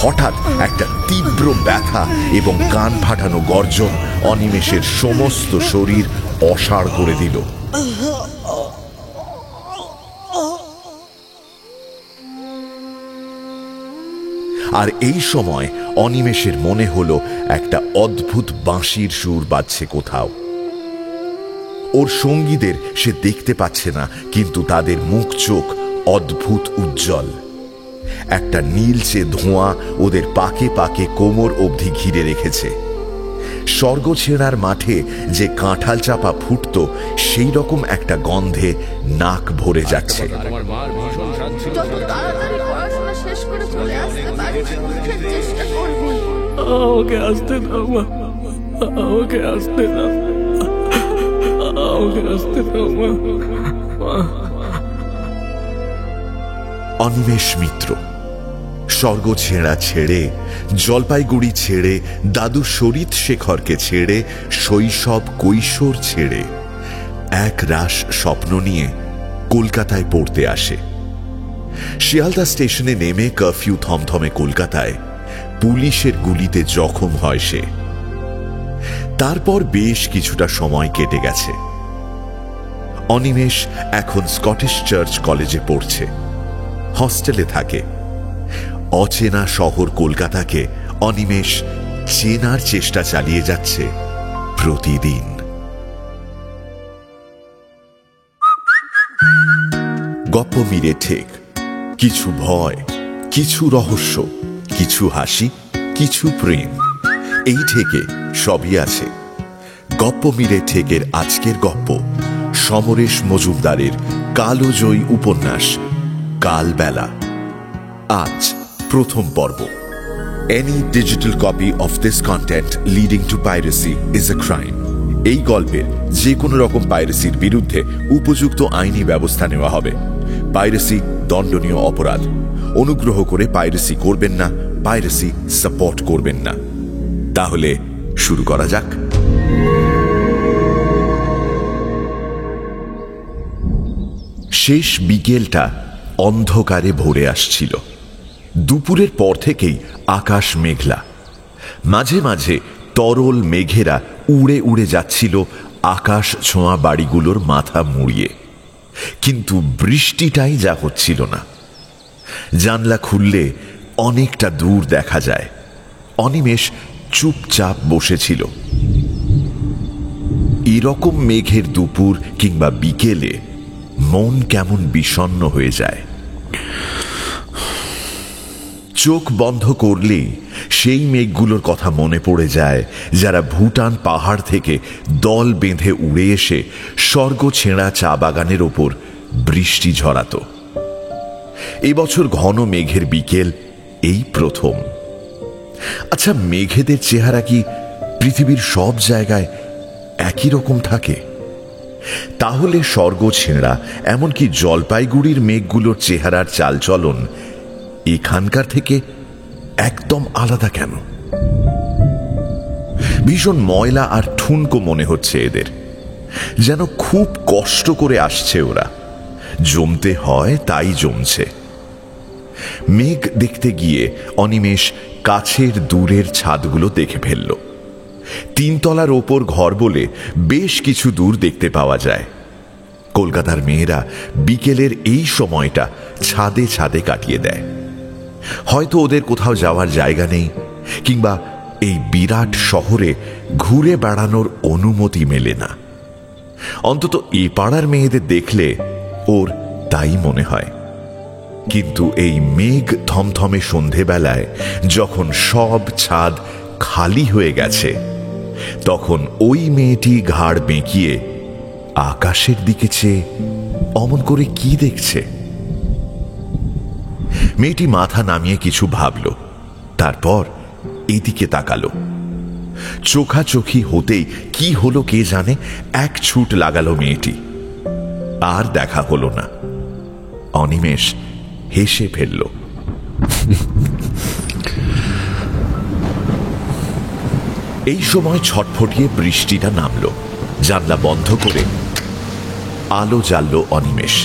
হঠাৎ একটা তীব্র ব্যথা এবং কান ফাটানো গর্জন অনিমেষের সমস্ত শরীর অসাড় করে দিল। আর এই সময় অনিমেষের মনে হলো একটা অদ্ভুত বাঁশির সুর বাজছে কোথাও। ওর সঙ্গীদের সে দেখতে পাচ্ছে না, কিন্তু তাদের মুখ চোখ অদ্ভুত উজ্জ্বল। একটা নীলচে ধোঁয়া ওদের পাকে পাকে কোমর অবধি ঘিরে রেখেছে। স্বর্গছেড়ার মাঠে যে কাঁঠাল চাপা ফুটত সেই রকম একটা গন্ধে নাক ভরে যাচ্ছে। অনিমেষ মিত্র স্বর্গছেড়া ছেড়ে, জলপাইগুড়ি ছেড়ে, দাদু শরীৎ শেখরকে ছেড়ে, শৈশব কৈশোর ছেড়ে এক রাশ স্বপ্ন নিয়ে কলকাতায় পড়তে আসে। শিয়ালদা স্টেশনে নেমে কারফিউ থমথমে কলকাতায় পুলিশের গুলিতে জখম হয় সে। তারপর বেশ কিছুটা সময় কেটে গেছে। অনিমেষ এখন স্কটিশ চার্চ কলেজে পড়ছে, হস্টেলে থাকে। অচেনা শহর কলকাতাকে অনিমেষ চেনার চেষ্টা চালিয়ে যাচ্ছে প্রতিদিন। গপ্প মিরে ঠেক, কিছু ভয়, কিছু রহস্য, কিছু হাসি, কিছু প্রেম, এই ঠেকে সবই আছে। গপ্প মিরে ঠেকের আজকের গপ্প সমরেশ মজুমদারের কালোজয়ী উপন্যাস কালবেলা। আজ প্রথম পর্ব। Any digital copy of this content leading to piracy is a crime. এই গল্পের যে কোনো রকম পাইরেসির বিরুদ্ধে উপযুক্ত আইনি ব্যবস্থা নেওয়া হবে। পাইরেসি দণ্ডনীয় অপরাধ। অনুগ্রহ করে পাইরেসি করবেন না, পাইরেসি সাপোর্ট করবেন না। তাহলে শুরু করা যাক। শেষ বিকেলটা অন্ধকারে ভরে আসছিল। দুপুরের পর থেকেই আকাশ মেঘলা। মাঝে মাঝে তরল মেঘেরা উড়ে উড়ে যাচ্ছিল আকাশ ছোঁয়া বাড়িগুলোর মাথা মুড়িয়ে, কিন্তু বৃষ্টিটাই যা হচ্ছিল না। জানলা খুললে অনেকটা দূর দেখা যায়। অনিমেষ চুপচাপ বসেছিল। এরকম মেঘের দুপুর কিংবা বিকেলে মন কেমন বিষণ্ণ হয়ে যায়। চোখ বন্ধ করলেই সেই মেঘগুলোর কথা মনে পড়ে যায় যারা ভুটান পাহাড় থেকে দল বেঁধে উড়ে এসে স্বর্গছেড়া চা বাগানের ওপর বৃষ্টি ঝরাত। এবছর ঘন মেঘের বিকেল এই প্রথম। আচ্ছা, মেঘেদের চেহারা কি পৃথিবীর সব জায়গায় একই রকম থাকে? তাহলে স্বর্গছেড়া এমনকি জলপাইগুড়ির মেঘগুলোর চেহারার চালচলন এখানকার থেকে একদম আলাদা কেন? ভীষণ ময়লা আর ঠুনকো মনে হচ্ছে এদের, যেন খুব কষ্ট করে আসছে ওরা। জমতে হয় তাই জমছে। মেঘ দেখতে গিয়ে অনিমেষ কাছের দূরের ছাদগুলো দেখে ফেলল। তিনতলার ওপর ঘর বলে বেশ কিছু দূর দেখতে পাওয়া যায়। কলকাতার মেয়েরা বিকেলের এই সময়টা ছাদে ছাদে কাটিয়ে দেয়। হয়তো ওদের কোথাও যাওয়ার জায়গা নেই, কিংবা এই বিরাট শহরে ঘুরে বেড়ানোর অনুমতি মেলে না। অন্তত এ পাড়ার মেয়েদের দেখলে ওর তাই মনে হয়। কিন্তু এই মেঘ থমথমে সন্ধেবেলায় যখন সব ছাদ খালি হয়ে গেছে, তখন ওই মেয়েটি ঘাড় বেঁকিয়ে আকাশের দিকে চেয়ে অমন করে কি দেখছে? মেয়েটি মাথা নামিয়ে কিছু ভাবল, তারপর এদিকে তাকালো। চোখাচোখি হতেই কি হলো কে জানে, এক ছুট লাগালো মেয়েটি। আর দেখা হলো না। অনিমেষ হেসে ফেলল। এই সময় ছটফটিয়ে বৃষ্টিটা নামল। জানলা বন্ধ করে আলো জ্বালল অনিমেষ।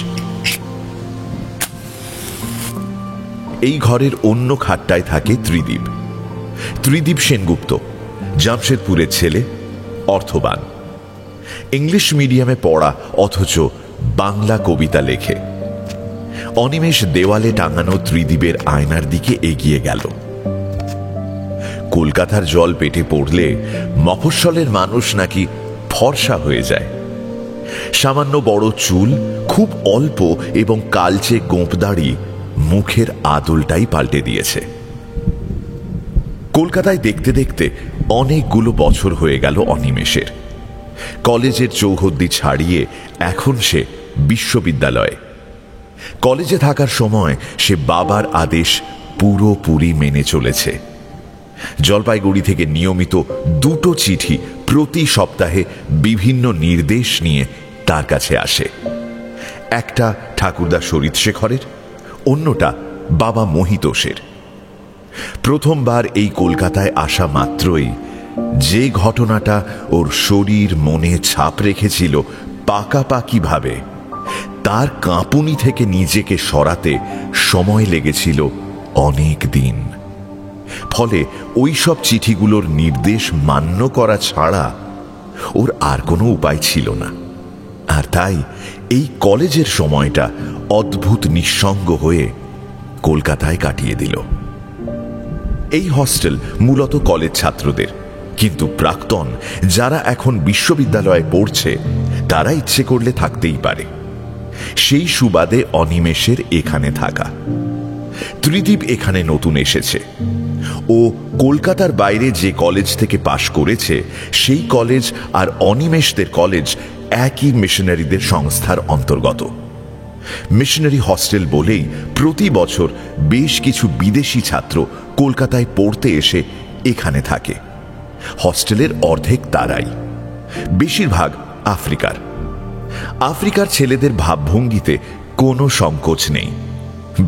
এই ঘরের অন্য খাটটায় থাকে ত্রিদীপ। ত্রিদীপ সেনগুপ্ত, জামশেদপুরের ছেলে, অর্থবান, ইংলিশ মিডিয়ামে পড়া অথচ বাংলা কবিতা লেখে। অনিমেষ দেওয়ালে টাঙানো ত্রিদীপের আয়নার দিকে এগিয়ে গেল। কলকাতার জল পেটে পড়লে মফস্বলের মানুষ নাকি ফর্সা হয়ে যায়। সামান্য বড় চুল, খুব অল্প এবং কালচে গোঁপদাড়ি মুখের আদলটাই পাল্টে দিয়েছে। কলকাতায় দেখতে দেখতে অনেকগুলো বছর হয়ে গেল অনিমেষের। কলেজের চৌহদ্দি ছাড়িয়ে এখন সে বিশ্ববিদ্যালয়ে। কলেজে থাকার সময় সে বাবার আদেশ পুরোপুরি মেনে চলেছে। জলপাইগুড়ি থেকে নিয়মিত 2টো চিঠি প্রতি সপ্তাহে বিভিন্ন নির্দেশ নিয়ে তার কাছে আসে। একটা ঠাকুরদা শরীৎশেখরের, অন্যটা বাবা মহিতোষের। প্রথমবার এই কলকাতায় আসা মাত্রই যে ঘটনাটা ওর শরীর মনে ছাপ রেখেছিল পাকাপাকি ভাবে, তার কাঁপুনি থেকে নিজেকে সরাতে সময় লেগেছিল অনেক দিন। ফলে ওই সব চিঠিগুলোর নির্দেশ মান্য করা ছাড়া ওর আর কোনো উপায় ছিল না। আর তাই এই কলেজের সময়টা অদ্ভুত নিঃসঙ্গ হয়ে কলকাতায় কাটিয়ে দিল। এই হস্টেল মূলত কলেজ ছাত্রদের, কিন্তু প্রাক্তন যারা এখন বিশ্ববিদ্যালয়ে পড়ছে তারা ইচ্ছে করলে থাকতেই পারে। সেই সুবাদে অনিমেষের এখানে থাকা। ত্রিদীপ এখানে নতুন এসেছে। ও কলকাতার বাইরে যে কলেজ থেকে পাশ করেছে সেই কলেজ আর অনিমেষদের কলেজ একই মিশনারিদের সংস্থার অন্তর্গত। মিশনারি হস্টেল বলেই প্রতি বছর বেশ কিছু বিদেশি ছাত্র কলকাতায় পড়তে এসে এখানে থাকে। হস্টেলের অর্ধেক তারাই, বেশিরভাগ আফ্রিকার। আফ্রিকার ছেলেদের ভাবভঙ্গিতে কোনো সংকোচ নেই,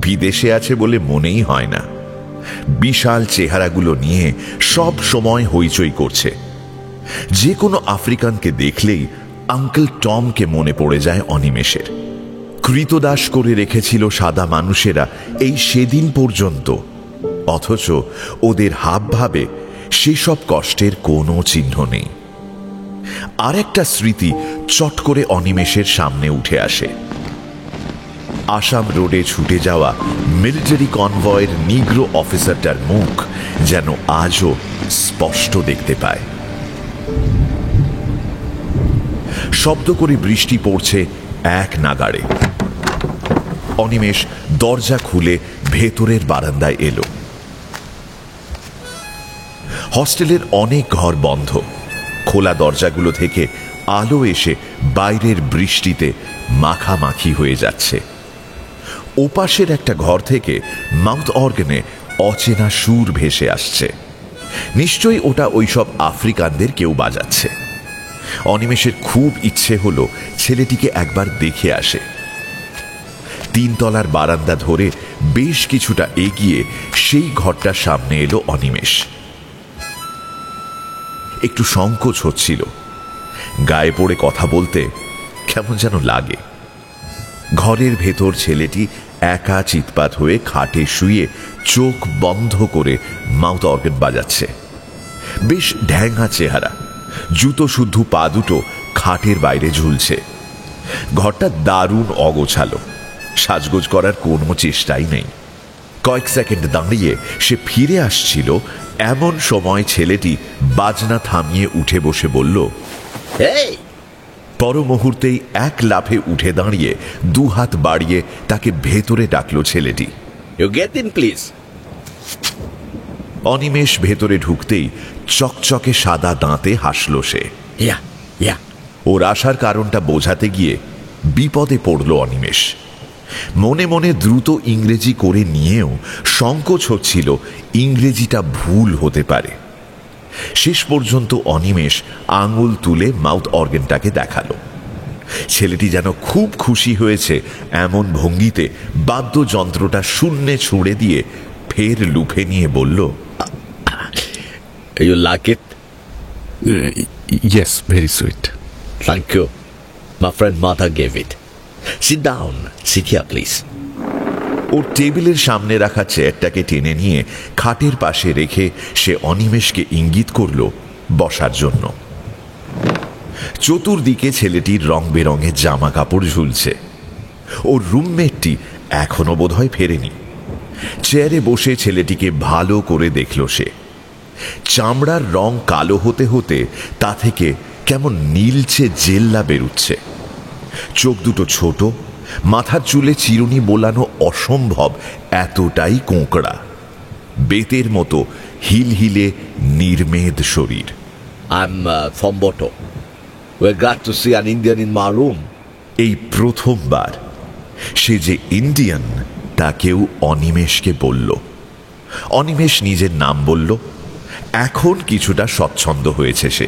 বিদেশে আছে বলে মনেই হয় না। বিশাল চেহারাগুলো নিয়ে সব সময় হইচই করছে। যে কোনো আফ্রিকানকে দেখলেই আঙ্কেল টমকে মনে পড়ে যায় অনিমেষের। কৃতদাস করে রেখেছিল সাদা মানুষেরা এই সেদিন পর্যন্ত, অথচ ওদের হাবভাবে সেসব কষ্টের কোনো চিহ্ন নেই। আর একটা স্মৃতি চট করে অনিমেষের সামনে উঠে আসে। আসাম রোডে ছুটে যাওয়া মিলিটারি কনভয়ের নিগ্রো অফিসারটার মুখ যেন আজও স্পষ্ট দেখতে পায়। শব্দ করে বৃষ্টি পড়ছে এক নাগাড়ে। অনিমেষ দরজা খুলে ভেতরের বারান্দায় এলো। হস্টেলের অনেক ঘর বন্ধ। খোলা দরজাগুলো থেকে আলো এসে বাইরের বৃষ্টিতে মাখামাখি হয়ে যাচ্ছে। ওপাশের একটা ঘর থেকে মাউথ অর্গানে অচেনা সুর ভেসে আসছে। নিশ্চয়ই ওটা ওইসব আফ্রিকানদের কেউ বাজাচ্ছে। অনিমেষের খুব ইচ্ছে হলো ছেলেটিকে একবার দেখে আসে। 3 তলার বারান্দা ধরে বেশ কিছুটা এগিয়ে সেই ঘরটার সামনে এলো অনিমেষ। একটু সংকোচ হচ্ছিল। গায়ে পড়ে কথা বলতে কেমন যেন লাগে। ঘরের ভেতর ছেলেটি একা চিৎপাত হয়ে খাটে শুয়ে চোখ বন্ধ করে মাউথ অর্গান বাজাচ্ছে। বেশ ঢ্যাঙা চেহারা, জুতো শুদ্ধ পা দুটো খাটের বাইরে ঝুলছে। ঘরটা দারুণ অগোছালো, সাজগোজ করার কোনো চেষ্টাই নেই। কয়েক সেকেন্ড দাঁড়িয়ে সে ফিরে আসছিল, এমন সময় ছেলেটি বাজনা থামিয়ে উঠে বসে বলল, এই! পর মুহূর্তেই এক লাফে উঠে দাঁড়িয়ে 2 হাত বাড়িয়ে তাকে ভেতরে ডাকলো ছেলেটি। You get in please. Animesh ভেতরে ঢুকতেই চকচকে সাদা দাঁতে হাসল সে। ইয়া ইয়া। ওর আসার কারণটা বোঝাতে গিয়ে বিপদে পড়ল অনিমেষ। মনে মনে দ্রুত ইংরেজি করে নিয়েও সংকোচ হচ্ছিল ইংরেজিটা ভুল হতে পারে। শেষ পর্যন্ত অনিমেষ আঙুল তুলে মাউথ অর্গানটাকে দেখালো। ছেলেটি যেন খুব খুশি হয়েছে এমন ভঙ্গিতে বাদ্যযন্ত্রটা শূন্যে ছুঁড়ে দিয়ে ফের লুফে নিয়ে বলল, you like it? Yes, very sweet. Thank you. My friend Martha gave it. Sit down. Sit here, please. ওর টেবিলের সামনে রাখা চেয়ারটাকে টেনে নিয়ে খাটের পাশে রেখে সে অনিমেষকে ইঙ্গিত করল বসার জন্য। চতুর্দিকে ছেলেটির রং বেরঙের জামা কাপড় ঝুলছে। ওর রুমমেটটি এখনো বোধহয় ফেরেনি। চেয়ারে বসে ছেলেটিকে ভালো করে দেখল সে। চামড়ার রং কালো হতে হতে তা থেকে কেমন নীলচে জেল্লা বেরুচ্ছে। চোখ দুটো ছোট, মাথার চুলে চিরুনি বোলানো অসম্ভব এতটাই কোঁকড়া, বেতের মতো হিলহিলে নির্মেদ শরীর। I'm from Boto. We're glad to see an Indian in my room. এই প্রথমবার সে যে ইন্ডিয়ান তা কেউ অনিমেষকে বলল। অনিমেষ নিজের নাম বলল। এখন কিছুটা স্বচ্ছন্দ হয়েছে সে।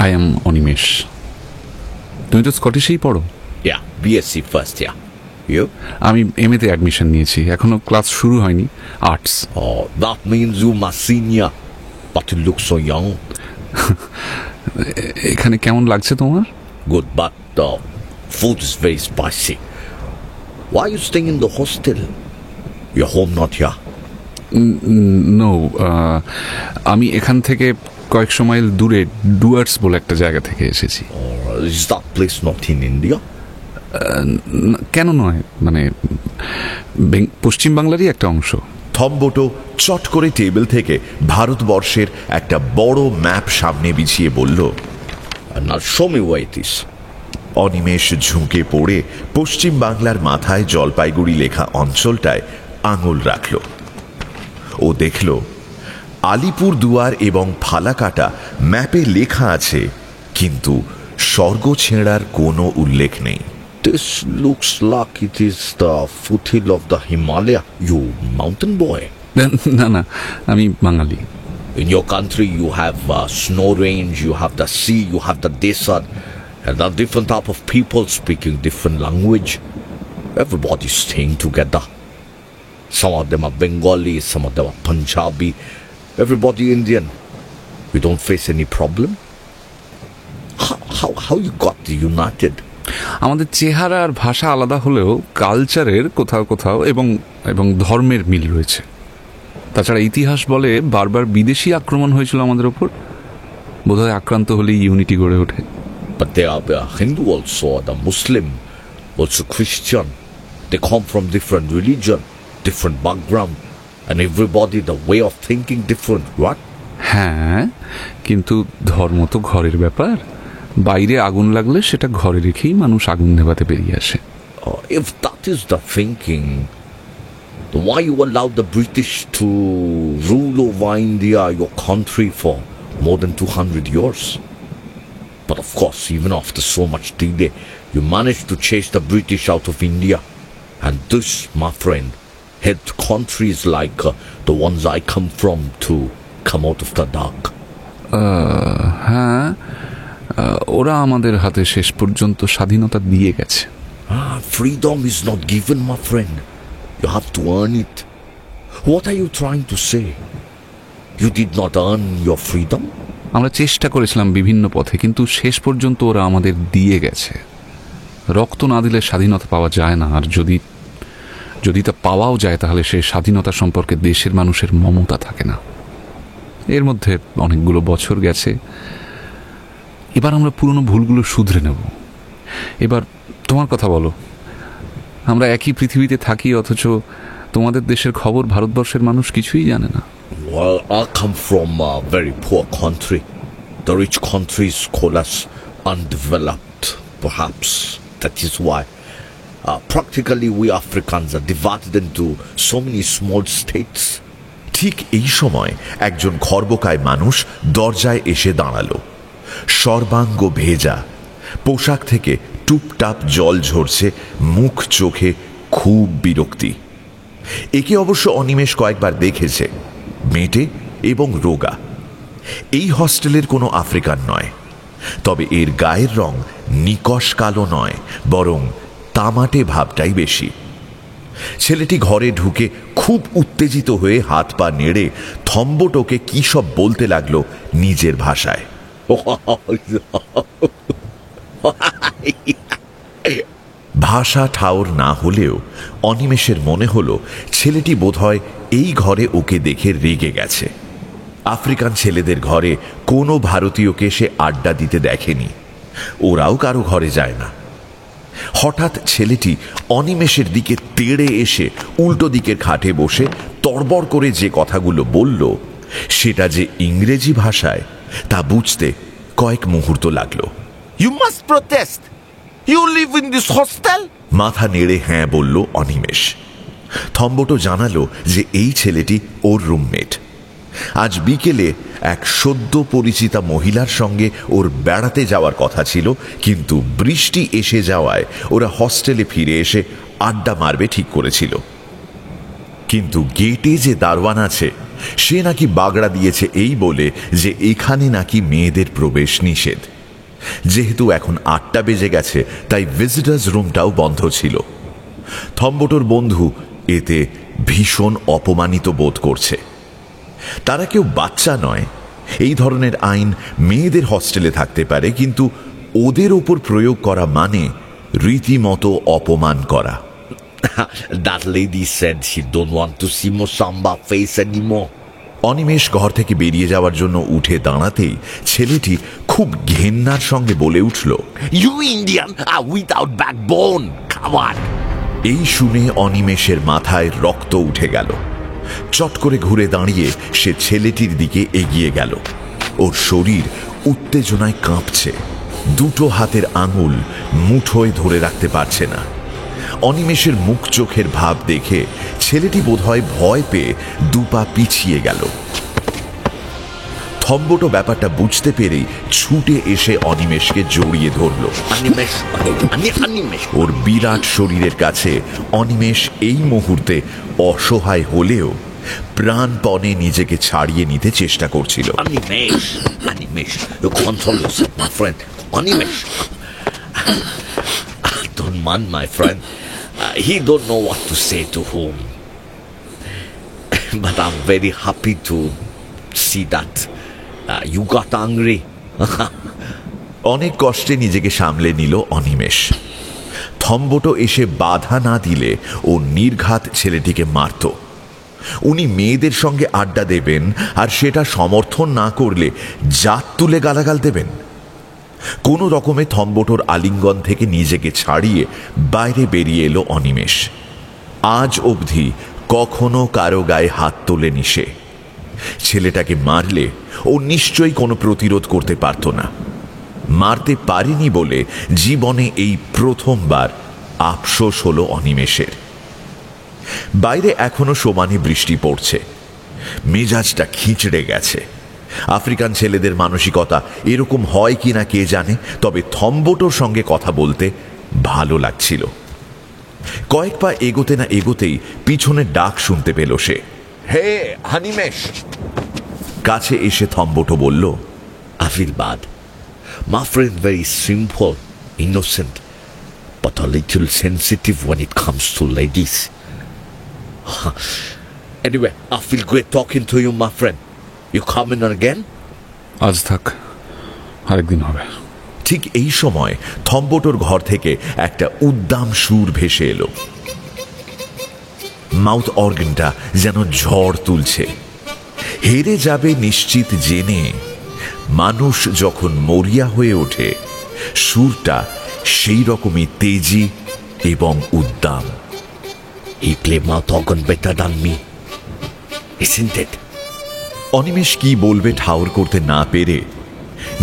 I am Animesh. তুমি তো স্কটিশেই পড়ো? Yeah, BSc first year. You? আমি এমএতে অ্যাডমিশন নিয়েছি, এখনো ক্লাস শুরু হয়নি। Arts. Oh, that means you my senior. But you look so young. এখানে কেমন লাগছে তোমার? Good, but the food is very spicy. Why are you staying in the hostel? Your home not here. No, আমি এখান থেকে কয়েকশো mile দূরে ডুয়ার্স বলে একটা জায়গা থেকে এসেছি। Or is that place not in India? কেন নয়, মানে পশ্চিম বাংলারই একটা অংশ। থম্বটো চট করে টেবিল থেকে ভারতবর্ষের একটা বড় ম্যাপ সামনে বিছিয়ে বলল, And now show me where it is. Animesh ঝুঁকে পড়ে পশ্চিম বাংলার মাথায় জলপাইগুড়ি লেখা অঞ্চলটায় আঙুল রাখল। ও দেখল আলিপুর দুয়ার এবং ফালাকাটা ম্যাপে লেখা আছে, কিন্তু স্বর্গ ছেঁড়ার কোনো উল্লেখ নেই। This looks like it is the foothill of the Himalaya. You mountain boy. না না, আমি বাঙালি। In your country, you have snow range, you have the sea, you have the desert, and there are different type of people speaking different language. Everybody's staying together. Some of them are Bengali, some of them are Punjabi. Everybody Indian. We don't face any problem. How you got united? আমাদের চেহারা আর ভাষা আলাদা হলেও কালচারের কোথাও কোথাও এবং ধর্মের মিল রয়েছে। তাছাড়া ইতিহাস বলে বারবার বিদেশি আক্রমণ হয়েছিল আমাদের ওপর, বোধহয় আক্রান্ত হলেই ইউনিটি গড়ে ওঠে। But they are Hindu also, the Muslim, also Christian. They come from different religion, different background, and everybody, the way of thinking different, right? হ্যাঁ, কিন্তু ধর্ম তো ঘরের ব্যাপার। বাইরে আগুন লাগলে সেটা ঘরে রেখেই মানুষ আগুন নেভাতে বেরিয়ে আসে। If that is the thinking, then why you allow the British to rule over India, your country, for more than 200 years? But of course, even after so much delay, you managed to chase the British out of India. And this, my friend, helped countries like the ones I come from to come out of the dark. হ্যাঁ, ওরা আমাদের হাতে শেষ পর্যন্ত স্বাধীনতা দিয়ে গেছে। Freedom is not given, my friend. You have to earn it. What are you trying to say? You did not earn your freedom? আমরা চেষ্টা করেছিলাম বিভিন্ন পথে, কিন্তু শেষ পর্যন্ত ওরা আমাদের দিয়ে গেছে। রক্ত না দিলে স্বাধীনতা পাওয়া যায় না, আর যদি তা পাওয়াও যায় তাহলে সেই স্বাধীনতা সম্পর্কে দেশের মানুষের মমতা থাকে না। এর মধ্যে অনেকগুলো বছর গেছে, এবার আমরা পুরনো ভুলগুলো শুধরে নেব। এবার তোমার কথা বলো। আমরা একই পৃথিবীতে থাকি, অথচ তোমাদের দেশের খবর ভারতবর্ষের মানুষ কিছুই জানে না। Well, I come from a very poor country. The rich countries call us undeveloped, perhaps. That is why practically we Africans are divided into so many small states. ঠিক এই সময় একজন খর্বকায় মানুষ দরজায় এসে দাঁড়ালো। সর্বাঙ্গ ভেজা, পোশাক থেকে টুপটাপ জল ঝরছে, মুখ চোখে খুব বিরক্তি। একে অবশ্য অনিমেষ কয়েকবার দেখেছে, মেটে এবং রোগা। এই হস্টেলের কোনো আফ্রিকান নয়, তবে এর গায়ের রং নিকশ কালো নয়, বরং তামাটে ভাবটাই বেশি। ছেলেটি ঘরে ঢুকে খুব উত্তেজিত হয়ে হাত পা নেড়ে থম্বটোকে কি সব বলতে লাগলো নিজের ভাষায়। ভাষা ঠাওর না হলেও অনিমেষের মনে হলো ছেলেটি বোধহয় এই ঘরে ওকে দেখে রেগে গেছে। আফ্রিকান ছেলেদের ঘরে কোনো ভারতীয়কে সে আড্ডা দিতে দেখেনি, ওরাও কারো ঘরে যায় না। হঠাৎ ছেলেটি অনিমেষের দিকে তেড়ে এসে উল্টো দিকের খাটে বসে তড়বড় করে যে কথাগুলো বলল, সেটা যে ইংরেজি ভাষায় তা বুঝতে কয়েক মুহূর্ত লাগলো। You must protest. You live in this hostel? মাথা নেড়ে হ্যাঁ বলল অনিমেষ। থম্বটো জানালো যে এই ছেলেটি ওর রুমমেট। আজ বিকেলে এক সদ্য পরিচিতা মহিলার সঙ্গে ওর বেড়াতে যাওয়ার কথা ছিল, কিন্তু বৃষ্টি এসে যাওয়ায় ওরা হস্টেলে ফিরে এসে আড্ডা মারবে ঠিক করেছিল। কিন্তু গেটে যে দারোয়ান আছে সে নাকি বাগড়া দিয়েছে এই বলে যে এখানে নাকি মেয়েদের প্রবেশ নিষেধ। যেহেতু এখন 8টা বেজে গেছে তাই ভিজিটার্স রুমটাও বন্ধ ছিল। থম্বটোর বন্ধু এতে ভীষণ অপমানিত বোধ করছে। তারা কেউ বাচ্চা নয়, এই ধরনের আইন মেয়েদের হস্টেলে থাকতে পারে, কিন্তু ওদের ওপর প্রয়োগ করা মানে রীতিমতো অপমান করা। That lady said she don't want to see Mosamba face anymore. Animesh ঘর থেকে বেরিয়ে যাওয়ার জন্য উঠে দাঁড়াতেই ছেলেটি খুব ঘেন্নার সঙ্গে বলে উঠল, You Indian are without backbone. Come on. এই শুনে অনিমেষের মাথায় রক্ত উঠে গেল। চট করে ঘুরে দাঁড়িয়ে সে ছেলেটির দিকে এগিয়ে গেল। ওর শরীর উত্তেজনায় কাঁপছে, দুটো হাতের আঙুল মুঠোয় ধরে রাখতে পারছে না। অনিমেষের মুখ চোখের ভাব দেখে ছেলেটি বোধহয় ভয় পেয়ে দুপা পিছিয়ে গেল। থম্বটো ব্যাপারটা বুঝতে পেরেই ছুটে এসে অনিমেষকে জড়িয়ে ধরল। ওর বিরাট শরীরের কাছে অনিমেষ এই মুহূর্তে অসহায় হলেও প্রাণপণে নিজেকে ছাড়িয়ে নিতে চেষ্টা করছিল। Animesh, you control yourself, my friend. Animesh, don't mind my friend. He don't know what to say to whom. But I'm very happy to see that you got angry. অনেক কষ্টে নিজেকে সামলে নিল অনিমেষ। থম্বটো এসে বাধা না দিলে ও নির্ঘাত ছেলেটিকে মারত। উনি মেয়েদের সঙ্গে আড্ডা দেবেন আর সেটা সমর্থন না করলে জাত তুলে গালাগাল দেবেন। কোনো রকমে থম্বটোর আলিঙ্গন থেকে নিজেকে ছাড়িয়ে বাইরে বেরিয়ে এলো অনিমেষ। আজ অবধি কখনো কারো গায়ে হাত তোলেনি সে। ছেলেটাকে মারলে ও নিশ্চয়ই কোনো প্রতিরোধ করতে পারত না। মারতে পারেনি বলে জীবনে এই প্রথমবার আফসোস হলো অনিমেষের। বাইরে এখনো সমানে বৃষ্টি পড়ছে, মেজাজটা খিঁচড়ে গেছে। আফ্রিকান ছেলেদের মানসিকতা এরকম হয় কিনা কে জানে, তবে থম্বটোর সঙ্গে কথা বলতে ভালো লাগছিল। কয়েক পা এগোতে না এগোতেই পিছনে ডাক শুনতে পেল সে। Hey, Animesh. কাছে এসে থম্বটো বলল, I feel bad. My friend very simple, innocent, but a little sensitive when it comes to ladies. Anyway, I feel great talking to you, my friend. You coming again? আজ থাক, আরেকদিন হবে। ঠিক এই সময় থম্বটোর ঘর থেকে একটা উদ্দাম সুর ভেসে এলো। মাউথ অর্গানটা যেন ঝড় তুলছে। হেরে যাবে নিশ্চিত জেনে মানুষ যখন মরিয়া হয়ে ওঠে, সুরটা সেই রকমই তেজি এবং উদ্দাম। He play mouth organ better than me, isn't it? Animesh কি বলবে ঠাউর করতে না পেরে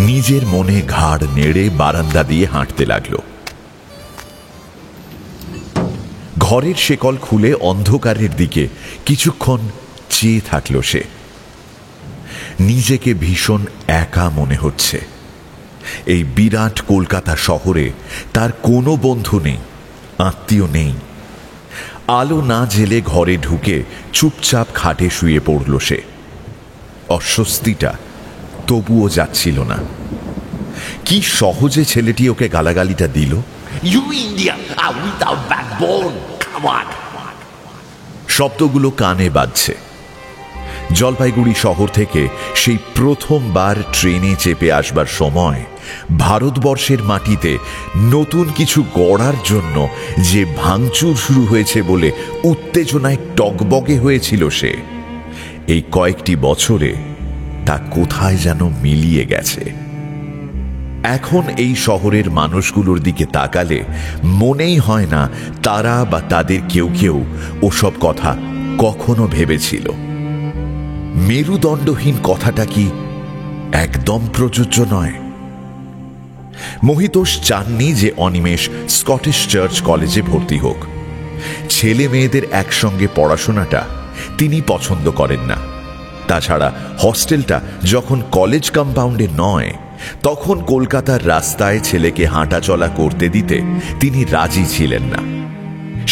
নিজের মনে ঘাড় নেড়ে বারান্দা দিয়ে হাঁটতে লাগলো। ঘরের শেকল খুলে অন্ধকারের দিকে কিছুক্ষণ চেয়ে থাকলো সে। নিজেকে ভীষণ একা মনে হচ্ছে। এই বিরাট কলকাতা শহরে তার কোনো বন্ধু নেই, আত্মীয় নেই। আলো না জেলে ঘরে ঢুকে চুপচাপ খাটে শুয়ে পড়ল সে। অস্বস্তিটা তবুও যাচ্ছিল না। কি সহজে ছেলেটি ওকে গালাগালিটা দিল। You Indian are without backbone. Come on. শব্দগুলো কানে বাজছে। জলপাইগুড়ি শহর থেকে সেই প্রথমবার ট্রেনে চেপে আসবার সময় ভারতবর্ষের মাটিতে নতুন কিছু গড়ার জন্য যে ভাঙচুর শুরু হয়েছে বলে উত্তেজনায় টগবগে হয়েছিল সে, এই কয়েকটি বছরে তা কোথায় যেন মিলিয়ে গেছে। এখন এই শহরের মানুষগুলোর দিকে তাকালে মনেই হয় না তারা বা তাদের কেউ কেউ ওসব কথা কখনো ভেবেছিল। মেরুদণ্ডহীন কথাটা কি একদম প্রযোজ্য নয়? মহিতোষ চাননি যে অনিমেষ স্কটিশ চার্চ কলেজে ভর্তি হোক। ছেলে মেয়েদের একসঙ্গে পড়াশোনাটা তিনি পছন্দ করেন না। তাছাড়া হস্টেলটা যখন কলেজ কম্পাউন্ডে নয়, তখন কলকাতার রাস্তায় ছেলেকে হাঁটাচলা করতে দিতে তিনি রাজি ছিলেন না।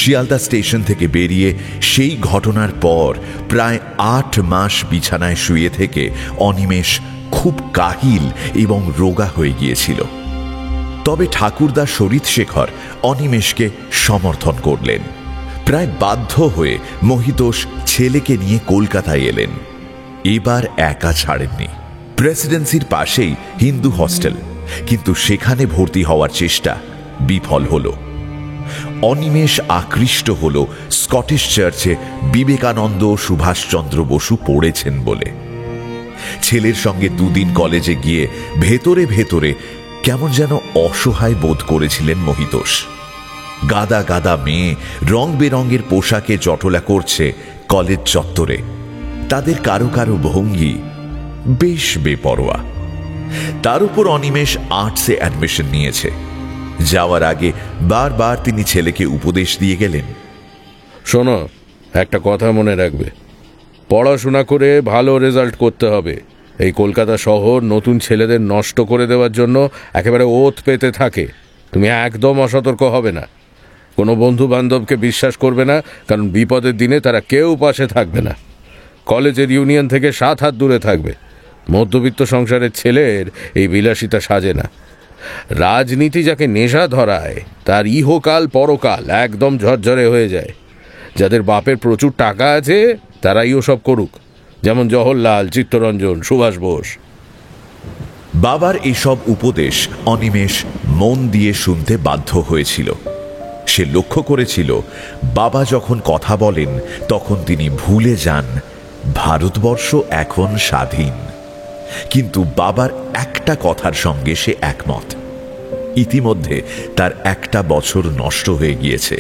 শিয়ালদা স্টেশন থেকে বেরিয়ে সেই ঘটনার পর প্রায় 8 মাস বিছানায় শুয়ে থেকে অনিমেষ খুব কাহিল এবং রোগা হয়ে গিয়েছিল। তবে ঠাকুরদা শরীরশেখর অনিমেষকে সমর্থন করলেন। প্রায় বাধ্য হয়ে মহিতোষ ছেলেকে নিয়ে কলকাতায় এলেন। এবার একা ছাড়েননি। প্রেসিডেন্সির পাশেই হিন্দু হস্টেল, কিন্তু সেখানে ভর্তি হওয়ার চেষ্টা বিফল হল। অনিমেষ আকৃষ্ট হল স্কটিশ চার্চে বিবেকানন্দ সুভাষচন্দ্র বসু পড়েছেন বলে। ছেলের সঙ্গে 2 দিন কলেজে গিয়ে ভেতরে ভেতরে কেমন যেন অসহায় বোধ করেছিলেন মহিতোষ। গাদা গাদা মেয়ে রং বেরঙের পোশাকে জটলা করছে কলেজ চত্বরে। তাদের কারো কারো ভঙ্গি বেশ বেপরোয়া। তার উপর অনিমেষ আর্টসে অ্যাডমিশন নিয়েছে। যাওয়ার আগে বারবার তিনি ছেলেকে উপদেশ দিয়ে গেলেন, শোনো, একটা কথা মনে রাখবে, পড়াশোনা করে ভালো রেজাল্ট করতে হবে। এই কলকাতা শহর নতুন ছেলেদের নষ্ট করে দেওয়ার জন্য একেবারে ওত পেতে থাকে। তুমি একদম অসতর্ক হবে না। কোনো বন্ধু বান্ধবকে বিশ্বাস করবে না, কারণ বিপদের দিনে তারা কেউ পাশে থাকবে না। কলেজের ইউনিয়ন থেকে 7 হাত দূরে থাকবে। মধ্যবিত্ত সংসারের ছেলের এই বিলাসিতা সাজে না। রাজনীতি যাকে নেশা ধরায় তার ইহকাল পরকাল একদম ঝরঝরে হয়ে যায়। যাদের বাপের প্রচুর টাকা আছে তারাই ওসব করুক, যেমন জওহরলাল, চিত্তরঞ্জন, সুভাষ বোস। বাবার এসব উপদেশ অনিমেষ মন দিয়ে শুনতে বাধ্য হয়েছিল। সে লক্ষ্য করেছিল বাবা যখন কথা বলেন তখন তিনি ভুলে যান ভারতবর্ষ এখন স্বাধীন। কিন্তু বাবার একটা কথার সঙ্গে সে একমত। ইতিমধ্যে তার 1 বছর নষ্ট হয়ে গিয়েছে।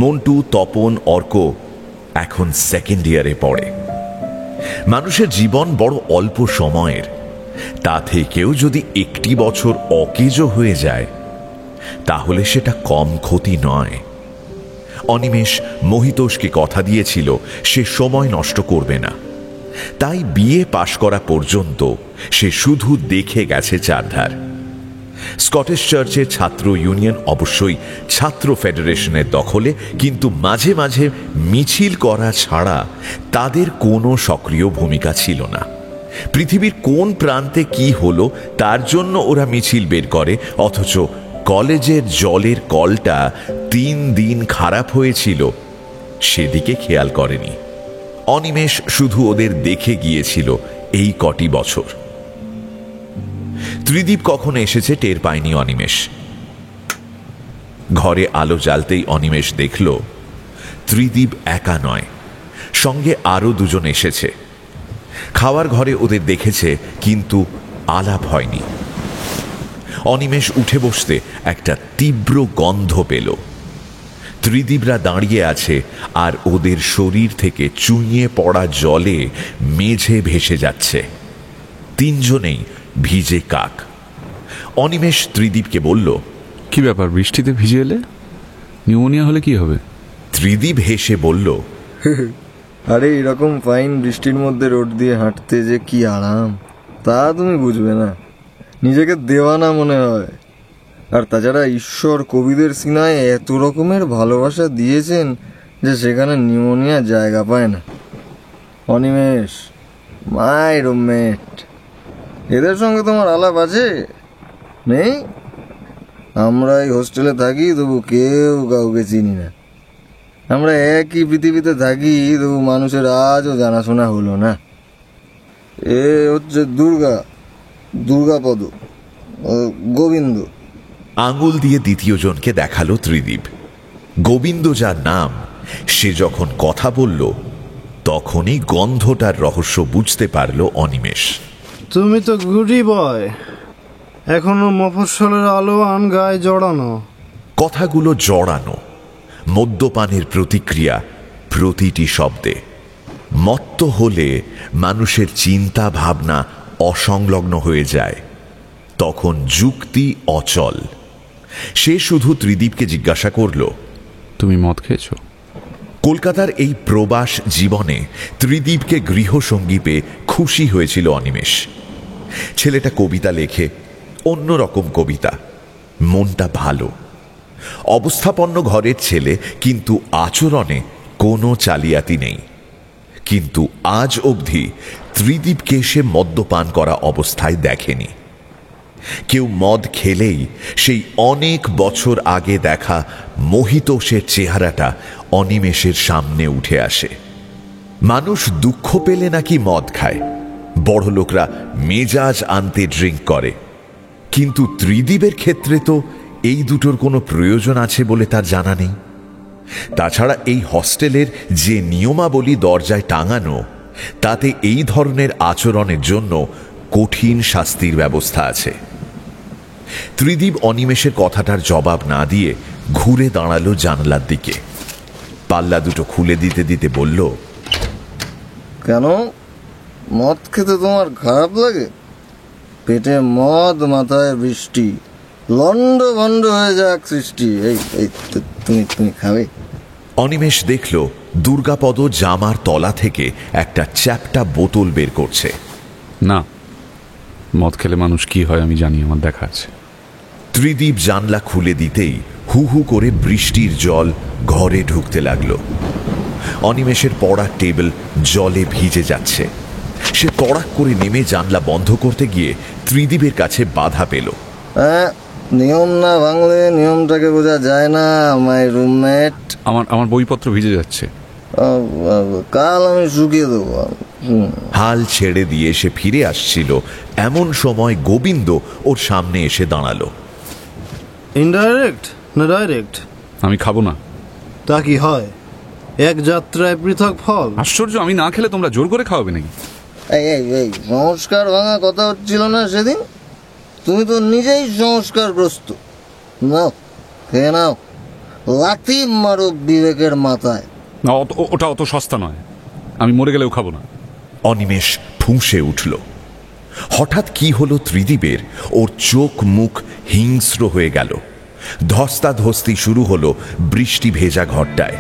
মন্টু, তপন, অর্ক এখন 2nd ইয়ারে পড়ে। মানুষের জীবন বড় অল্প সময়ের। তা থেকেও যদি 1 বছর অকেজো হয়ে যায় তাহলে সেটা কম ক্ষতি নয়। অনিমেষ মহিতোষকে কথা দিয়েছিল সে সময় নষ্ট করবে না। তাই বিএ পাশ করা পর্যন্ত সে শুধু দেখে গেছে চারধার। স্কটিশ চার্চের ছাত্র ইউনিয়ন অবশ্যই ছাত্র ফেডারেশনের দখলে, কিন্তু মাঝে মাঝে মিছিল করা ছাড়া তাদের কোনো সক্রিয় ভূমিকা ছিল না। পৃথিবীর কোন প্রান্তে কি হলো তার জন্য ওরা মিছিল বের করে, অথচ কলেজের জলের কলটা 3 দিন খারাপ হয়েছিল সেদিকে খেয়াল করেনি। অনিমেষ শুধু ওদের দেখে গিয়েছিল এই কটি বছর। ত্রিদীপ কখন এসেছে টের পায়নি অনিমেষ। ঘরে আলো জ্বালতেই অনিমেষ দেখল ত্রিদীপ একা নয়, সঙ্গে আরো 2 জন এসেছে। খাওয়ার ঘরে ওদের দেখেছে, কিন্তু আলাপ হয়নি। অনিমেষ উঠে বসতে একটা তীব্র গন্ধ পেল। ত্রিদীপরা দাঁড়িয়ে আছে আর ওদের শরীর থেকে চুইয়ে পড়া জলে মেঝে ভেসে যাচ্ছে। 3 জনেই ভিজে কাক। অনিমেষ ত্রিদীপকে বলল, কি ব্যাপার, বৃষ্টিতে ভিজে এলে? নিউমোনিয়া হলে কি হবে? ত্রিদীপ হেসে বলল, আরে এরকম ফাইন বৃষ্টির মধ্যে রোড দিয়ে হাঁটতে যে কি আরাম তা তুমি বুঝবে না। নিজেকে দেওয়ানা মনে হয়। আর তাছাড়া ঈশ্বর কবিদের সিনায় এত রকমের ভালোবাসা দিয়েছেন যে সেখানে নিউমোনিয়া জায়গা পায় না। অনিমেষ, মাই রুমমেট, এদের সঙ্গে তোমার আলাপ আছে? নেই? আমরা এই হোস্টেলে থাকি, তবু কেউ কাউকে চিনি না। আমরা একই পৃথিবীতে থাকি, তবু মানুষের আজও জানাশোনা হলো না। এ হচ্ছে দুর্গাপদ, গোবিন্দ। আঙুল দিয়ে দ্বিতীয় জনকে দেখালো ত্রিদীপ। গোবিন্দ যার নাম, সে যখন কথা বলল তখনই গন্ধটার রহস্য বুঝতে পারল অনিমেষ। তুমি তো গুডি বয়, এখনো মফস্বলের আলো আন গায়ে জড়ানো। কথাগুলো জড়ানো, মদ্যপানের প্রতিক্রিয়া প্রতিটি শব্দে। মত্ত হলে মানুষের চিন্তা ভাবনা অসংলগ্ন হয়ে যায়, তখন যুক্তি অচল। সে শুধু ত্রিদীপকে জিজ্ঞাসা করল, তুমি মদ খেয়েছো? কলকাতার এই প্রবাস জীবনে ত্রিদীপকে গৃহসঙ্গী পেয়ে খুশি হয়েছিল অনিমেষ। ছেলেটা কবিতা লেখে, অন্যরকম কবিতা, মনটা ভালো, অবস্থাপন্ন ঘরের ছেলে, কিন্তু আচরণে কোনো চালিয়াতি নেই। কিন্তু আজ অবধি ত্রিদীপকে সে মদ্যপান করা অবস্থায় দেখেনি। কেউ মদ খেলেই সেই অনেক বছর আগে দেখা মোহিতোষের চেহারাটা অনিমেষের সামনে উঠে আসে। মানুষ দুঃখ পেলে নাকি মদ খায়, বড় লোকরা মেজাজ আনতে ড্রিঙ্ক করে, কিন্তু ত্রিদীপের ক্ষেত্রে তো এই দুটোর কোনো প্রয়োজন আছে বলে তার জানা নেই। তাছাড়া এই হস্টেলের যে নিয়মাবলী দরজায় টাঙানো, তাতে এই ধরনের আচরণের জন্য কঠিন শাস্তির ব্যবস্থা আছে। ত্রিদীপ অনিমেষের কথাটার জবাব না দিয়ে ঘুরে দাঁড়ালো জানলার দিকে। পাল্লা দুটো খুলে দিতে দিতে বলল, কেন, মদ খেতে তোমার খারাপ লাগে? পেটে মদ, মাথায় বৃষ্টি, লন্ড ভন্ড হয়ে যাক সৃষ্টি। এই তুমি খাবে? অনিমেষ দেখল দুর্গাপদ জামার তলা থেকে একটা চ্যাপ্টা বোতল বের করছে। না, মদ খেলে মানুষ কি হয় আমি জানি, আমার দেখা আছে। ত্রিদীপ জানলা খুলে দিতেই হু হু করে বৃষ্টির জল ঘরে ঢুকতে লাগলো। অনিমেষের পড়ার টেবিল জলে ভিজে যাচ্ছে। সে তড়াক করে নেমে জানলা বন্ধ করতে গিয়ে ত্রিদীপের কাছে বাধা পেল। নিয়ম না ভাঙলে নিয়মটাকে বোঝা যায় না মাই রুমমেট। আমার বইপত্র ভিজে যাচ্ছে। কাল আমি শুকিয়ে দেবো। হাল ছেড়ে দিয়ে সে ফিরে আসছিল, এমন সময় গোবিন্দ ওর সামনে এসে দাঁড়ালো। ইনডাইরেক্ট না ডাইরেক্ট? আমি খাবো না। তা কি হয়, এক যাত্রায় পৃথক ফল? আশ্চর্য, আমি না খেলে তোমরা জোর করে খাওয়াবে নাকি? এই সংস্কার ভাঙা কথা হচ্ছিল না সেদিন? তুমি তো নিজেই সংস্কারগ্রস্ত। নাও, খেয়ে নাও, লাথি মারো বিবেকের মাথায়। না, ওটা অত সস্তা নয়, আমি মরে গেলেও খাবো না। অনিমেষ ফুঁসে উঠল। হঠাৎ কি হলো ত্রিদীপের, ওর চোখ মুখ হিংস্র হয়ে গেল। ধস্তাধস্তি শুরু হলো বৃষ্টি ভেজা ঘরটায়।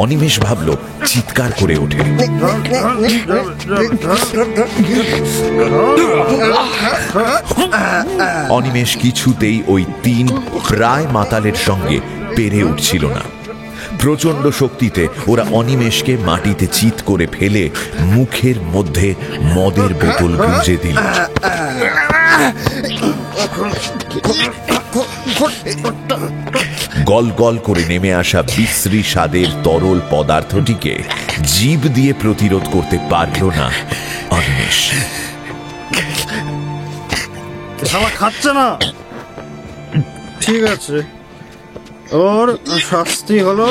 অনিমেষ ভাবল, চিৎকার করে ওঠে। অনিমেষ কিছুতেই ওই তিন প্রায় মাতালের সঙ্গে পেরে উঠছিল না। প্রচন্ড শক্তিতে ওরা অনিমেষকে মাটিতে চিৎ করে ফেলে মুখের মধ্যে মদের বোতল গুঁজে দিল। গল গল করে নেমে আসা বিশ্রী স্বাদের তরল পদার্থটিকে জিভ দিয়ে প্রতিরোধ করতে পারল না অনিমেষ। খাচ্ছে না, ঠিক আছে, ওর শাস্তি হলো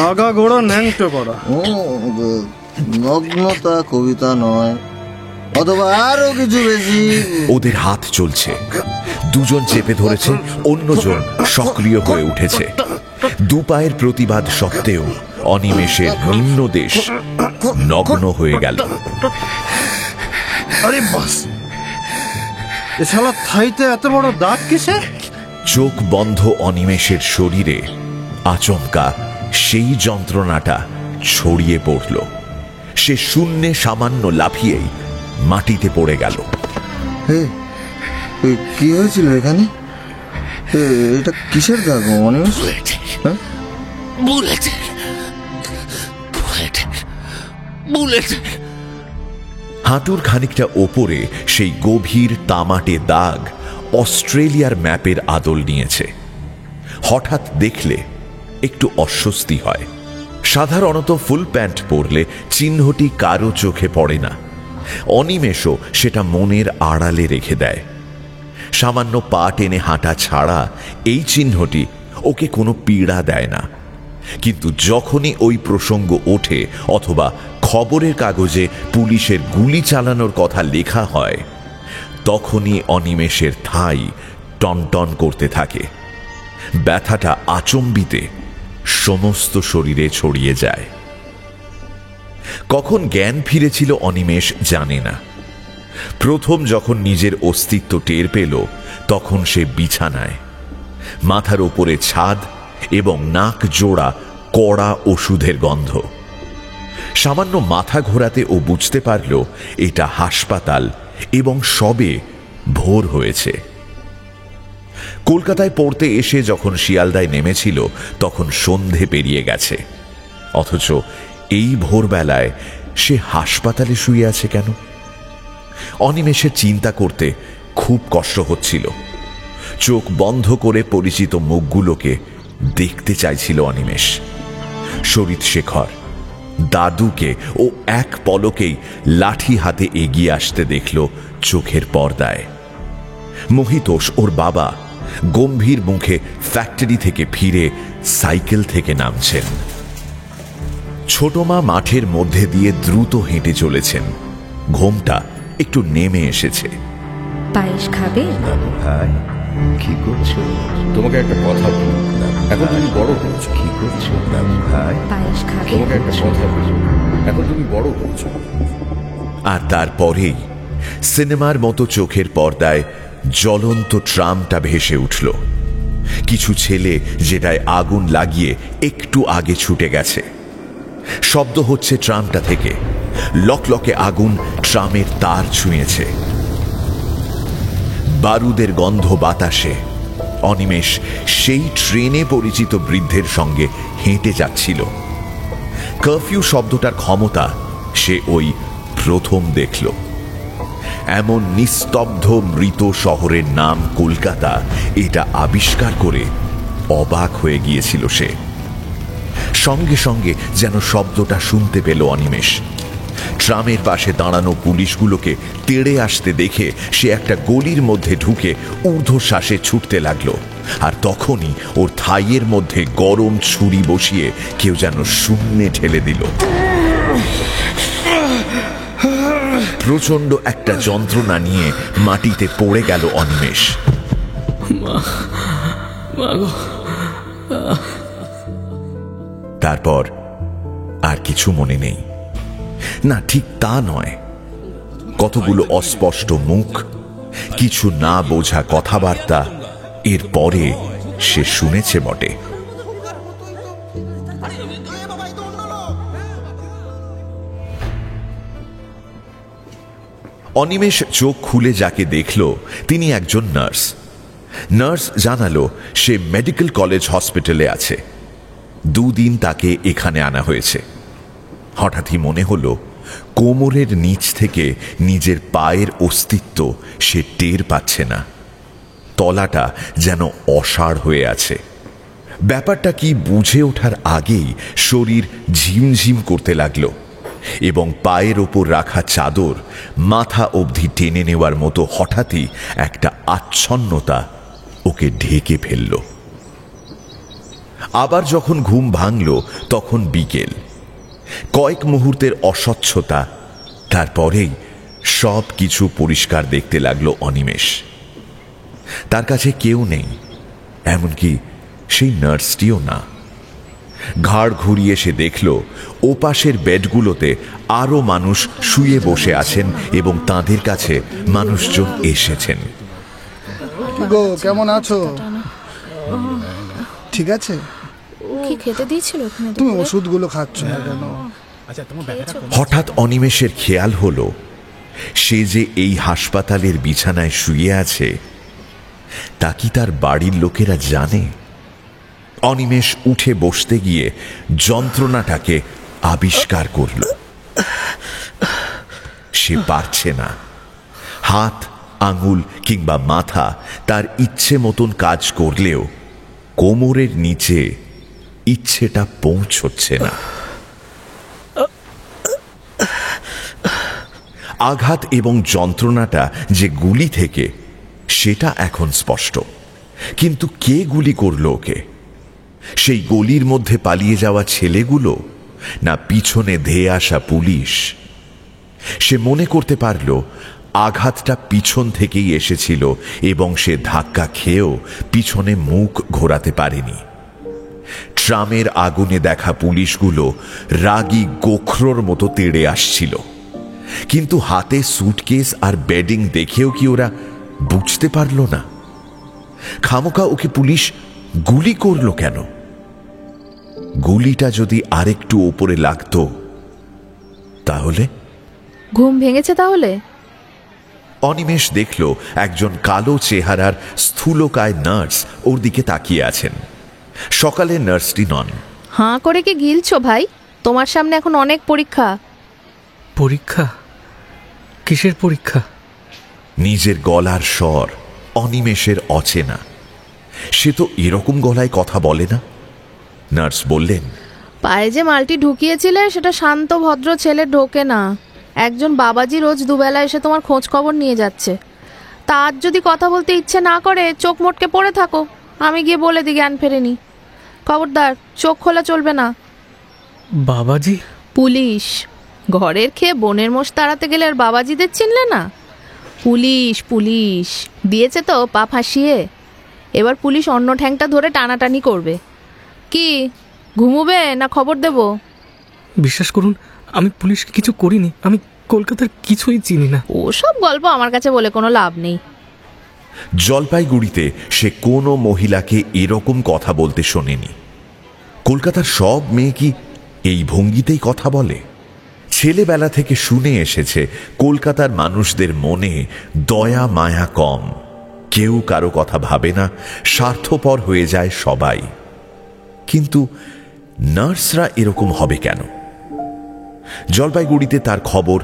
আগা গোড়া ন্যাংটো করা। নগ্নতা কবিতা নয়, অথবা আরো কিছু বেশি। ওদের হাত চলছে, দুজন চেপে ধরেছে, অন্যজন সক্রিয় হয়ে উঠেছে। দুপায়ের প্রতিবাদ সত্ত্বেও অনিমেষের নিম্নদেশ নগ্ন হয়ে গেল। আরে বাস, এছাড়া থাইতে এত বড় দাগ কিসে? চোখ বন্ধ অনিমেষের শরীরে আচমকা সেই যন্ত্রণাটা ছড়িয়ে পড়ল। সে শূন্যে সামান্য লাফিয়েই মাটিতে পড়ে গেল। কি হয়েছিল এখানে? এটা কিসের দাগ অনিমেষ? হাঁটুর খানিকটা ওপরে সেই গভীর তামাটে দাগ অস্ট্রেলিয়ার ম্যাপের আদল নিয়েছে। হঠাৎ দেখলে একটু অস্বস্তি হয়। সাধারণত ফুল প্যান্ট পরলে চিহ্নটি কারো চোখে পড়ে না, অনিমেষও সেটা মনের আড়ালে রেখে দেয়। সামান্য পা টেনে হাঁটা ছাড়া এই চিহ্নটি ওকে কোনো পীড়া দেয় না। কিন্তু যখনই ওই প্রসঙ্গ ওঠে অথবা খবরের কাগজে পুলিশের গুলি চালানোর কথা লেখা হয়, তখনই অনিমেষের থাই টনটন করতে থাকে। ব্যথাটা আচম্বিতে সমস্ত শরীরে ছড়িয়ে যায়। কখন জ্ঞান ফিরেছিল অনিমেষ জানে না। প্রথম যখন নিজের অস্তিত্ব টের পেল, তখন সে বিছানায়, মাথার ওপরে ছাদ এবং নাক জোড়া কড়া ওষুধের গন্ধ। সামান্য মাথা ঘোরাতে ও বুঝতে পারল এটা হাসপাতাল এবং সবে ভোর হয়েছে। কলকাতায় পড়তে এসে যখন শিয়ালদায় নেমেছিল তখন সন্ধে পেরিয়ে গেছে, অথচ এই ভোরবেলায় সে হাসপাতালে শুয়ে আছে কেন? অনিমেষের চিন্তা করতে খুব কষ্ট হচ্ছিল। চোখ বন্ধ করে পরিচিত মুখগুলোকে দেখতে চাইছিল অনিমেষ। শরীর শেখর, দাদুকে ও এক পলকেই লাঠি হাতে এগিয়ে আসতে দেখল চোখের পর্দায়। মহিতোষ ওর বাবা গম্ভীর মুখে ফ্যাক্টরি থেকে ফিরে সাইকেল থেকে নামছেন। ছোট মা মাঠের মধ্যে দিয়ে দ্রুত হেঁটে চলেছেন। ঘোমটা একটু নেমে এসেছে। পায়েস খাবে? ভাই কি করছো? তোমাকে একটা কথা বলি, এখন তুমি বড় হয়েছো। কি করছো ভাই? পায়েস খাবে? তোমাকে একটা কথা বলি, এখন তুমি বড় হয়েছো। আর তারপরেই সিনেমার মতো চোখের পর্দায় জ্বলন্ত ট্রামটা ভেসে উঠল। কিছু ছেলে যেটায় আগুন লাগিয়ে একটু আগে ছুটে গেছে। শব্দ হচ্ছে ট্রামটা থেকে। লকলকে আগুন ট্রামের তার ছুঁয়েছে। বারুদের গন্ধ বাতাসে। অনিমেষ সেই ট্রেনে পরিচিত বৃদ্ধের সঙ্গে হেঁটে যাচ্ছিল। কারফিউ শব্দটার ক্ষমতা সে ওই প্রথম দেখল। এমন নিস্তব্ধ মৃত শহরের নাম কলকাতা, এটা আবিষ্কার করে অবাক হয়ে গিয়েছিল সে। সঙ্গে সঙ্গে যেন শব্দটা শুনতে পেল অনিমেষ। ট্রামের পাশে দাঁড়ানো পুলিশগুলোকে তেড়ে আসতে দেখে সে একটা গলির মধ্যে ঢুকে ঊর্ধ্বশ্বাসে ছুটতে লাগলো। আর তখনই ওর থাইয়ের মধ্যে গরম ছুরি বসিয়ে কেউ যেন শূন্যে ঠেলে দিল। প্রচন্ড একটা যন্ত্রণা নিয়ে মাটিতে পড়ে গেল অনিমেষ। তারপর আর কিছু মনে নেই। না, ঠিক তা নয়। কতগুলো অস্পষ্ট মুখ, কিছু না বোঝা কথাবার্তা এর পরে সে শুনেছে বটে। অনিমেষ চোখ খুলে যাকে দেখল তিনি একজন নার্স। নার্স জানালো সে মেডিকেল কলেজ হসপিটালে আছে। 2 দিন তাকে এখানে আনা হয়েছে। হঠাৎই মনে হলো কোমরের নিচ থেকে নিজের পায়ের অস্তিত্ব সে টের পাচ্ছে না। তলাটা যেন অসাড় হয়ে আছে। ব্যাপারটা কি বুঝে ওঠার আগেই শরীর ঝিমঝিম করতে লাগলো এবং পায়ের ওপর রাখা চাদর মাথা অবধি টেনে নেওয়ার মতো হঠাৎই একটা আচ্ছন্নতা ওকে ঢেকে ফেলল। আবার যখন ঘুম ভাঙল তখন বিকেল। কয়েক মুহূর্তের অস্বচ্ছতা, তারপরেই সব কিছু পরিষ্কার দেখতে লাগলো অনিমেষ। তার কাছে কেউ নেই, এমনকি সেই নার্সটিও না। ঘাড় ঘুরিয়ে সে দেখল ওপাশের বেডগুলোতে আরো মানুষ শুয়ে বসে আছেন এবং তাদের কাছে মানুষজন এসেছেন। গো, কেমন আছো? ঠিক আছে? কি খেতে দিয়েছিল ওখানে? তুমি ওষুধগুলো খাচ্ছ না কেন? হঠাৎ অনিমেষের খেয়াল হলো সে যে এই হাসপাতালের বিছানায় শুয়ে আছে তা কি তার বাড়ির লোকেরা জানে? অনিমেষ উঠে বসতে গিয়ে যন্ত্রণাটাকে আবিষ্কার করল। সে পারছে না। হাত, আঙুল কিংবা মাথা তার ইচ্ছে মতন কাজ করলেও কোমরের নিচে ইচ্ছেটা পৌঁছচ্ছে না। আঘাত এবং যন্ত্রণাটা যে গুলি থেকে সেটা এখন স্পষ্ট, কিন্তু কে গুলি করল ওকে? সেই গলির মধ্যে পালিয়ে যাওয়া ছেলেগুলো, না পিছনে ধেয়ে আসা পুলিশ? সে মনে করতে পারল আঘাতটা পিছন থেকেই এসেছিল এবং সে ধাক্কা খেয়েও পিছনে মুখ ঘোরাতে পারেনি। ট্রামের আগুনে দেখা পুলিশগুলো রাগী গোখরোর মতো তেড়ে আসছিল, কিন্তু হাতে সুটকেস আর বেডিং দেখেও কি ওরা বুঝতে পারল না? খামোকা ওকে পুলিশ গুলি করল কেন? গুলিটা যদি আরেকটু ওপরে লাগতো তাহলে? ঘুম ভেঙেছে তাহলে? অনিমেষ দেখল একজন কালো চেহারার স্থূলকায় নার্স ওর দিকে তাকিয়ে আছেন। সকালে নার্সটি নন। হাঁ করে কি গিলছো ভাই? তোমার সামনে এখন অনেক পরীক্ষা। পরীক্ষা? কিসের পরীক্ষা? নিজের গলার স্বর অনিমেষের অচেনা। সে তো এরকম গলায় কথা বলে না। নার্স বললেন, পায়ে যে মালটি ঢুকিয়েছিলে সেটা শান্ত ভদ্র ছেলে ঢোকে না। একজন বাবাজি রোজ দুবেলা এসে তোমার খোঁজ খবর নিয়ে যাচ্ছে। তার যদি কথা বলতে ইচ্ছে না করে চোখ মোটকে পড়ে থাকো, আমি গিয়ে বলে দিই জ্ঞান ফেরেনি। খবরদার, চোখ খোলা চলবে না। বাবাজি? পুলিশ। ঘরের খেয়ে বনের মোষ তাড়াতে গেলে আর বাবাজিদের চিনলে না? পুলিশ পুলিশ দিয়েছে তো পা ফাঁসিয়ে। এবার পুলিশ অন্য ঠ্যাংটা ধরে টানাটানি করবে। কি ঘুমোবে না খবর দেব? বিশ্বাস করুন, আমি পুলিশকে কিছু করিনি। আমি কলকাতার কিছুই চিনি না। ওসব গল্প আমার কাছে বলে কোনো লাভ নেই। জলপাইগুড়িতে সে কোনো মহিলাকে এরকম কথা বলতে শোনেনি। কলকাতার সব মেয়ে কি এই ভঙ্গিতেই কথা বলে? ছেলেবেলা থেকে শুনে এসেছে কলকাতার মানুষদের মনে দয়া মায়া কম, কেউ কারো কথা ভাবে না, স্বার্থপর হয়ে যায় সবাই। কিন্তু নার্সরা এরকম হবে কেন? জলপাইগুড়িতে তার খবর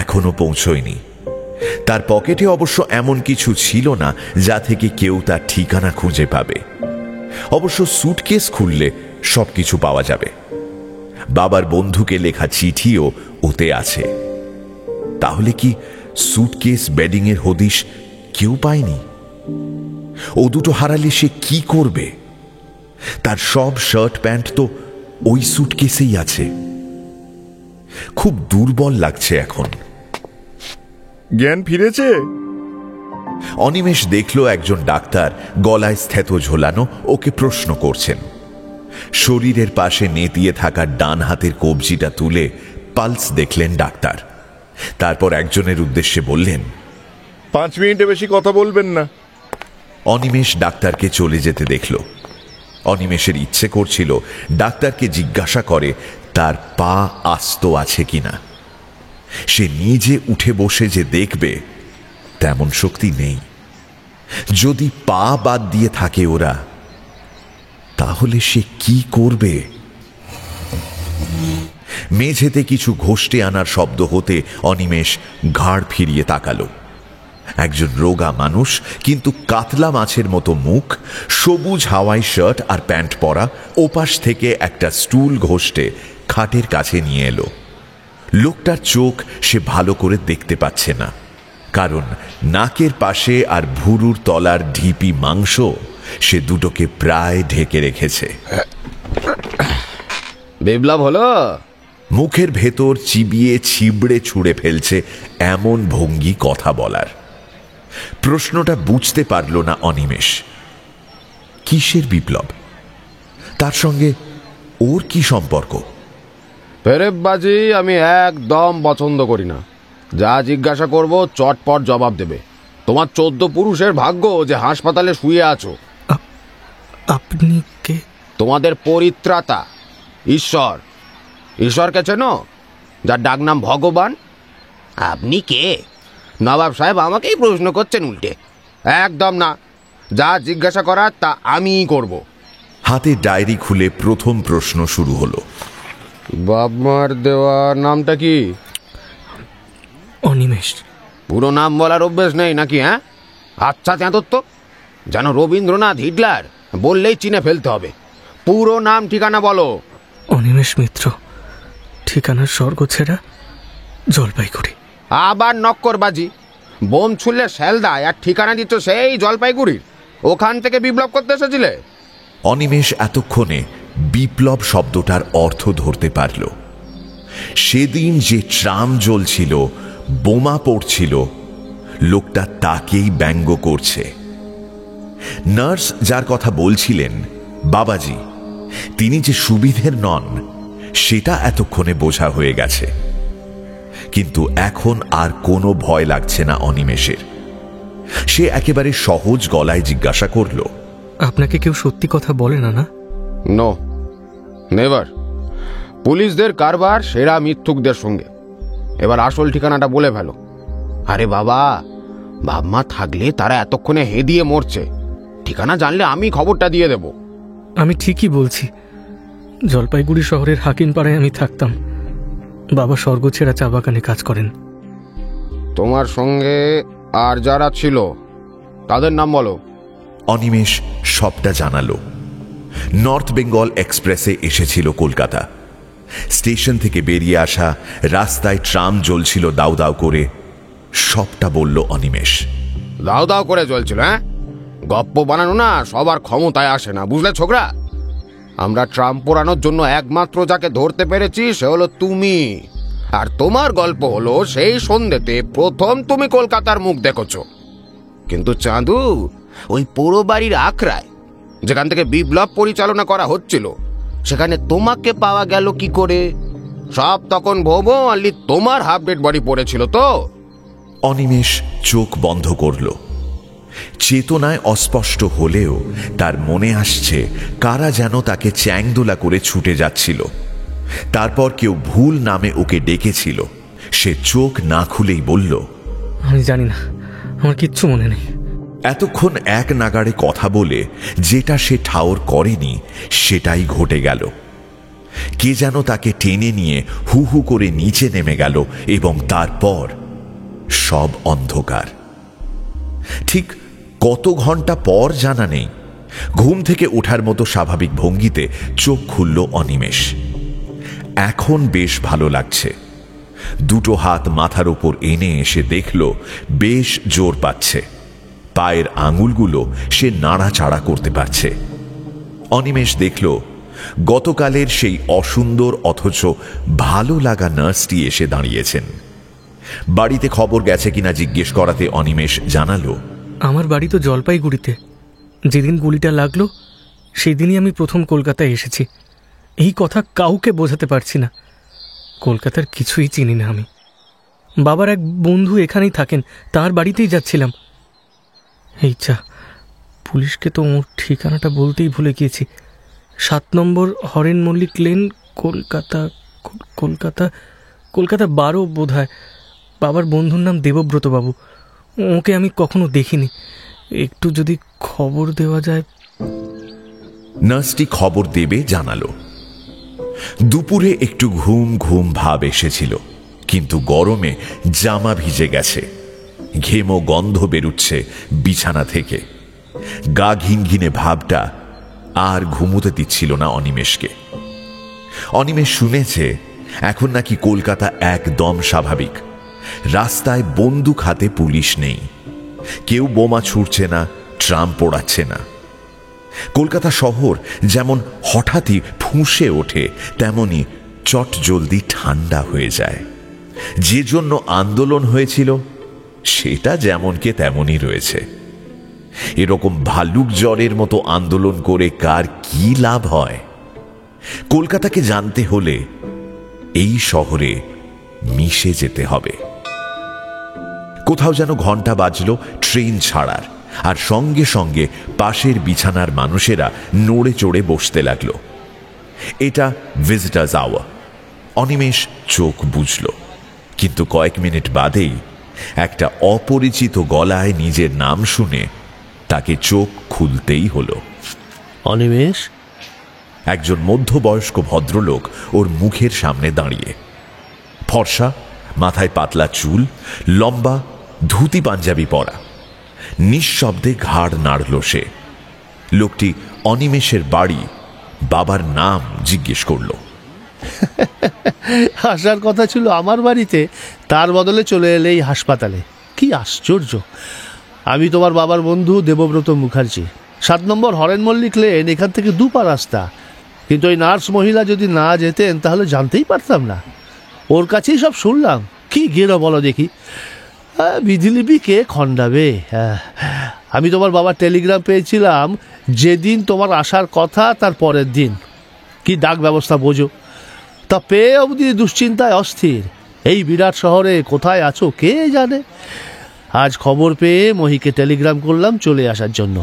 এখনো পৌঁছয়নি। তার পকেটে অবশ্য এমন কিছু ছিল না যা থেকে কেউ তার ঠিকানা খুঁজে পাবে। অবশ্য সুটকেস খুললে সবকিছু পাওয়া যাবে। বাবার বন্ধুকে লেখা চিঠিও ওতে আছে। তাহলে কি সুটকেস বেডিং এর হদিশ কেউ পায়নি? ও দুটো হারালে সে কি করবে? তার সব শার্ট প্যান্ট তো ওই সুটকেসেই আছে। খুব দুর্বল লাগছে এখন। জ্ঞান ফিরেছে? অনিমেষ দেখল একজন ডাক্তার গলায় স্থেত ঝোলানো ওকে প্রশ্ন করছেন। শরীরের পাশে নেতিয়ে থাকা ডান হাতের কবজিটা তুলে পালস দেখলেন ডাক্তার। তারপর একজনের উদ্দেশ্যে বললেন, 5 মিনিটে বেশি কথা বলবেন না। অনিমেষ ডাক্তারকে চলে যেতে দেখল। অনিমেষের ইচ্ছে করছিল ডাক্তারকে জিজ্ঞাসা করে তার পা আস্ত আছে কিনা। সে নিজে উঠে বসে যে দেখবে তেমন শক্তি নেই। যদি পা বাদ দিয়ে থাকে ওরা, তাহলে সে কি করবে? মেঝেতে কিছু ঘষটে আনার শব্দ হতে অনিমেষ ঘাড় ফিরিয়ে তাকালো। একজন রোগা মানুষ, কিন্তু কাতলা মাছের মতো মুখ, সবুজ হাওয়াই শার্ট আর প্যান্ট পরা, ওপাশ থেকে একটা স্টুল ঘষটে খাটের কাছে নিয়ে এলো। লোকটার চোখ সে ভালো করে দেখতে পাচ্ছে না, কারণ নাকের পাশে আর ভুরুর তলার ঢিপি মাংস সে দুটোকে প্রায় ঢেকে রেখেছে। বিপ্লব হলো? মুখের ভেতর চিবিয়ে ছিবড়ে ছুঁড়ে ফেলছে এমন ভঙ্গি কথা বলার। প্রশ্নটা বুঝতে পারল না অনিমেষ। কিসের বিপ্লব? তার সঙ্গে ওর কি সম্পর্ক? ফেরেববাজি আমি একদম পছন্দ করি না। যা জিজ্ঞাসা করব চটপট জবাব দেবে। তোমার 14 পুরুষের ভাগ্য যে হাসপাতালে শুয়ে আছো। আপনি কে? তোমাদের পরিত্রাতা ঈশ্বর। ঈশ্বরকে চেনো? যার ডাক নাম ভগবান। আপনি কে? নবাব সাহেব আমাকেই প্রশ্ন করছেন উল্টে। একদম না, যা জিজ্ঞাসা করার তা আমিই করব। হাতে ডায়েরি খুলে প্রথম প্রশ্ন শুরু হলো। বাবমার দেওয়া নামটা কি? অনিমেষ। পুরো নাম বলার অভ্যেস নেই নাকি? হ্যাঁ, আচ্ছা তো যেন রবীন্দ্রনাথ হিটলার বললেই চিনে ফেলতে হবে। পুরো নাম ঠিকানা বলো। অনিমেষ মিত্র, ঠিকানা স্বর্গছেড়া, জলপাইগুড়ি। আবার নক্করবাজি, বোম ছুড়লে শ্যালদায় আর ঠিকানা দিচ্ছ সেই জলপাইগুড়ির, ওখান থেকে বিপ্লব করতে এসেছিলে? অনিমেষ এতক্ষণে বিপ্লব শব্দটার অর্থ ধরতে পারল। সেদিন যে ট্রাম জ্বলছিল, বোমা পড়ছিল, লোকটা তাকেই ব্যঙ্গ করছে। নার্স যার কথা বলছিলেন, বাবাজি, তিনি যে সুবিধের নন সেটা এতক্ষণে বোঝা হয়ে গেছে। কিন্তু এখন আর কোনো ভয় লাগছে না অনিমেষের। সে একেবারে সহজ গলায় জিজ্ঞাসা করল, আপনাকে কেউ সত্যি কথা বলে না? না, নো, নেভার। পুলিশদের কারবার সেরা মিথ্যুকদের সঙ্গে। এবার আসল ঠিকানাটা বলে ফেলো। আরে বাবা, বাপমা থাকলে তারা এতক্ষণে হেদিয়ে মরছে। ঠিকানা জানলে আমি খবরটা দিয়ে দেব। আমি ঠিকই বলছি। জলপাইগুড়ি শহরের হাকিমপাড়ায় আমি থাকতাম। বাবা স্বর্গছেড়া চা বাগানে কাজ করেন। তোমার সঙ্গে আর যারা ছিল তাদের নাম বলো। অনিমেষ সবটা জানালো। নর্থ বেঙ্গল এক্সপ্রেসে এসেছিল কলকাতা। স্টেশন থেকে বেরিয়ে আসা, রাস্তায় ট্রাম জ্বলছিল দাউ দাউ করে, সবটা বলল অনিমেষ। দাও দাও করে জ্বলছিল? হ্যাঁ, গপ্প বানানো না সবার ক্ষমতায় আসে না, বুঝলে ছোকরা? আমরা ট্রাম পোড়ানোর জন্য একমাত্র যাকে ধরতে পেরেছি সে হলো তুমি। আর তোমার গল্প হলো সেই সন্ধ্যেতে প্রথম তুমি কলকাতার মুখ দেখেছ। কিন্তু চাঁদু, ওই পোড়ো বাড়ির আখড়ায় যেখান থেকে বিপ্লব পরিচালনা করা হচ্ছিল, সেখানে তোমাকে পাওয়া গেল কি করে? সব তখন ভোবো অনলি তোমার হাফ ডেড বডি পড়েছিল তো। অনিমেষ চোখ বন্ধ করল। চেতনায় অস্পষ্ট হলেও তার মনে আসছে কারা যেন তাকে চ্যাংদোলা করে ছুটে যাচ্ছিল। তারপর কেউ ভুল নামে ওকে ডেকেছিল। সে চোখ না খুলেই বলল, আমি জানি না, আমার কিচ্ছু মনে নেই। এতক্ষণ এক নাগাড়ে কথা বলে যেটা সে ঠাওর করেনি সেটাই ঘটে গেল। কে যেন তাকে টেনে নিয়ে হু হু করে নিচে নেমে গেল এবং তারপর সব অন্ধকার। ঠিক কত ঘন্টা পর জানা নেই। ঘুম থেকে ওঠার মতো স্বাভাবিক ভঙ্গিতে চোখ খুলল অনিমেষ। এখন বেশ ভালো লাগছে। দুটো হাত মাথার উপর এনে এসে দেখল বেশ জোর পাচ্ছে। পায়ের আঙুলগুলো সে নাড়াচাড়া করতে পারছে। অনিমেষ দেখল গতকালের সেই অসুন্দর অথচ ভালো লাগা নার্সটি এসে দাঁড়িয়েছেন। বাড়িতে খবর গেছে কিনা জিজ্ঞেস করাতে অনিমেষ জানালো, আমার বাড়ি তো জলপাইগুড়িতে। যেদিন গুলিটা লাগলো সেদিনই আমি প্রথম কলকাতায় এসেছি। এই কথা কাউকে বোঝাতে পারছি না। কলকাতার কিছুই চিনি না আমি। বাবার এক বন্ধু এখানেই থাকেন, তার বাড়িতেই যাচ্ছিলাম। এই চা, পুলিশকে তো ওর ঠিকানাটা বলতেই ভুলে গিয়েছি। 7 নম্বর হরেন মল্লিক লেন, কলকাতা। কলকাতা কলকাতা 12 বোধ হয়। বাবার বন্ধুর নাম দেবব্রত বাবু। ওকে আমি কখনো দেখিনি। একটু যদি খবর দেওয়া যায়। নার্সটি খবর দেবে জানালো। দুপুরে একটু ঘুম ঘুম ভাব এসেছিল, কিন্তু গরমে জামা ভিজে গেছে। ঘেমো গন্ধ বেরুচ্ছে বিছানা থেকে। গা ঘিনঘিনে ভাবটা আর ঘুমোতে দিচ্ছিল না অনিমেষকে। অনিমেষ শুনেছে এখন নাকি কলকাতা একদম স্বাভাবিক। রাস্তায় বন্দুক হাতে পুলিশ নেই, কেউ বোমা ছুড়ছে না, ট্রাম পোড়াচ্ছে না। কলকাতা শহর যেমন হঠাৎই ফুঁসে ওঠে, তেমনি চট জলদি ঠান্ডা হয়ে যায়। যে জন্য আন্দোলন হয়েছিল সেটা যেমনকে তেমনই রয়েছে। এরকম ভাল্লুক জ্বরের মতো আন্দোলন করে কার কি লাভ হয়? কলকাতাকে জানতে হলে এই শহরে মিশে যেতে হবে। কোথাও যেন ঘন্টা বাজলো ট্রেন ছাড়ার, আর সঙ্গে সঙ্গে পাশের বিছানার মানুষেরা নড়ে চড়ে বসতে লাগলো। এটা ভিজিটার্স আওয়ার। অনিমেষ চোখ বুঝল, কিন্তু কয়েক মিনিট বাদেই একটা অপরিচিত গলায় নিজের নাম শুনে তাকে চোখ খুলতেই হলো। অনিমেষ? একজন মধ্যবয়স্ক ভদ্রলোক ওর মুখের সামনে দাঁড়িয়ে। ফর্সা, মাথায় পাতলা চুল, লম্বা ধুতি পাঞ্জাবি পরা। নিঃশব্দে ঘাড় নাড়ল সে। লোকটি অনিমেষের বাড়ি, বাবার নাম জিজ্ঞেস করল। আসার কথা ছিল আমার বাড়িতে, তার বদলে চলে এলে এই হাসপাতালে। কি আশ্চর্য! আমি তোমার বাবার বন্ধু দেবব্রত মুখার্জি, 7 নম্বর হরেন মল্লিক লেন, এখান থেকে 2 পা রাস্তা। কিন্তু ওই নার্স মহিলা যদি না যেতেন তাহলে জানতেই পারতাম না। ওর কাছেই সব শুনলাম। কি গেরো বলো দেখি, বিধিলিপি কে খণ্ডাবে। আমি তোমার বাবার টেলিগ্রাম পেয়েছিলাম যেদিন তোমার আসার কথা তার পরের দিন। কি ডাক ব্যবস্থা বোঝো। তা পেয়ে অবধি দুশ্চিন্তায় অস্থির। এই বিরাট শহরে কোথায় আছো কে জানে। আজ খবর পেয়ে মহিকে টেলিগ্রাম করলাম চলে আসার জন্য।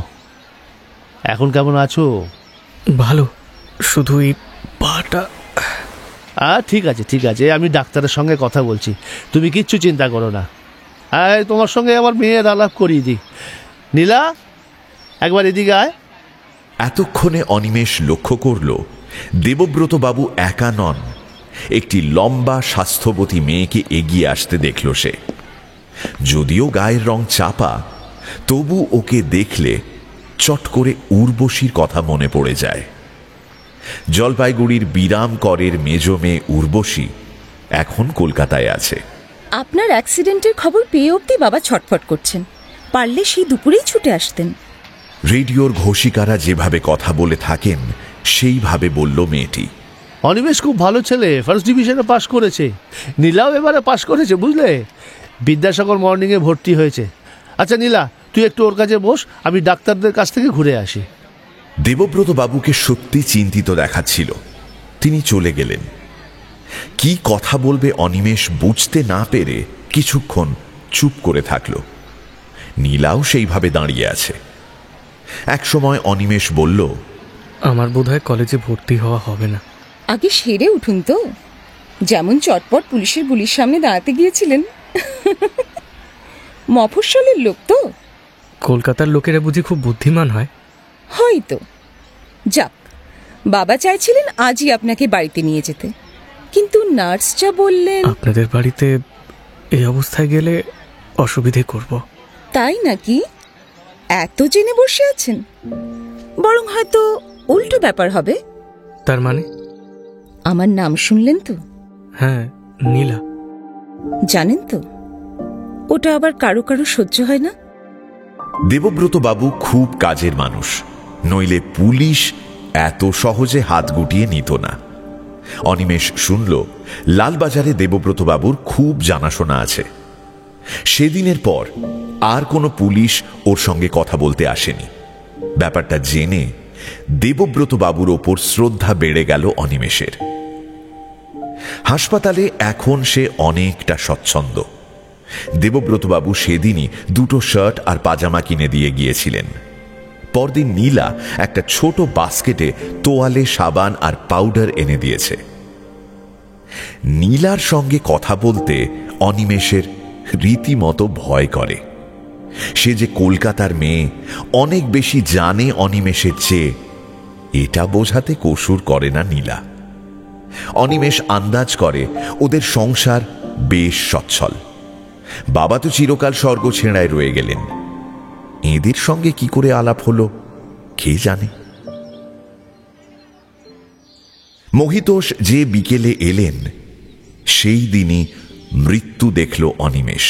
এখন কেমন আছো? ভালো, শুধু এই পাটা। ঠিক আছে ঠিক আছে, আমি ডাক্তারের সঙ্গে কথা বলছি, তুমি কিচ্ছু চিন্তা করো না। তোমার সঙ্গে আমার মেয়ের আলাপ করিয়ে দিই। নীলা, একবার এদিকে আয়। এতক্ষণে অনিমেষ লক্ষ্য করল দেবব্রত বাবু একা নন, একটি লম্বা স্বাস্থ্যবতী মেয়েকে এগিয়ে আসতে দেখল সে। যদিও গায়ের রং চাপা, তবু ওকে দেখলে চট করে উর্বশীর কথা মনে পড়ে যায়। জলপাইগুড়ির বিরাম করের মেজ মেয়ে উর্বশী এখন কলকাতায় আছে। আপনার অ্যাক্সিডেন্টের খবর পেয়ে অবধি বাবা ছটফট করছেন, পারলে সেই দুপুরেই ছুটে আসতেন। রেডিওর ঘোষিকারা যেভাবে কথা বলে থাকেন সেইভাবে বলল মেয়েটি। অনিমেষ খুব ভালো ছেলে, ফার্স্ট ডিভিশনে পাশ করেছে। নীলাও এবারে পাশ করেছে, বুঝলে। বিদ্যাসাগর মর্নিংয়ে ভর্তি হয়েছে। আচ্ছা নীলা, তুই একটু ওর কাছে বস, আমি ডাক্তারদের কাছ থেকে ঘুরে আসি। দেবব্রত বাবুকে সত্যি চিন্তিত দেখাচ্ছিল। তিনি চলে গেলেন। কি কথা বলবে অনিমেষ বুঝতে না পেরে কিছুক্ষণ চুপ করে থাকল। নীলাও সেইভাবে দাঁড়িয়ে আছে। একসময় অনিমেষ বলল, আমার বোধহয় কলেজে ভর্তি হওয়া হবে না। আগে সেরে উঠুন তো, যেমন চটপট পুলিশের গুলির সামনে দাঁড়াতে গিয়েছিলেন। মফস্বলের লোক তো। কলকাতার লোকেরা বুঝি খুব বুদ্ধিমান হয়? হয়তো। যাক, বাবা চাইছিলেন আজই আপনাকে বাড়িতে নিয়ে যেতে, কিন্তু নার্স যা বললেন। আপনাদের বাড়িতে এই অবস্থায় গেলে অসুবিধে করব। তাই নাকি? এত জেনে বসে আছেন? বরং হয়তো উল্টো ব্যাপার হবে। তার মানে? আমার নাম শুনলেন তো? হ্যাঁ, নীলা। জানেন তো, ওটা আবার কারো কারো সহ্য হয় না। দেবব্রত বাবু খুব কাজের মানুষ, নইলে পুলিশ এত সহজে হাত গুটিয়ে নিত না। অনিমেষ শুনল লালবাজারে দেবব্রত বাবুর খুব জানাশোনা আছে। সেদিনের পর আর কোনো পুলিশ ওর সঙ্গে কথা বলতে আসেনি। ব্যাপারটা জেনে দেবব্রত বাবুর ওপর শ্রদ্ধা বেড়ে গেল অনিমেষের। হাসপাতালে এখন সে অনেকটা স্বচ্ছন্দ। দেবব্রতবাবু সেদিনই 2টো শার্ট আর পাজামা কিনে দিয়ে গিয়েছিলেন। পরদিন নীলা একটা ছোট বাস্কেটে তোয়ালে, সাবান আর পাউডার এনে দিয়েছে। নীলার সঙ্গে কথা বলতে অনিমেষের রীতিমতো ভয় করে। সে যে কলকাতার মেয়ে, অনেক বেশি জানে অনিমেষের চেয়ে, এটা বোঝাতে কসুর করে না নীলা। অনিমেষ আন্দাজ করে ওদের সংসার বেশ সচ্ছল। বাবা তো চিরকাল স্বর্গ ছেঁড়ায় রয়ে গেলেন। এদের সঙ্গে কি করে আলাপ হলো কে জানে। মহিতোষ যে বিকেলে এলেন, সেই দিনই মৃত্যু দেখল অনিমেষ।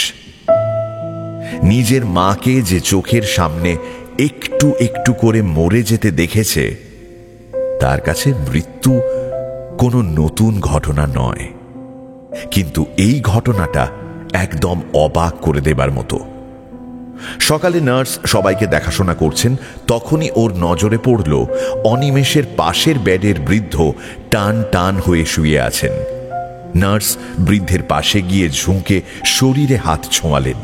নিজের মাকে যে চোখের সামনে একটু একটু করে মরে যেতে দেখেছে, তার কাছে মৃত্যু কোনো নতুন ঘটনা নয়। কিন্তু এই ঘটনাটা একদম অবাক করে দেবার মতো। সকালে নার্স সবাইকে দেখাশোনা করছেন, তখনই ওর নজরে পড়ল অনিমেষের পাশের বেডের বৃদ্ধ টান টান হয়ে শুয়ে আছেন। নার্স বৃদ্ধের পাশে গিয়ে ঝুঁকে শরীরে হাত ছোঁয়ালেন।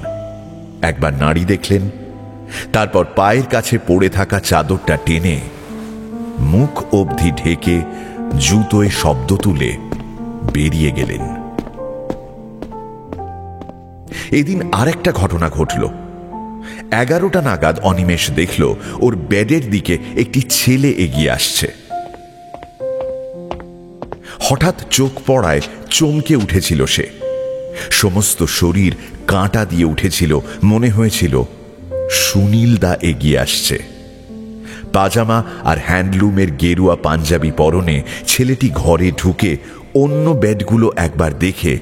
একবার নাড়ি দেখলেন, তারপর পায়ের কাছে পড়ে থাকা চাদরটা টেনে মুখ অবধি ঢেকে জুতোয় শব্দ তুলে বেরিয়ে গেলেন। এদিন আরেকটা ঘটনা ঘটল। 11টা নাগাদ অনিমেষ দেখল ওর বেডের দিকে একটি ছেলে এগিয়ে আসছে। হঠাৎ চোখ পড়ায় চমকে উঠেছিল সে। সমস্ত শরীর কাঁটা দিয়ে উঠেছিল, মনে হয়েছিল সুনীল দা এগিয়ে আসছে। পাজামা আর হ্যান্ডলুমের গেরুয়া পাঞ্জাবি পরনে ছেলেটি ঘরে ঢুকে অন্য বেডগুলো একবার দেখে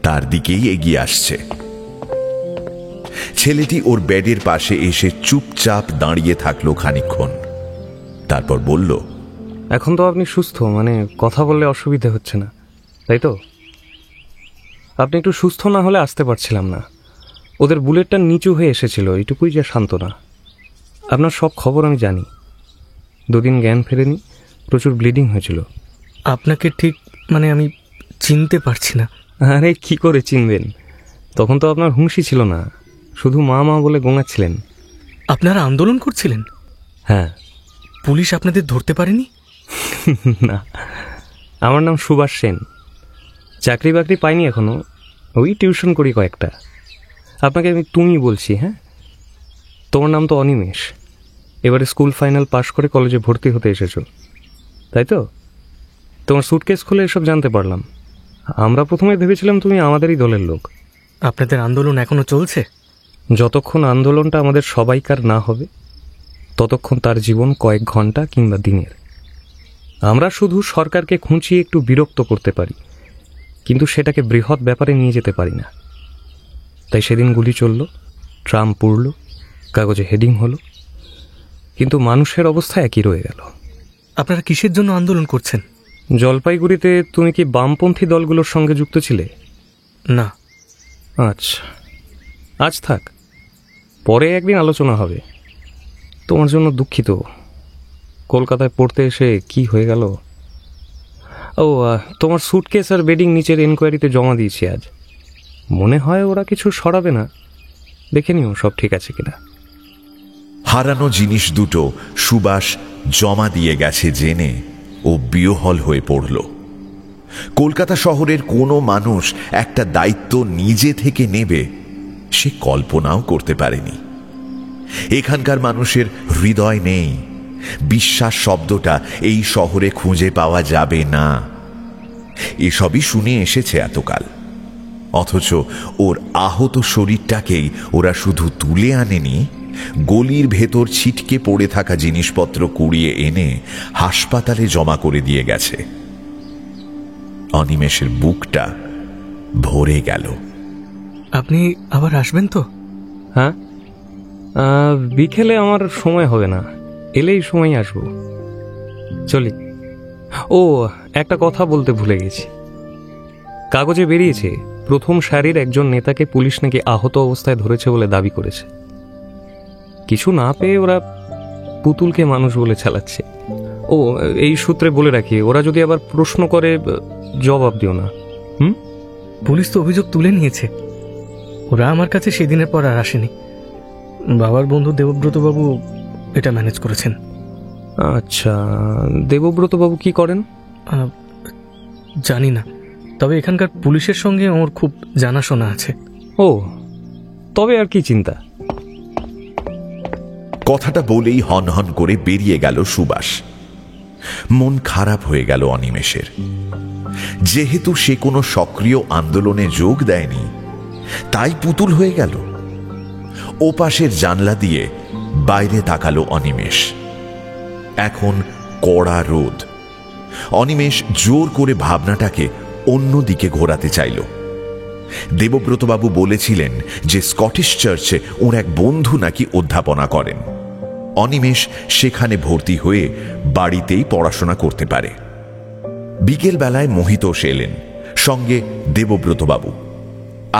তার দিকেই এগিয়ে আসছে। ছেলেটি ওর বেডের পাশে এসে চুপচাপ দাঁড়িয়ে থাকলো খানিকক্ষণ, তারপর বলল, এখন তো আপনি সুস্থ, মানে কথা বললে অসুবিধে হচ্ছে না, তাই তো? আপনি একটু সুস্থ না হলে আসতে পারছিলাম না। ওদের বুলেটটা নিচু হয়ে এসেছিল, এইটুকুই যা সান্ত্বনা। আপনার সব খবর আমি জানি। 2 দিন জ্ঞান ফেরেনি, প্রচুর ব্লিডিং হয়েছিল। আপনাকে ঠিক মানে আমি চিনতে পারছি না। আরে কি করে চিনবেন? তখন তো আপনার হুঁশই ছিল না, শুধু মা মা বলে গোঙাচ্ছিলেন। আপনারা আন্দোলন করছিলেন? হ্যাঁ। পুলিশ আপনাদের ধরতে পারেনি? না, আমার নাম সুভাষ সেন। চাকরি বাকরি পাইনি এখনো, ওই টিউশন করি কয়েকটা। আপনাকে আমি তুমি বলছি। হ্যাঁ, তোমার নাম তো অনিমেষ। এবারে স্কুল ফাইনাল পাশ করে কলেজে ভর্তি হতে এসেছো, তাই তো? তোমার সুটকেস খুলে এসব জানতে পারলাম। আমরা প্রথমে ভেবেছিলাম তুমি আমাদেরই দলের লোক। আপনাদের আন্দোলন এখনো চলছে? যতক্ষণ আন্দোলনটা আমাদের সবাইকার না হবে ততক্ষণ তার জীবন কয়েক ঘন্টা কিংবা দিনের। আমরা শুধু সরকারকে খুঁচিয়ে একটু বিরক্ত করতে পারি, কিন্তু সেটাকে বৃহৎ ব্যাপারে নিয়ে যেতে পারি না। তাই সেদিন গুলি চলল, ট্রাম পুড়ল, কাগজে হেডিং হলো, কিন্তু মানুষের অবস্থা একই রয়ে গেল। আপনারা কিসের জন্য আন্দোলন করছেন? জলপাইগুড়িতে তুমি কি বামপন্থী দলগুলোর সঙ্গে যুক্ত ছিলে? না। আচ্ছা, আজ থাক, পরে একদিন আলোচনা হবে। তোমার জন্য দুঃখিত, কলকাতায় পড়তে এসে কি হয়ে গেল। ও, তোমার সুটকেস আর বেডিং নিচের এনকোয়ারিতে জমা দিয়েছি আজ। মনে হয় ওরা কিছু সরাবে না, দেখে নিও সব ঠিক আছে কিনা। হারানো জিনিস দুটো সুভাষ জমা দিয়ে গেছে জেনে ও বিহ্বল হয়ে পড়ল। কলকাতা শহরের কোনো মানুষ একটা দায়িত্ব নিজে থেকে নেবে সে কল্পনাও করতে পারেনি। এখানকার মানুষের হৃদয় নেই, বিশ্বাস শব্দটা এই শহরে খুঁজে পাওয়া যাবে না। এসবই শুনে এসেছে এতকাল, অথচ ওর আহত শরীরটাকেই ওরা শুধু তুলে আনেনি, গলির ভেতর ছিটকে পড়ে থাকা জিনিসপত্র কুড়িয়ে এনে হাসপাতালে জমা করে দিয়ে গেছে। অনিমেষের বুকটা ভরে গেল। আপনি আবার আসবেন তো? হ্যাঁ, বিকেলে আমার সময় হবে না, এলেই সময় আসবো। চলি। ও, একটা কথা বলতে ভুলে গেছি। কাগজে বেরিয়েছে প্রথম সারির একজন নেতাকে পুলিশ নাকি আহত অবস্থায় ধরেছে বলে দাবি করেছে। কিছু না পেয়ে ওরা পুতুলকে মানুষ বলে চালাচ্ছে। ও, এই সূত্রে বলে রাখি, ওরা যদি আবার প্রশ্ন করে জবাব দিও না। পুলিশ তো অভিযোগ তুলে নিয়েছে। ওরা আমার কাছে সেদিনের পর আর আসেনি। বাবার বন্ধু দেবব্রতবাবু এটা ম্যানেজ করেছেন। আচ্ছা, দেবব্রতবাবু কি করেন? জানি না, তবে এখানকার পুলিশের সঙ্গে ওর খুব জানাশোনা আছে। ও, তবে আর কি চিন্তা। কথাটা বলেই হনহন করে বেরিয়ে গেল সুভাষ। মন খারাপ হয়ে গেল অনিমেষের। যেহেতু সে কোনো সক্রিয় আন্দোলনে যোগ দেয়নি, তাই পুতুল হয়ে গেল। ওপাশের জানলা দিয়ে বাইরে তাকালো অনিমেষ। এখন কড়া রোদ। অনিমেষ জোর করে ভাবনাটাকে অন্যদিকে ঘোরাতে চাইল। দেবব্রতবাবু বলেছিলেন যে স্কটিশ চার্চে ওর এক বন্ধু নাকি অধ্যাপনা করেন। অনিমেষ সেখানে ভর্তি হয়ে বাড়িতেই পড়াশোনা করতে পারে। বিকেল বেলায় মহিতোষ এলেন, সঙ্গে দেবব্রতবাবু।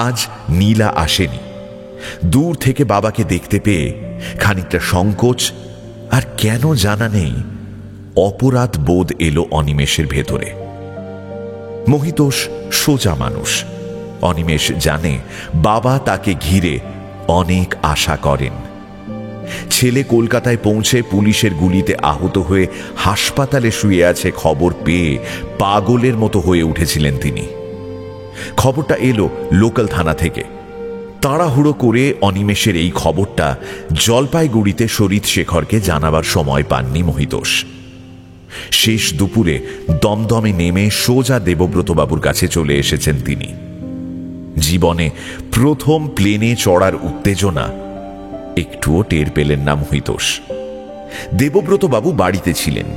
আজ নীলা আসেনি। দূর থেকে বাবাকে দেখতে পেয়ে খানিকটা সংকোচ আর কেন জানা নেই অপরাধ বোধ এলো অনিমেষের ভেতরে। মহিতোষ সোজা মানুষ। অনিমেষ জানে বাবা তাকে ঘিরে অনেক আশা করেন। ছেলে কলকাতায় পৌঁছে পুলিশের গুলিতে আহত হয়ে হাসপাতালে শুয়ে আছে খবর পেয়ে পাগলের মতো হয়ে উঠেছিলেন তিনি। খবরটা এলো লোকাল থানা থেকে। তাড়াহুড়ো করে অনিমেষের এই খবরটা জলপাইগুড়িতে শরীদ শেখরকে জানাবার সময় পাননি মহিতোষ। শেষ দুপুরে দমদমে নেমে সোজা দেবব্রতবাবুর কাছে চলে এসেছেন তিনি। জীবনে প্রথম প্লেনে চড়ার উত্তেজনা একটুও টের পেলেন না মহিতোষ। দেবব্রতবাবু বাড়িতে ছিলেন,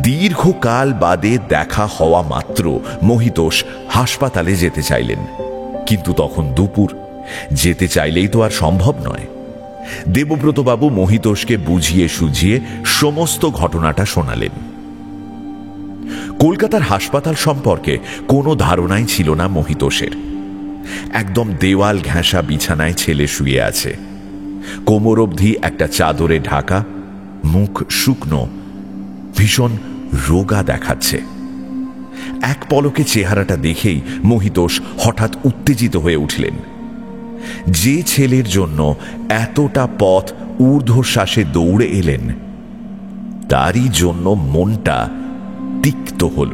দীর্ঘকাল বাদে দেখা হওয়া মাত্র মহিতোষ হাসপাতালে যেতে চাইলেন, কিন্তু তখন দুপুর। যেতে চাইলেই তো আর সম্ভব নয়। দেবব্রতবাবু মহিতোষকে বুঝিয়ে সুঝিয়ে সমস্ত ঘটনাটা শোনালেন। কলকাতার হাসপাতাল সম্পর্কে কোনো ধারণাই ছিল না মহিতোষের। একদম দেওয়াল ঘেঁষা বিছানায় ছেলে শুয়ে আছে, কোমর অবধি একটা চাদরে ঢাকা, মুখ শুকনো, ভীষণ রোগা দেখাচ্ছে। এক পলকে চেহারাটা দেখেই মহিতোষ হঠাৎ উত্তেজিত হয়ে উঠলেন। যে ছেলের জন্য এতটা পথ ঊর্ধ্বশ্বাসে দৌড়ে এলেন, তারই জন্য মনটা তিক্ত হল।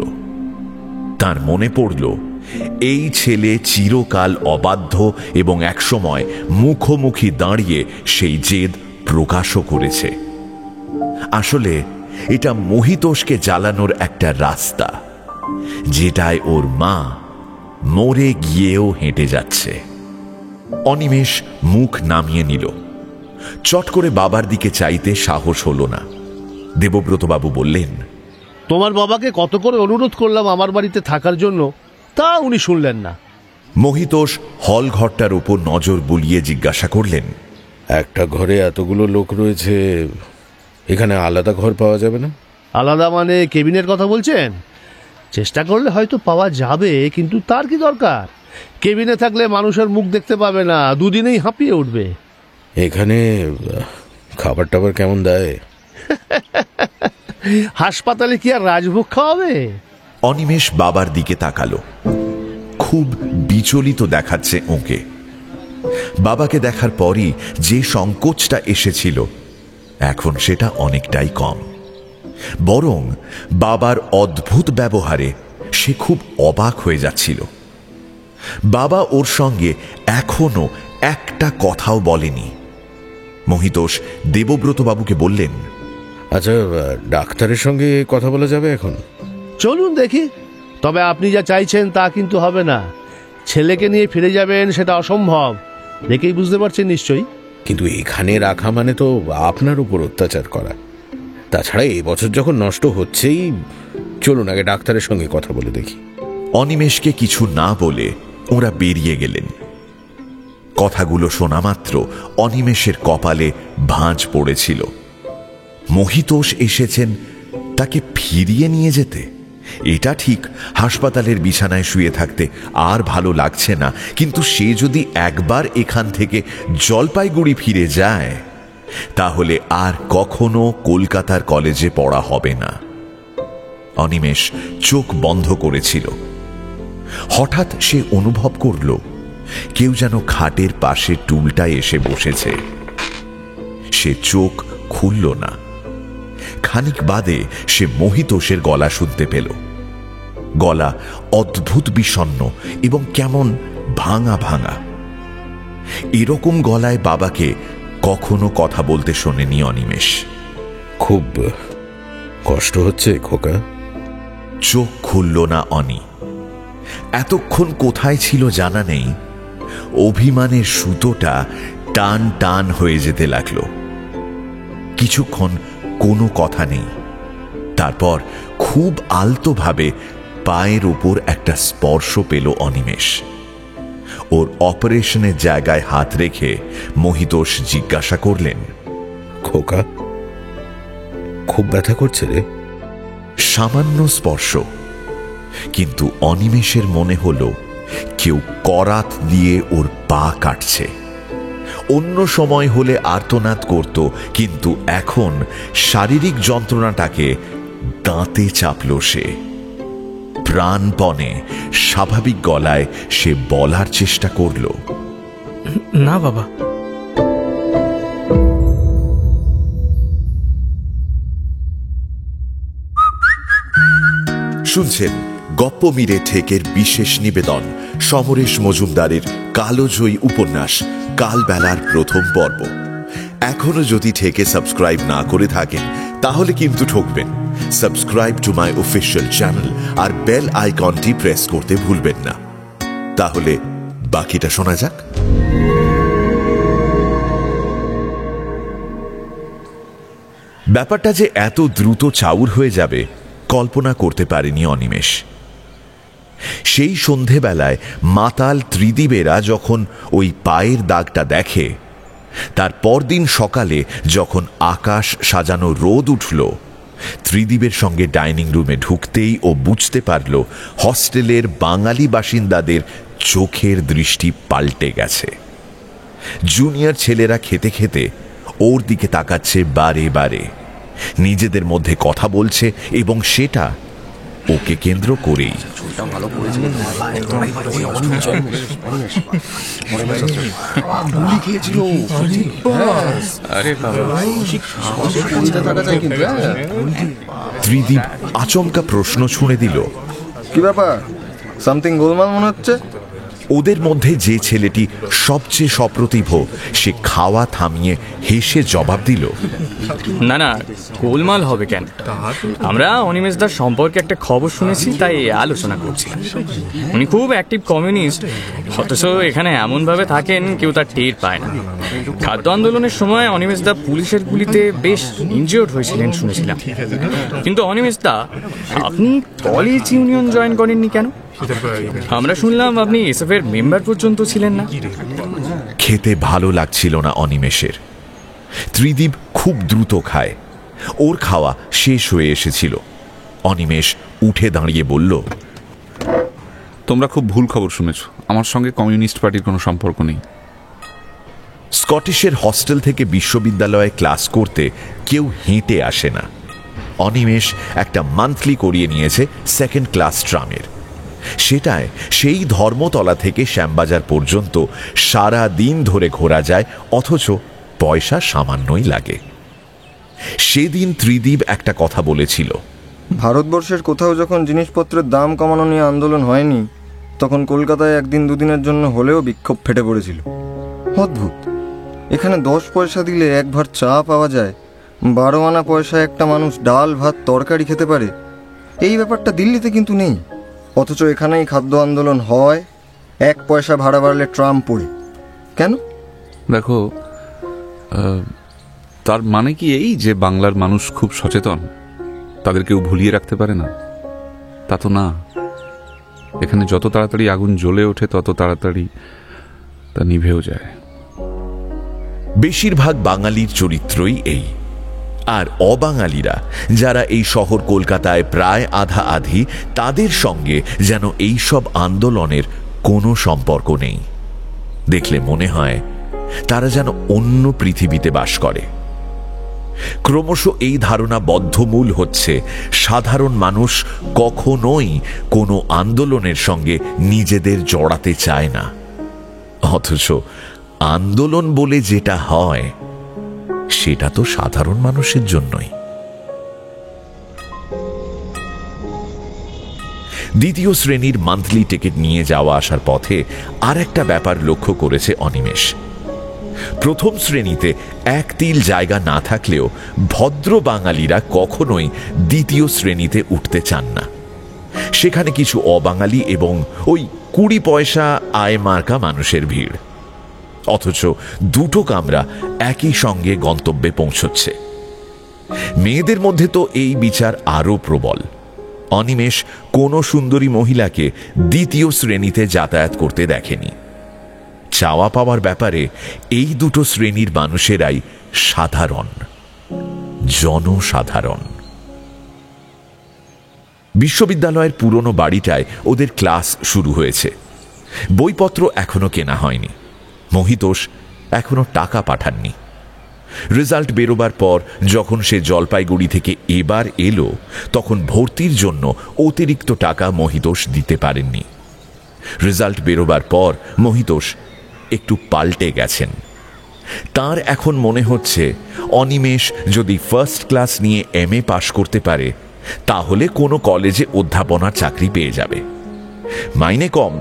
তার মনে পড়ল এই ছেলে চিরকাল অবাধ্য এবং একসময় মুখোমুখি দাঁড়িয়ে সেই জেদ প্রকাশও করেছে। আসলে এটা মহিতোষকে জ্বালানোর একটা রাস্তা, যেটায় ওর মা মরে গিয়েও হেঁটে যাচ্ছে। অনিমেষ মুখ নামিয়ে নিল। চট করে বাবার দিকে চাইতে সাহস হল না। দেবব্রতবাবু বললেন, তোমার বাবাকে কত করে অনুরোধ করলাম আমার বাড়িতে থাকার জন্য, তা উনি শুনলেন না। মহিতোষ হল ঘরটার উপর নজর বুলিয়ে জিজ্ঞাসা করলেন, একটা ঘরে এতগুলো লোক রয়েছে, এখানে আলাদা ঘর পাওয়া যাবে না? আলাদা মানে কেবিনের কথা বলছেন? চেষ্টা করলে হয়তো পাওয়া যাবে, কিন্তু তার কি দরকার? কেবিনে থাকলে মানুষের মুখ দেখতে পাবে না, দুদিনেই হাঁপিয়ে উঠবে। এখানে খাবার টাবার কেমন দেয়? হাসপাতালে কি আর রাজভোগ খাওয়াবে? অনিমেষ বাবার দিকে তাকালো। খুব বিচলিত দেখাচ্ছে ওকে। বাবাকে দেখার পরই যে সংকোচটা এসেছিল, এখন সেটা অনেকটাই কম। বরং বাবার অদ্ভুত ব্যবহারে সে খুব অবাক হয়ে যাচ্ছিল। বাবা ওর সঙ্গে এখনো একটা কথাও বলেনি। মহিতোষ দেবব্রতবাবুকে বললেন, আচ্ছা, ডাক্তারের সঙ্গে কথা বলা যাবে এখন? চলুন দেখি। তবে আপনি যা চাইছেন তা কিন্তু হবে না। ছেলেকে নিয়ে ফিরে যাবেন সেটা অসম্ভব, দেখেই বুঝতে পারছেন নিশ্চয়ই। কিন্তু এখানে রাখা মানে তো আপনার উপর অত্যাচার করা। তাছাড়া এবছর যখন নষ্ট হচ্ছেই, চলুন আগে ডাক্তারের সঙ্গে কথা বলে দেখি। অনিমেষকে কিছু না বলে ওরা বেরিয়ে গেলেন। কথাগুলো শোনা মাত্র অনিমেষের কপালে ভাঁজ পড়েছিল। মহিতোষ এসেছেন তাকে ফিরিয়ে নিয়ে যেতে। এটা ঠিক, হাসপাতালের বিছানায় শুয়ে থাকতে আর ভালো লাগছে না, কিন্তু সে যদি একবার এখান থেকে জলপাইগুড়ি ফিরে যায়, তাহলে আর কখনো কলকাতার কলেজে পড়া হবে না। অনিমেষ চোখ বন্ধ করেছিল। হঠাৎ সে অনুভব করল কেউ যেন খাটের পাশে টুলটায় এসে বসেছে। সে চোখ খুলল না। খানিক বাদে সে মহিতোষের গলা শুনতে পেল। গলা অদ্ভুত বিষণ্ণ এবং কেমন ভাঙা ভাঙা। এরকম গলায় বাবাকে কখনো কথা বলতে শোনেনি অনিমেষ। খুব কষ্ট হচ্ছে খোকা? চোখ খুলল না অনি। এতক্ষণ কোথায় ছিল জানা নেই। অভিমানের সুতোটা টান টান হয়ে যেতে লাগলো। কিছুক্ষণ কোনো কথা নেই। তারপর খুব আলতোভাবে পায়ের উপর একটা স্পর্শ পেল অনিমেষ। ওর অপারেশনের জায়গায় হাত রেখে মহিতোষ জিজ্ঞাসা করলেন, খোকা, খুব ব্যথা করছে রে? সামান্য স্পর্শ, কিন্তু অনিমেষের মনে হলো কেউ করাত দিয়ে ওর পা কাটছে। অন্য সময় হলে আর্তনাদ করত, কিন্তু এখন শারীরিক যন্ত্রণাটাকে দাঁতে চাপল সে। প্রাণপণে স্বাভাবিক গলায় সে বলার চেষ্টা করল, না বাবা। শুনছেন গপ্পমিরে ঠেকের বিশেষ নিবেদন সমরেশ মজুমদারের কালোজয়ী উপন্যাস কালবেলার প্রথম পর্ব। এখনো যদি ঠেকে সাবস্ক্রাইব না করে থাকেন, তাহলে কিন্তু ঠকবেন। Subscribe to my official channel আর বেল আইকনটি প্রেস করতে ভুলবেন না। তাহলে বাকিটা শোনা যাক। ব্যাপারটা যে এত দ্রুত চাউর হয়ে যাবে কল্পনা করতে পারেনি অনিমেষ। সেই সন্ধেবেলায় মাতাল ত্রিদীবেরা যখন ওই পায়ের দাগটা দেখে, তার পরদিন সকালে যখন আকাশ সাজানো রোদ উঠল, ত্রিদীবের সঙ্গে ডাইনিং রুমে ঢুকতেই ও বুঝতে পারল হস্টেলের বাঙালি বাসিন্দাদের চোখের দৃষ্টি পাল্টে গেছে। জুনিয়র ছেলেরা খেতে খেতে ওর দিকে তাকাচ্ছে বারে বারে, নিজেদের মধ্যে কথা বলছে, এবং সেটা ওকে কেন্দ্র করেই। ত্রিদীপ আচমকা প্রশ্ন ছুঁড়ে দিল, কি ব্যাপার, সামথিং গোলমাল মনে হচ্ছে? ওদের মধ্যে যে ছেলেটি সবচেয়ে সপ্রতিভ সে খাওয়া থামিয়ে হেসে জবাব দিল, না না, গোলমাল হবে কেন? আমরা অনিমেষদার সম্পর্কে একটা খবর শুনেছি, তাই আলোচনা করছি। উনি খুব অ্যাক্টিভ কমিউনিস্ট, অথচ এখানে এমনভাবে থাকেন কেউ তার টের পায় না। খাদ্য আন্দোলনের সময় অনিমেষদা পুলিশের গুলিতে বেশ ইনজিওর্ড হয়েছিলেন শুনেছিলাম। কিন্তু অনিমেষদা, আপনি কলেজ ইউনিয়ন জয়েন করেননি কেন? আমরা শুনলাম আপনি এসএফ এর মেম্বার পর্যন্ত ছিলেন না। খেতে ভালো লাগছিল না অনিমেষের। ত্রিদীপ খুব দ্রুত খায়, ওর খাওয়া শেষ হয়ে এসেছিল। অনিমেষ উঠে দাঁড়িয়ে বলল, তোমরা খুব ভুল খবর শুনেছ, আমার সঙ্গে কমিউনিস্ট পার্টির কোনো সম্পর্ক নেই। স্কটিশের হস্টেল থেকে বিশ্ববিদ্যালয়ে ক্লাস করতে কেউ হেঁটে আসে না। অনিমেষ একটা মান্থলি করিয়ে নিয়েছে সেকেন্ড ক্লাস ট্রামের। সেটায় সেই ধর্মতলা থেকে শ্যামবাজার পর্যন্ত সারা দিন ধরে ঘোরা যায়, অথচ পয়সা সামান্যই লাগে। সেদিন ত্রিদীপ একটা কথা বলেছিল, ভারতবর্ষের কোথাও যখন জিনিসপত্রের দাম কমানো নিয়ে আন্দোলন হয়নি, তখন কলকাতায় একদিন দুদিনের জন্য হলেও বিক্ষোভ ফেটে পড়েছিল। অদ্ভুত, এখানে 10 পয়সা দিলে এক ভার চা পাওয়া যায়, 12 আনা পয়সায় একটা মানুষ ডাল ভাত তরকারি খেতে পারে। এই ব্যাপারটা দিল্লিতে কিন্তু নেই, অথচ এখানেই খাদ্য আন্দোলন হয়, 1 পয়সা ভাড়া বাড়লে ট্রাম পড়ে। কেন? দেখো, তার মানে কি এই যে বাংলার মানুষ খুব সচেতন, তাদের কেউ ভুলিয়ে রাখতে পারে না? তা তো না। এখানে যত তাড়াতাড়ি আগুন জ্বলে ওঠে তত তাড়াতাড়ি তা নিভেও যায়। বেশিরভাগ বাঙালির চরিত্রই এই। আর অবাঙালিরা যারা এই শহর কলকাতায় প্রায় আধা আধি, তাদের সঙ্গে যেন এই সব আন্দোলনের কোনো সম্পর্ক নেই। দেখলে মনে হয় তারা যেন অন্য পৃথিবীতে বাস করে। ক্রমশ এই ধারণা বদ্ধমূল হচ্ছে, সাধারণ মানুষ কখনোই কোনো আন্দোলনের সঙ্গে নিজেদের জড়াতে চায় না, অথচ আন্দোলন বলে যেটা হয় সেটা তো সাধারণ মানুষের জন্যই। দ্বিতীয় শ্রেণীর মান্থলি টিকিট নিয়ে যাওয়া আসার পথে আর একটা ব্যাপার লক্ষ্য করেছে অনিমেষ। প্রথম শ্রেণীতে এক তিল জায়গা না থাকলেও ভদ্র বাঙালিরা কখনোই দ্বিতীয় শ্রেণীতে উঠতে চান না। সেখানে কিছু অবাঙালি এবং ওই 20 পয়সা আয় মার্কা মানুষের ভিড়, অথচ দুটো কামরা একই সঙ্গে গন্তব্যে পৌঁছচ্ছে। মেয়েদের মধ্যে তো এই বিচার আরো প্রবল। অনিমেষ কোনো সুন্দরী মহিলাকে দ্বিতীয় শ্রেণীতে যাতায়াত করতে দেখেনি। চাওয়া পাওয়ার ব্যাপারে এই দুটো শ্রেণীর মানুষেরাই সাধারণ, জনসাধারণ। বিশ্ববিদ্যালয়ের পুরনো বাড়িটায় ওদের ক্লাস শুরু হয়েছে। বইপত্র এখনো কেনা হয়নি। মহিতোষ এখনো টাকা পাঠাননি। রেজাল্ট বেরোবার পর যখন সে জলপাইগুড়ি থেকে এবার এলো, তখন ভর্তির জন্য অতিরিক্ত টাকা মহিতোষ দিতে পারেননি। রেজাল্ট বেরোবার পর মহিতোষ একটু পাল্টে গেছেন। তার এখন মনে হচ্ছে অনিমেষ যদি ফার্স্ট ক্লাস নিয়ে MA পাশ করতে পারে, তাহলে কোনো কলেজে অধ্যাপনার চাকরি পেয়ে যাবে। মাইনে কম,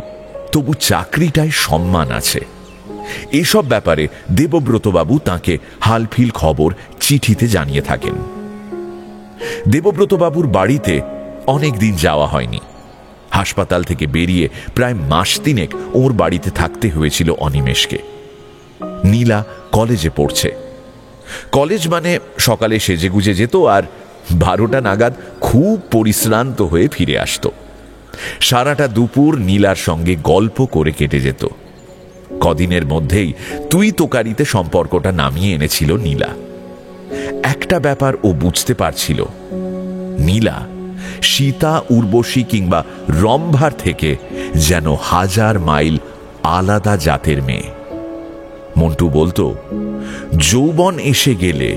তবু চাকরিটায় সম্মান আছে। এসব ব্যাপারে দেবব্রতবাবু তাঁকে হালফিল খবর চিঠিতে জানিয়ে থাকেন। দেবব্রতবাবুর বাড়িতে অনেক দিন যাওয়া হয়নি। হাসপাতাল থেকে বেরিয়ে প্রায় মাস 3 ওর বাড়িতে থাকতে হয়েছিল অনিমেষকে। নীলা কলেজে পড়ছে। কলেজ মানে সকালে সেজেগুজে যেত আর 12টা নাগাদ খুব পরিশ্রান্ত হয়ে ফিরে আসতো। সারাটা দুপুর নীলার সঙ্গে গল্প করে কেটে যেত। কদিনের মধ্যেই তুই তোকারিতে সম্পর্কটা নামিয়ে এনেছিল নীলা। একটা ব্যাপার ও বুঝতে পারছিল, নীলা সীতা, উর্বশী কিংবা রম্ভার থেকে যেন 1000 মাইল আলাদা জাতের মেয়ে। মন্টু বলতো, যৌবন এসে গেলে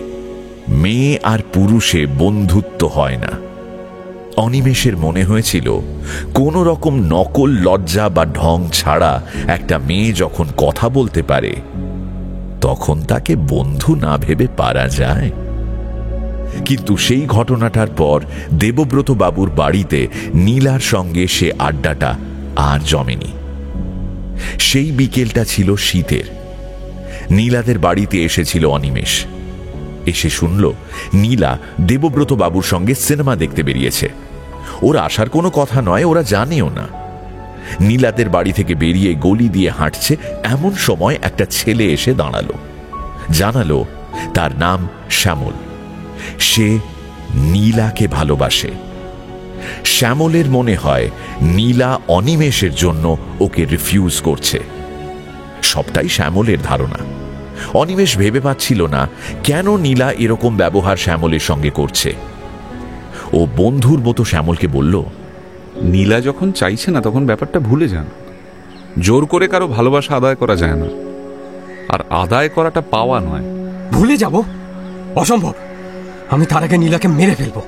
মেয়ে আর পুরুষে বন্ধুত্ব হয় না। অনিমেষের মনে হয়েছিল কোন রকম নকল লজ্জা বা ঢং ছাড়া একটা মেয়ে যখন কথা বলতে পারে তখন তাকে বন্ধু না ভেবে পারা যায়। কিন্তু সেই ঘটনাটার পর দেবব্রত বাবুর বাড়িতে নীলার সঙ্গে সে আড্ডাটা আর জমেনি। সেই বিকেলটা ছিল শীতের। নীলাদের বাড়িতে এসেছিল অনিমেষ। এসে শুনল নীলা দেবব্রত বাবুর সঙ্গে সিনেমা দেখতে বেরিয়েছে। ওরা আসার কোনো কথা নয়, ওরা জানেও না। নীলাদের বাড়ি থেকে বেরিয়ে গলি দিয়ে হাঁটছে এমন সময় একটা ছেলে এসে দাঁড়ালো। জানালো তার নাম শ্যামল। সে নীলাকে ভালোবাসে। শ্যামলের মনে হয় নীলা অনিমেষের জন্য ওকে রিফিউজ করছে। সবটাই শ্যামলের ধারণা। অনিমেষ ভেবে পাচ্ছিল না কেন নীলা এরকম ব্যবহার শ্যামলের সঙ্গে করছে। ও বন্ধুর মতো শ্যামলকে বলল, নীলা যখন চাইছে না তখন ব্যাপারটা ভুলে যান। জোর করে কারো ভালোবাসা আদায় করা যায় না, আর আদায় করাটা পাওয়া নয়। ভুলে যাব? অসম্ভব। আমি তার আগে নীলাকে মেরে ফেলবো।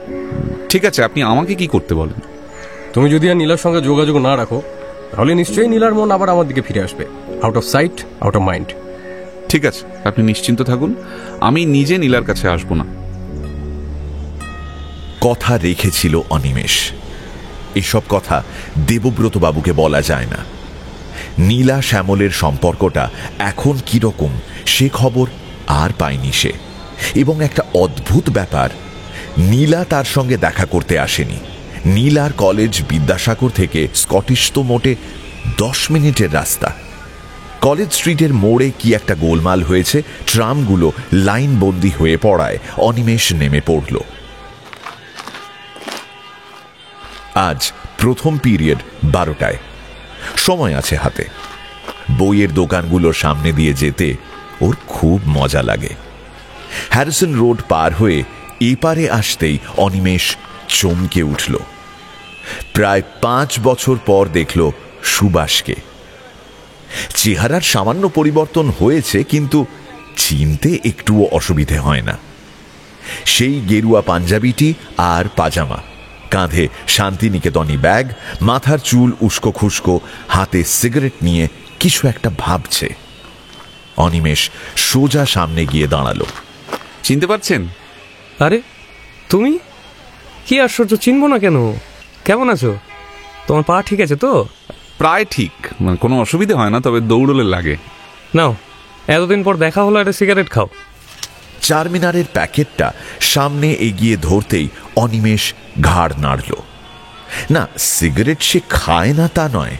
ঠিক আছে, আপনি আমাকে কি করতে বলেন? তুমি যদি আর নীলার সঙ্গে যোগাযোগ না রাখো তাহলে নিশ্চয়ই নীলার মন আবার আমার দিকে ফিরে আসবে। Out of sight, out of mind. ঠিক আছে, আপনি নিশ্চিন্ত থাকুন, আমি নিজে নীলার কাছে আসবো না। কথা রেখেছিল অনিমেষ। এসব কথা দেবব্রত বাবুকে বলা যায় না। নীলা শ্যামলের সম্পর্কটা এখন কিরকম সে খবর আর পায়নি সে। এবং একটা অদ্ভুত ব্যাপার, নীলা তার সঙ্গে দেখা করতে আসেনি। নীলার কলেজ বিদ্যাসাগর থেকে স্কটিশ তো মোটে 10 মিনিটের রাস্তা। কলেজ স্ট্রিটের মোড়ে কি একটা গোলমাল হয়েছে। ট্রামগুলো লাইনবন্দি হয়ে পড়ায় অনিমেষ নেমে পড়ল। আজ প্রথম পিরিয়ড 12টায়। সময় আছে হাতে। বইয়ের দোকানগুলোর সামনে দিয়ে যেতে ওর খুব মজা লাগে। হ্যারিসন রোড পার হয়ে এপারে আসতেই অনিমেষ চমকে উঠল। প্রায় 5 বছর পর দেখল সুবাসকে। চেহারার সামান্য পরিবর্তন হয়েছে, কিন্তু চিনতে একটুও অসুবিধে হয় না। সেই গেরুয়া পাঞ্জাবিটি আর পাজামা, কাঁধে শান্তিনিকেতনী ব্যাগ, মাথার চুল উস্কো খুস্কো, হাতে সিগারেট নিয়ে কিছু একটা ভাবছে। অনিমেষ সোজা সামনে গিয়ে দাঁড়ালো। চিনতে পারছেন? আরে তুমি? কি আশ্চর্য, চিনবো না কেন? কেমন আছো? তোমার পা ঠিক আছে তো? প্রায় ঠিক, মানে কোনো অসুবিধা হয় না, তবে দৌড়লে লাগে। নাও, এতদিন পর দেখা হলো, একটা সিগারেট খাও। চারমিনারের প্যাকেটটা সামনে এগিয়ে ধরতেই অনিমেষ ঘাড় নাড়ল। না, সিগারেট সে খায় না তা নয়,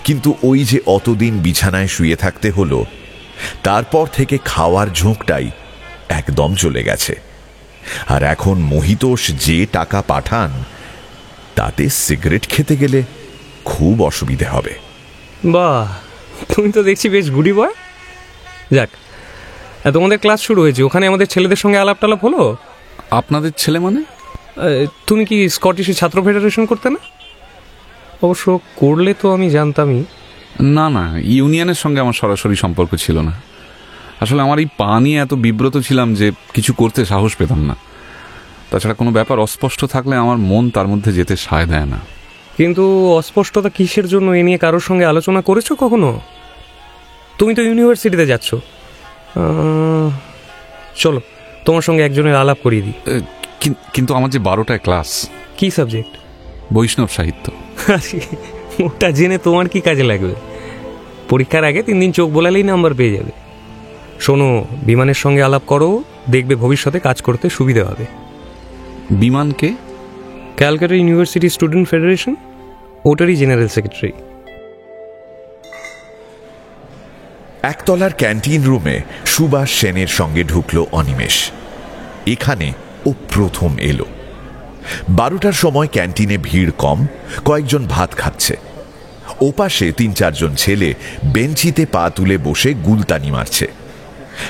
কিন্তু ওই যে অতদিন বিছানায় শুয়ে থাকতে হলো, তারপর থেকে খাওয়ার ঝোঁকটাই একদম চলে গেছে। আর এখন মহিতোষ যে টাকা পাঠান তাতে সিগারেট খেতে গেলে খুব অসুবিধে হবে। বাহ, তুমি তো দেখছি বেশ গুডি বয়। যাক, তোমাদের ক্লাস শুরু হয়েছে, ওখানে আমাদের ছেলেদের সঙ্গে আলাপ টালাপ হলো? আপনাদের ছেলে মানে? তুমি কি স্কটিশ ছাত্র ফেডারেশন করতে না? অবশ্য করলে তো আমি জানতামই। না না, ইউনিয়নের সঙ্গে আমার সরাসরি সম্পর্ক ছিল না। আসলে আমার এই পা নিয়ে এত বিব্রত ছিলাম যে কিছু করতে সাহস পেতাম না। তাছাড়া কোনো ব্যাপার অস্পষ্ট থাকলে আমার মন তার মধ্যে যেতে সায় দেয় না। কিন্তু অস্পষ্টতা কিসের জন্য, এ নিয়ে কারোর সঙ্গে আলোচনা করেছো কখনো? তুমি তো ইউনিভার্সিটিতে যাচ্ছ। চলো তোমার সঙ্গে একজনের আলাপ করিয়ে দিই। কিন্তু আমার যে 12টায় ক্লাস। কি সাবজেক্ট? বৈষ্ণব সাহিত্য। ওটা জেনে তোমার কি কাজে লাগবে? পরীক্ষার আগে 3 দিন চোখ বোলালেই নাম্বার পেয়ে যাবে। শোনো, বিমানের সঙ্গে আলাপ করো, দেখবে ভবিষ্যতে কাজ করতে সুবিধা হবে। বিমানকে? ক্যালকাটা ইউনিভার্সিটি স্টুডেন্ট ফেডারেশন, ওটারই জেনারেল সেক্রেটারি। একতলার ক্যান্টিন রুমে সুভাষ সেনের সঙ্গে ঢুকল অনিমেষ। এখানে ও প্রথম এলো। 12টার সময় ক্যান্টিনে ভিড় কম, কয়েকজন ভাত খাচ্ছে। ওপাশে 3-4 জন ছেলে বেঞ্চিতে পা তুলে বসে গুলতানি মারছে।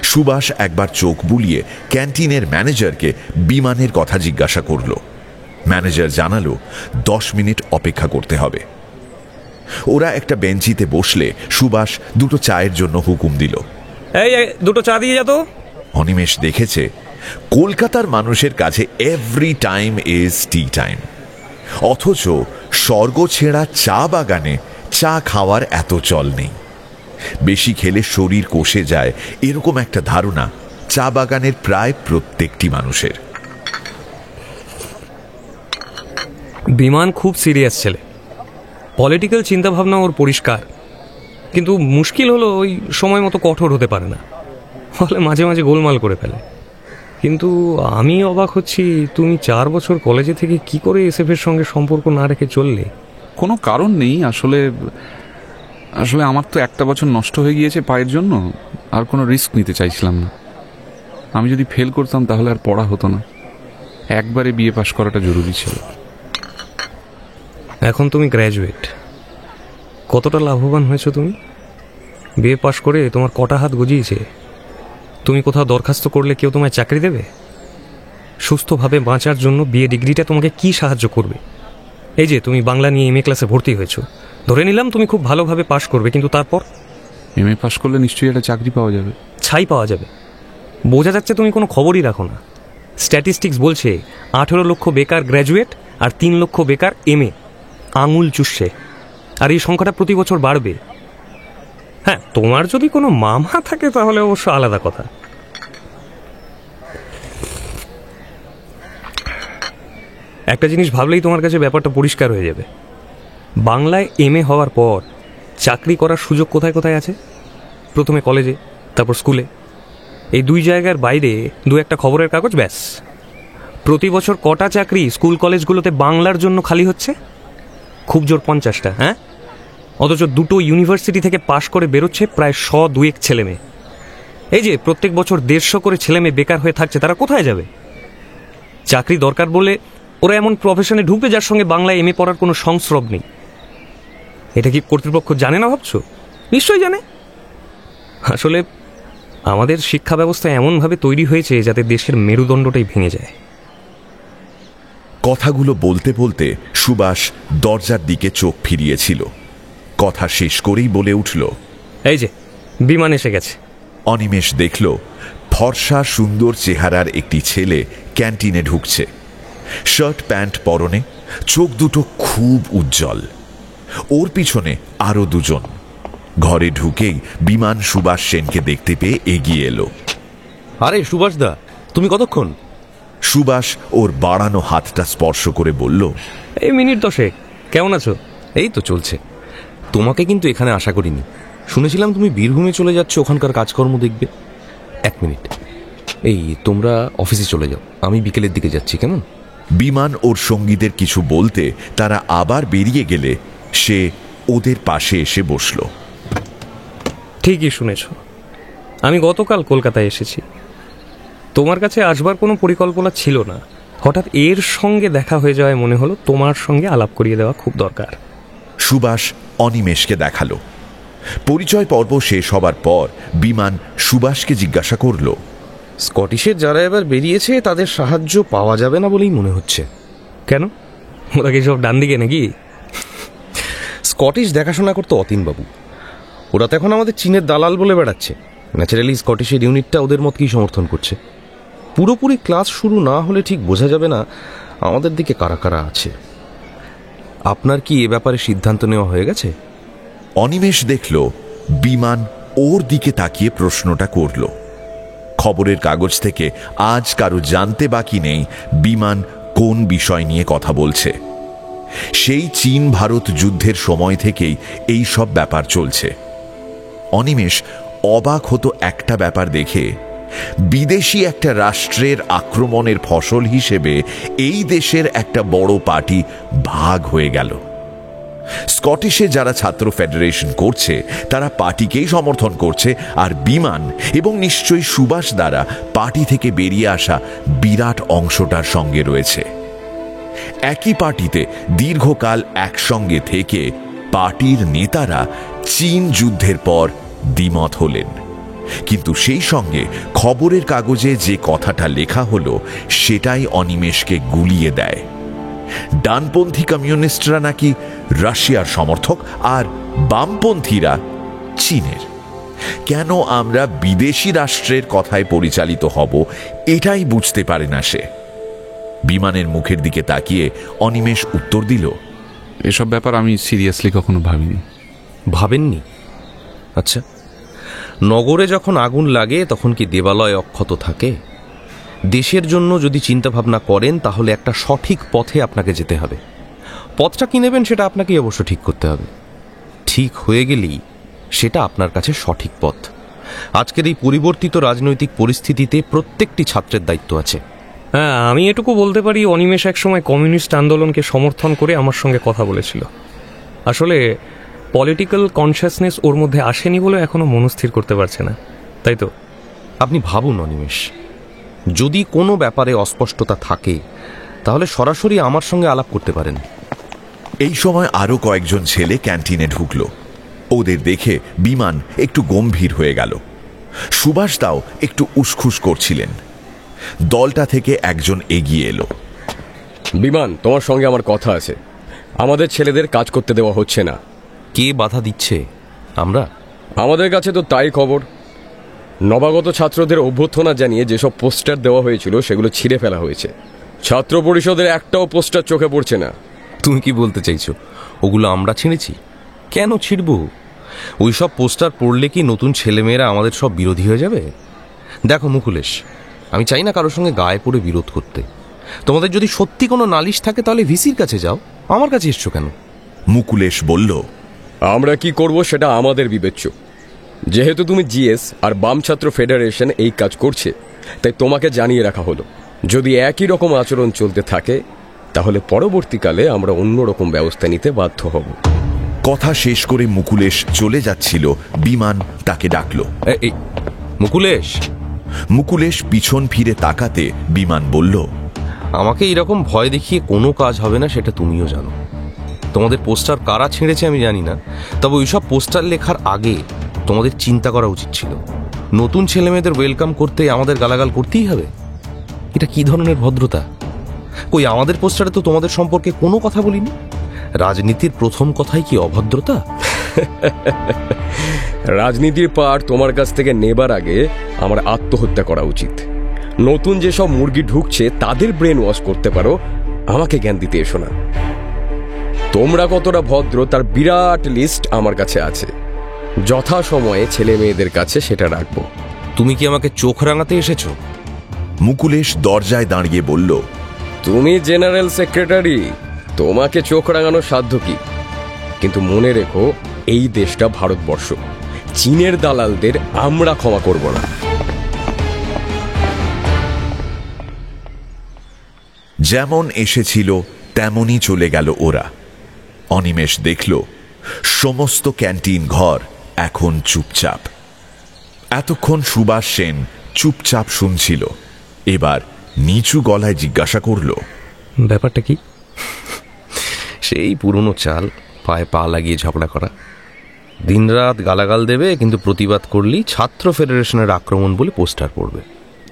সুভাষ একবার চোখ বুলিয়ে ক্যান্টিনের ম্যানেজারকে বিমানের কথা জিজ্ঞাসা করল। ম্যানেজার জানালো 10 মিনিট অপেক্ষা করতে হবে। ওরা একটা বেঞ্চিতে বসলে সুভাষ 2টো চায়ের জন্য হুকুম দিল। এই 2টো চা দিয়ে যেত। অনিমেষ দেখেছে কলকাতার মানুষের কাছে every time is tea time, অথচ স্বর্গ ছেঁড়া চা বাগানে চা খাওয়ার এত চল নেই। বেশি খেলে শরীর কষে যায় এরকম একটা ধারণা চা বাগানের প্রায় প্রত্যেকটি মানুষের। বিমান খুব সিরিয়াস ছেলে, পলিটিক্যাল চিন্তাভাবনা ওর পরিষ্কার, কিন্তু মুশকিল হলো ওই সময় মতো কঠোর হতে পারে না, ফলে মাঝে মাঝে গোলমাল করে ফেলে। কিন্তু আমি অবাক হচ্ছি, তুমি 4 বছর কলেজে থেকে কি করে এসএফের সঙ্গে সম্পর্ক না রেখে চললে? কোনো কারণ নেই আসলে। আমার তো একটা বছর নষ্ট হয়ে গিয়েছে পায়ের জন্য, আর কোনো রিস্ক নিতে চাইছিলাম না। আমি যদি ফেল করতাম তাহলে আর পড়া হতো না, একবারে বিএ পাশ করাটা জরুরি ছিল। এখন তুমি গ্র্যাজুয়েট, কতটা লাভবান হয়েছো তুমি? বিএ পাশ করে তোমার কটা হাত গজিয়েছে? তুমি কোথাও দরখাস্ত করলে কেউ তোমায় চাকরি দেবে? সুস্থভাবে বাঁচার জন্য বিএ ডিগ্রিটা তোমাকে কি সাহায্য করবে? এই যে তুমি বাংলা নিয়ে এমএ ক্লাসে ভর্তি হয়েছো, ধরে নিলাম তুমি খুব ভালোভাবে পাশ করবে, কিন্তু তারপর এমএ পাশ করলে নিশ্চয়ই একটা চাকরি পাওয়া যাবে। ছাই পাওয়া যাবে। বোঝা যাচ্ছে তুমি কোনো খবরই রাখো না। স্ট্যাটিস্টিক্স বলছে 18 লক্ষ বেকার গ্র্যাজুয়েট আর 3 লক্ষ বেকার এমএ, আঙুল চুষছে। আর এই সংখ্যাটা প্রতি বছর বাড়বে। হ্যাঁ, তোমার যদি কোনো মামা থাকে তাহলে অবশ্য আলাদা কথা। একটা জিনিস ভাবলেই তোমার কাছে ব্যাপারটা পরিষ্কার হয়ে যাবে। বাংলায় এমএ হওয়ার পর চাকরি করার সুযোগ কোথায় কোথায় আছে? প্রথমে কলেজে, তারপর স্কুলে। এই 2 জায়গার বাইরে 2-1টা খবরের কাগজ, ব্যাস। প্রতি বছর কটা চাকরি স্কুল কলেজগুলোতে বাংলার জন্য খালি হচ্ছে? খুব জোর 50টা। হ্যাঁ, অথচ 2টো ইউনিভার্সিটি থেকে পাশ করে বেরোচ্ছে প্রায় 100-2-1 ছেলেমেয়ে। এই যে প্রত্যেক বছর 150 করে ছেলেমেয়ে বেকার হয়ে থাকছে, তারা কোথায় যাবে? চাকরি দরকার বলে ওরা এমন প্রফেশনে ঢুকবে যার সঙ্গে বাংলায় এমএ পড়ার কোনো সংস্রব নেই। এটা কি কর্তৃপক্ষ জানে না ভাবছো? নিশ্চয়ই জানে। আসলে আমাদের শিক্ষা ব্যবস্থা এমনভাবে তৈরি হয়েছে যাতে দেশের মেরুদণ্ডটাই ভেঙে যায়। কথাগুলো বলতে বলতে সুভাষ দরজার দিকে চোখ ফিরিয়েছিল। কথা শেষ করেই বলে উঠল, এই যে বিমান এসে গেছে। অনিমেষ দেখল ফর্সা সুন্দর চেহারার একটি ছেলে ক্যান্টিনে ঢুকছে। শার্ট প্যান্ট পরনে, চোখ দুটো খুব উজ্জ্বল। ওর পিছনে আরো 2 জন। ঘরে ঢুকেই বিমান সুভাষ সেনকে দেখতে পেয়ে এগিয়ে এলো। আরে সুভাষ দা, তুমি কতক্ষণ? সুভাষ ওর বাড়ানো হাতটা স্পর্শ করে বলল, এই মিনিট 10। কেমন আছো? এই তো চলছে। তোমাকে কিন্তু এখানে আশা করিনি। শুনেছিলাম তুমি বীরভূমে চলে যাচ্ছ, ওখানকার কাজকর্ম দেখবে। 1 মিনিট, এই তোমরা অফিসে চলে যাও, আমি বিকেলের দিকে যাচ্ছি, কেমন? বিমান ওর সঙ্গীদের কিছু বলতে তারা আবার বেরিয়ে গেলে সে ওদের পাশে এসে বসল। ঠিকই শুনেছ, আমি গতকাল কলকাতায় এসেছি। তোমার কাছে আসবার কোনো পরিকল্পনা ছিল না, হঠাৎ এর সঙ্গে দেখা হয়ে যাওয়ায় মনে হলো তোমার সঙ্গে আলাপ করিয়ে দেওয়া খুব দরকার। সুভাষ অনিমেষকে দেখালো। পরিচয় পর্ব শেষ হবার পর বিমান সুভাষকে জিজ্ঞাসা করল, স্কটিশের যারা এবার বেরিয়েছে তাদের সাহায্য পাওয়া যাবে না বলেই মনে হচ্ছে। কেন? ওরা কি সব ডান দিকে নাকি? স্কটিশ দেখাশোনা করতো অতীনবাবু, ওরা তো এখন আমাদের চীনের দালাল বলে বেড়াচ্ছে। ন্যাচারালি স্কটিশের ইউনিটটা ওদের মতকেই সমর্থন করছে। পুরোপুরি ক্লাস শুরু না হলে ঠিক বোঝা যাবে না আমাদের দিকে কারা কারা আছে। আপনার কি এ ব্যাপারে সিদ্ধান্ত নেওয়া হয়ে গেছে? অনিমেষ দেখল বিমান ওর দিকে তাকিয়ে প্রশ্নটা করল। খবরের কাগজ থেকে আজ কারো জানতে বাকি নেই বিমান কোন বিষয় নিয়ে কথা বলছে। সেই চীন ভারত যুদ্ধের সময় থেকেই এই সব ব্যাপার চলছে। অনিমেষ অবাক হতো একটা ব্যাপার দেখে, বিদেশি একটা রাষ্ট্রের আক্রমণের ফসল হিসেবে এই দেশের একটা বড় পার্টি ভাগ হয়ে গেল। স্কটিশে যারা ছাত্র ফেডারেশন করছে তারা পার্টিকেই সমর্থন করছে, আর বিমান এবং নিশ্চয়ই সুভাষ দ্বারা পার্টি থেকে বেরিয়ে আসা বিরাট অংশটার সঙ্গে রয়েছে। একই পার্টিতে দীর্ঘকাল একসঙ্গে থেকে পার্টির নেতারা চীন যুদ্ধের পর দ্বিমত হলেন, কিন্তু সেই সঙ্গে খবরের কাগজে যে কথাটা লেখা হলো সেটাই অনিমেষকে গুলিয়ে দেয়। ডানপন্থী কমিউনিস্টরা নাকি রাশিয়ার সমর্থক আর বামপন্থীরা চীনের। কেন আমরা বিদেশি রাষ্ট্রের কথায় পরিচালিত হব এটাই বুঝতে পারে না সে। বিমানের মুখের দিকে তাকিয়ে অনিমেষ উত্তর দিল, এসব ব্যাপার আমি সিরিয়াসলি কখনো ভাবিনি। ভাবেননি? আচ্ছা, নগরে যখন আগুন লাগে তখন কি দেবালয় অক্ষত থাকে? দেশের জন্য যদি চিন্তা ভাবনা করেন তাহলে একটা সঠিক পথে আপনাকে যেতে হবে। পথটা কি নেবেন সেটা আপনাকেই অবশ্য ঠিক করতে হবে। ঠিক হয়ে গেলেই সেটা আপনার কাছে সঠিক পথ। আজকের এই পরিবর্তিত রাজনৈতিক পরিস্থিতিতে প্রত্যেকটি ছাত্রের দায়িত্ব আছে। হ্যাঁ, আমি এটুকু বলতে পারি, অনিমেষ একসময় কমিউনিস্ট আন্দোলনকে সমর্থন করে আমার সঙ্গে কথা বলেছিল। আসলে পলিটিক্যাল কনসিয়াসনেস ওর মধ্যে আসেনি বলে এখনো মনস্থির করতে পারছে না, তাই তো? আপনি ভাবুন অনিমেষ, যদি কোনো ব্যাপারে অস্পষ্টতা থাকে তাহলে সরাসরি আমার সঙ্গে আলাপ করতে পারেন। এই সময় আরো কয়েকজন ছেলে ক্যান্টিনে ঢুকলো। ওদের দেখে বিমান একটু গম্ভীর হয়ে গেল। সুভাষ দাও একটু উসখুস করছিলেন। দলটা থেকে একজন এগিয়ে এলো। বিমান, তোমার সঙ্গে আমার কথা আছে। আমাদের ছেলেদের কাজ করতে দেওয়া হচ্ছে না। কে বাধা দিচ্ছে? আমরা? আমাদের কাছে তো তাই খবর। নবাগত ছাত্রদের অভ্যর্থনা জানিয়ে যেসব পোস্টার দেওয়া হয়েছিল সেগুলো ছিঁড়ে ফেলা হয়েছে। ছাত্র পরিষদের একটাও পোস্টার চোখে পড়ছে না। তুমি কি বলতে চাইছো ওগুলো আমরা ছিঁড়েছি? কেন ছিঁড়ব? ওই সব পোস্টার পড়লে কি নতুন ছেলেমেয়েরা আমাদের সব বিরোধী হয়ে যাবে? দেখো মুকুলেশ, আমি চাই না কারোর সঙ্গে গায়ে পড়ে বিরোধ করতে। তোমাদের যদি সত্যি কোনো নালিশ থাকে তাহলে ভিসির কাছে যাও, আমার কাছে এসছো কেন? মুকুলেশ বলল, আমরা কি করব সেটা আমাদের বিবেচ্য। যেহেতু তুমি জিএস আর বাম ছাত্র ফেডারেশন এই কাজ করছে, তাই তোমাকে জানিয়ে রাখা হলো। যদি একই রকম আচরণ চলতে থাকে তাহলে পরবর্তীকালে আমরা অন্যরকম ব্যবস্থা নিতে বাধ্য হব। কথা শেষ করে মুকুলেশ চলে যাচ্ছিল, বিমান তাকে ডাকলো। এই মুকুলেশ। মুকুলেশ পিছন ফিরে তাকাতে বিমান বলল, আমাকে এরকম ভয় দেখিয়ে কোনো কাজ হবে না, সেটা তুমিও জানো। তোমাদের পোস্টার কারা ছিঁড়েছে আমি জানি না, তবে ওইসব পোস্টার লেখার আগে তোমাদের চিন্তা করা উচিত ছিল। নতুন ছেলেমেয়েদের ওয়েলকাম করতে আমাদের গালাগাল করতেই হবে? এটা কি ধরনের ভদ্রতা? কই, আমাদের পোস্টারে তো তোমাদের সম্পর্কে কোনো কথা বলিনি। রাজনীতির প্রথম কথাই কি অভদ্রতা? রাজনীতির পার তোমার কাছ থেকে নেবার আগে আমার আত্মহত্যা করা উচিত। নতুন যেসব মুরগি ঢুকছে তাদের ব্রেন ওয়াশ করতে পারো, আমাকে জ্ঞান দিতে এসো না। তোমরা কতটা ভদ্র তার বিরাট লিস্ট আমার কাছে আছে। যথা সময়ে ছেলে মেয়েদের কাছে সেটা রাখবো। তুমি কি আমাকে চোখ রাঙাতে এসেছো? মুকুলেশ দরজায় দাঁড়িয়ে বলল, তুমি জেনারেল সেক্রেটারি, তোমাকে চোখ রাঙানোর সাধ্য কি? কিন্তু মনে রেখো, এই দেশটা ভারতবর্ষ। চীনের দালালদের আমরা ক্ষমা করব না। যেমন এসেছিল তেমনই চলে গেল ওরা। অনিমেষ দেখল সমস্ত ক্যান্টিন ঘর এখন চুপচাপ। এতক্ষণ সুভাষ সেন চুপচাপ শুনছিল, এবার নিচু গলায় জিজ্ঞাসা করল, ব্যাপারটা কি? সেই পুরনো চাল, পায়ে পা লাগিয়ে ঝগড়া করা। দিনরাত গালাগাল দেবে, কিন্তু প্রতিবাদ করলেই ছাত্র ফেডারেশনের আক্রমণ বলে পোস্টার পড়বে।